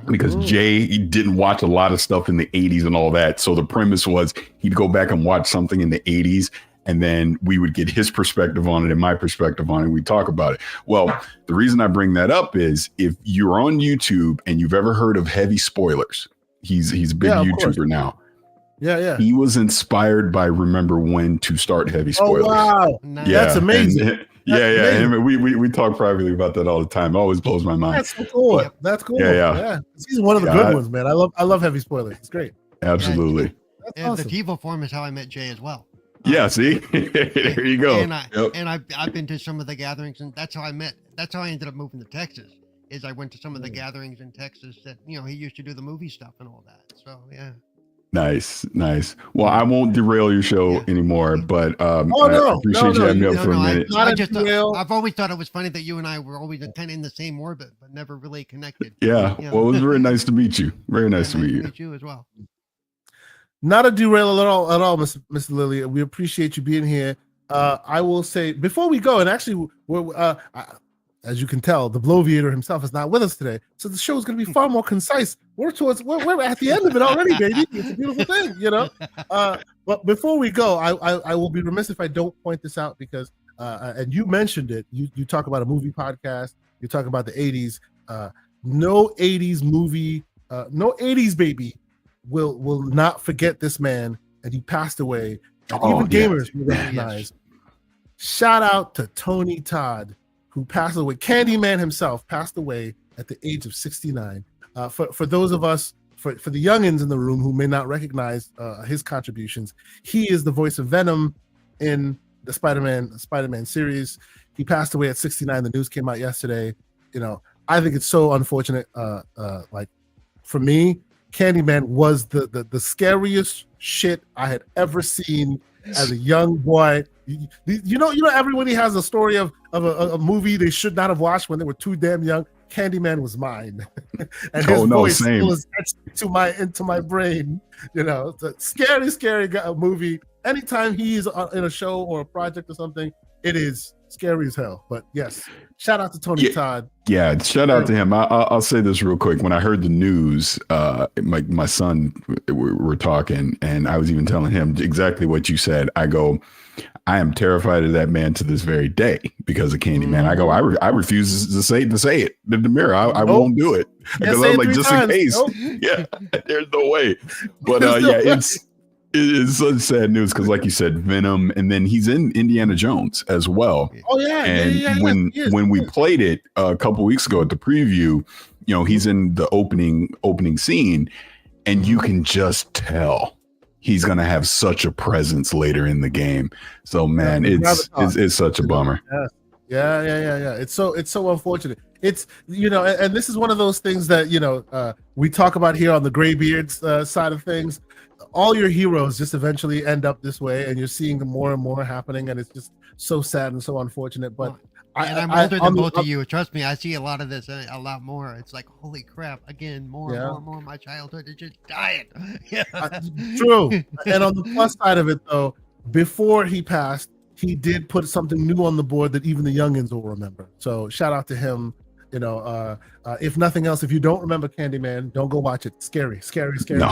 Because Jay, he didn't watch a lot of stuff in the 80s and all that. So the premise was he'd go back and watch something in the 80s, and then we would get his perspective on it and my perspective on it. And we'd talk about it. Well, the reason I bring that up is if you're on YouTube and you've ever heard of Heavy Spoilers, he's a big YouTuber now. Yeah. He was inspired by Remember When to start Heavy Spoilers. Oh, wow. Nice. Yeah, that's amazing. Him, we talk privately about that all the time. It always blows my mind. That's so cool. But, that's cool. Yeah. He's one of the good ones, man. I love Heavy Spoilers. It's great. Absolutely. And awesome. The TiVo forum is how I met Jay as well. Yeah, see? There you go. And I've been to some of the gatherings, and that's how I ended up moving to Texas. Is I went to some of the gatherings in Texas that he used to do the movie stuff and all that. So yeah. Nice. Well, I won't derail your show anymore, but I appreciate you having me up for a minute. I've always thought it was funny that you and I were always kind of in the same orbit, but never really connected. Yeah. Well, it was very nice to meet you. Very nice to meet you. Meet you as well. Not a derail at all, Mr. Lilly. We appreciate you being here. I will say before we go, and actually, as you can tell, the Bloviator himself is not with us today, so the show is going to be far more concise. We're at the end of it already, baby. It's a beautiful thing, But before we go, I will be remiss if I don't point this out because, and you mentioned it. You talk about a movie podcast. You talk about the '80s. No '80s movie, no '80s baby will not forget this man, and he passed away. And even gamers will recognize. Shout out to Tony Todd, who passed away. Candyman himself passed away at the age of 69. For those of us, for the youngins in the room who may not recognize his contributions, he is the voice of Venom in the Spider-Man series. He passed away at 69. The news came out yesterday. I think it's so unfortunate. Like for me, Candyman was the scariest shit I had ever seen as a young boy. Everybody has a story of a movie they should not have watched when they were too damn young. Candyman was mine, and his voice still is etched into my brain. It's a scary movie. Anytime he's in a show or a project or something, it is scary as hell. But yes, shout out to Tony Todd. Yeah, shout out to him. I'll say this real quick. When I heard the news, my son, we were talking, and I was even telling him exactly what you said. I go, I am terrified of that man to this very day because of Candyman. I go, I refuse to say it in the mirror. I won't do it because I was like, just in case. Nope. Yeah, there's no way. But yeah, it's such sad news because, like you said, Venom, and then he's in Indiana Jones as well. Oh yeah, and when we played it a couple weeks ago at the preview, you know, he's in the opening scene, and you can just tell he's gonna have such a presence later in the game. So man, it's such a bummer. Yeah. It's so unfortunate. It's, you know, and this is one of those things that, you know, we talk about here on the Graybeards side of things. All your heroes just eventually end up this way, and you're seeing more and more happening, and it's just so sad and so unfortunate. But I'm older than both of you. Trust me, I see a lot of this, a lot more. It's like, holy crap! Again, more of my childhood is just dying. True. And on the plus side of it, though, before he passed, he did put something new on the board that even the youngins will remember. So shout out to him. You know, if nothing else, if you don't remember Candyman, don't go watch it. Scary. No.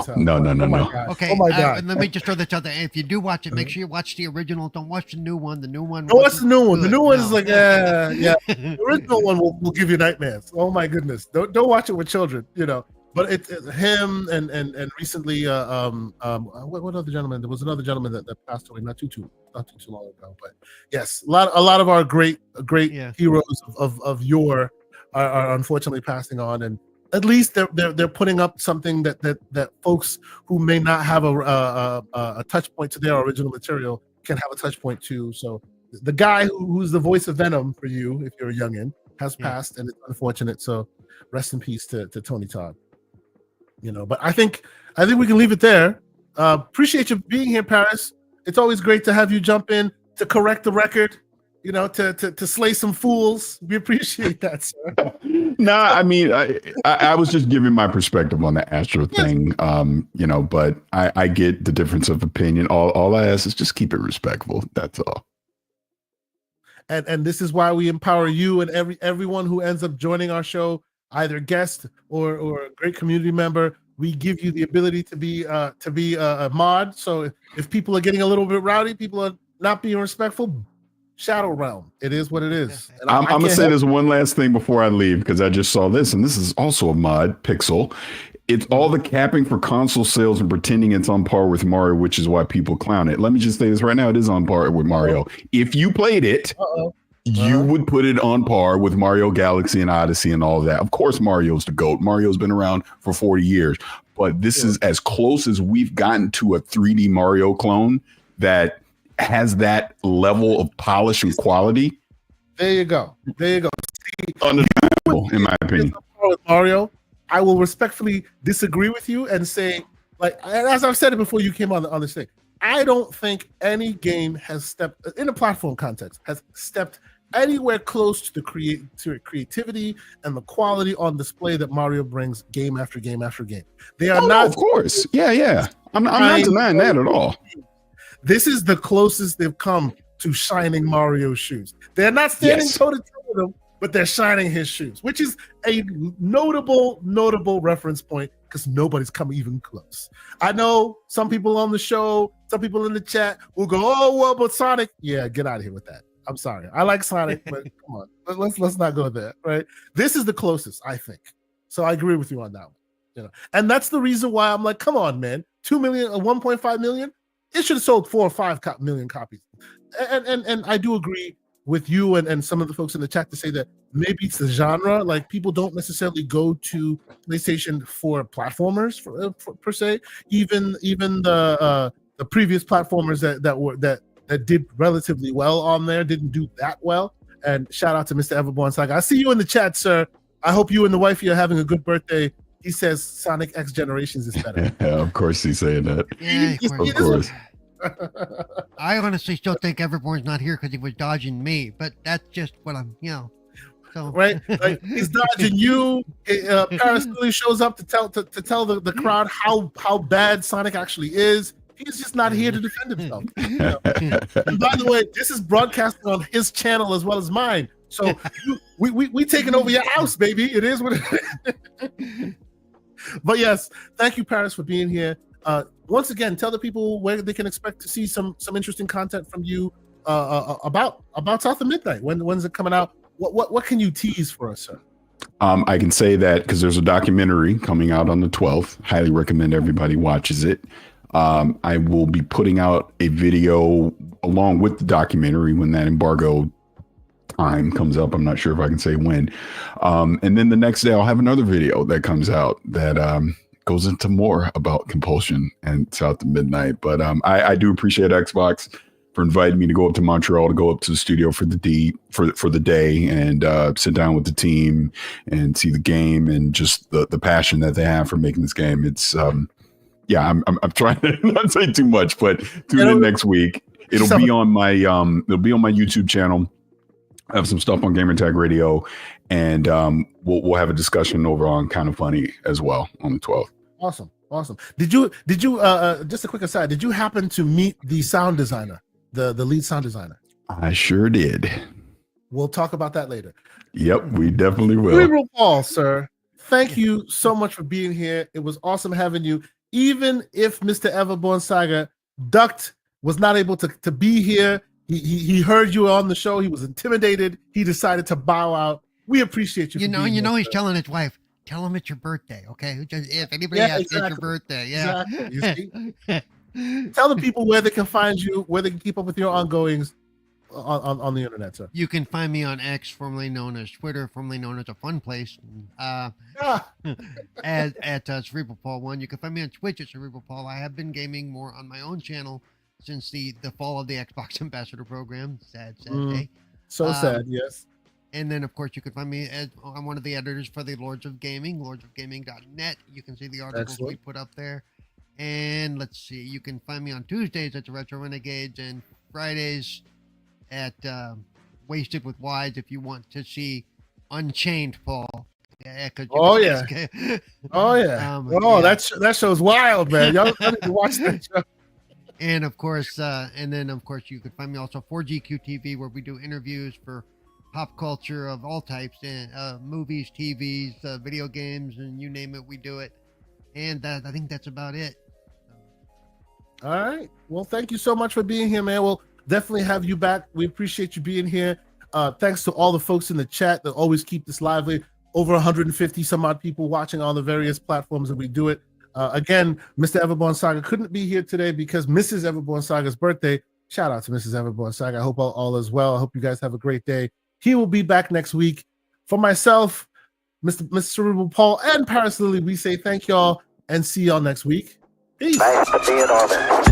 Okay. Oh my God. Let me just throw this out there. If you do watch it, make sure you watch the original. Don't watch the new one. The new one. Don't watch the new one. The new one is like, yeah. The original one will give you nightmares. Oh my goodness. Don't watch it with children. You know. But it's him and recently, what other gentleman? There was another gentleman that passed away not too long ago. But yes, a lot of our great heroes of yore are unfortunately passing on, and at least they're putting up something that folks who may not have a touch point to their original material can have a touch point too. So the guy who's the voice of Venom for you, if you're a youngin, has passed, and it's unfortunate. So rest in peace to Tony Todd. You know, but I think we can leave it there. Appreciate you being here, Parris. It's always great to have you jump in to correct the record. You know, to slay some fools. We appreciate that, sir. Nah, I mean, I was just giving my perspective on the Astro thing. You know, but I get the difference of opinion. All I ask is just keep it respectful. That's all. And this is why we empower you and everyone who ends up joining our show, either guest or a great community member. We give you the ability to be a mod. So if people are getting a little bit rowdy, people are not being respectful, Shadow Realm. It is what it is. And I'm going to say this one last thing before I leave, because I just saw this, and this is also a mod, Pixel. It's all the capping for console sales and pretending it's on par with Mario, which is why people clown it. Let me just say this right now. It is on par with Mario. If you played it, you would put it on par with Mario Galaxy and Odyssey and all of that. Of course, Mario's the GOAT. Mario's been around for 40 years. But this is as close as we've gotten to a 3D Mario clone that has that level of polish and quality. There you go. Undeniable, in my opinion. With Mario, I will respectfully disagree with you and say, like, as I've said it before you came on this thing, I don't think any game has stepped in a platform context has stepped anywhere close to the creativity and the quality on display that Mario brings game after game after game. They are not, of course. Yeah. I'm not denying that at all. This is the closest they've come to shining Mario's shoes. They're not standing toe-to-toe with him, but they're shining his shoes, which is a notable reference point because nobody's come even close. I know some people on the show, some people in the chat will go, "Oh, well, but Sonic." Yeah, get out of here with that. I'm sorry. I like Sonic, but come on. Let's not go there, right? This is the closest, I think. So I agree with you on that one. You know, and that's the reason why I'm like, come on, man. 2 million, 1.5 million. It should have sold 4 or 5 million copies. And I do agree with you and some of the folks in the chat to say that maybe it's the genre. Like, people don't necessarily go to PlayStation for platformers per se. Even the previous platformers that did relatively well on there didn't do that well. And shout out to Mr. Everborn Saga. I see you in the chat, sir. I hope you and the wifey are having a good birthday. He says Sonic X Generations is better. Yeah, of course he's saying that. Yeah, of course. I honestly still think Everborn's not here because he was dodging me, but that's just what I'm, so. Right? Like, he's dodging you. Parris really shows up to tell the crowd how bad Sonic actually is. He's just not here to defend himself. You know? And by the way, this is broadcasting on his channel as well as mine. So we taking over your house, baby. It is what it is. But yes, thank you, Parris, for being here. Once again, tell the people where they can expect to see some interesting content from you about South of Midnight. When's it coming out? What can you tease for us, sir? I can say that because there's a documentary coming out on the 12th. Highly recommend everybody watches it. I will be putting out a video along with the documentary when that embargo time comes up. I'm not sure if I can say when. And then the next day I'll have another video that comes out that goes into more about Compulsion and South of Midnight. But I do appreciate Xbox for inviting me to go up to Montreal, to go up to the studio for the day and sit down with the team and see the game and just the passion that they have for making this game. It's I'm trying to not say too much, but tune in next week. It'll be on my YouTube channel. I have some stuff on Gamertag Radio, and we'll have a discussion over on Kind of Funny as well on the 12th. Awesome. Did you just a quick aside, did you happen to meet the sound designer? The lead sound designer? I sure did. We'll talk about that later. Yep, we definitely will. Cerebral Paul, sir, thank you so much for being here. It was awesome having you. Even if Mr. Everborn Saga ducked, was not able to be here, he heard you on the show. He was intimidated. He decided to bow out. We appreciate you. You know, he's telling his wife, tell him it's your birthday, okay? If anybody asks, it's your birthday. Yeah. Exactly. You see? Tell the people where they can find you, where they can keep up with your ongoings on the internet, sir. You can find me on X, formerly known as Twitter, formerly known as A Fun Place, at Cerebral Paul 1. You can find me on Twitch at Cerebral Paul. I have been gaming more on my own channel since the fall of the Xbox Ambassador program. Sad day. So sad, yes. And then, of course, you can find me I'm one of the editors for the Lords of Gaming, lordsofgaming.net. You can see the articles we put up there. And let's see, you can find me on Tuesdays at the Retro Renegades and Fridays at Wasted with Wides if you want to see Unchained Paul. Yeah. That show's wild, man. Y'all need to watch that show. And of course, you can find me also for GQ TV, where we do interviews for pop culture of all types, movies, TVs, video games, and you name it, we do it. And I think that's about it. All right. Well, thank you so much for being here, man. We'll definitely have you back. We appreciate you being here. Thanks to all the folks in the chat that always keep this lively. Over 150 some odd people watching on the various platforms that we do it. Again, Mr. Everborn Saga couldn't be here today because Mrs. Everborn Saga's birthday. Shout out to Mrs. Everborn Saga. I hope all is well. I hope you guys have a great day. He will be back next week. For myself, Mr. Cerebral Paul, and Paris Lily, we say thank y'all and see y'all next week. Peace. Thanks for being on it.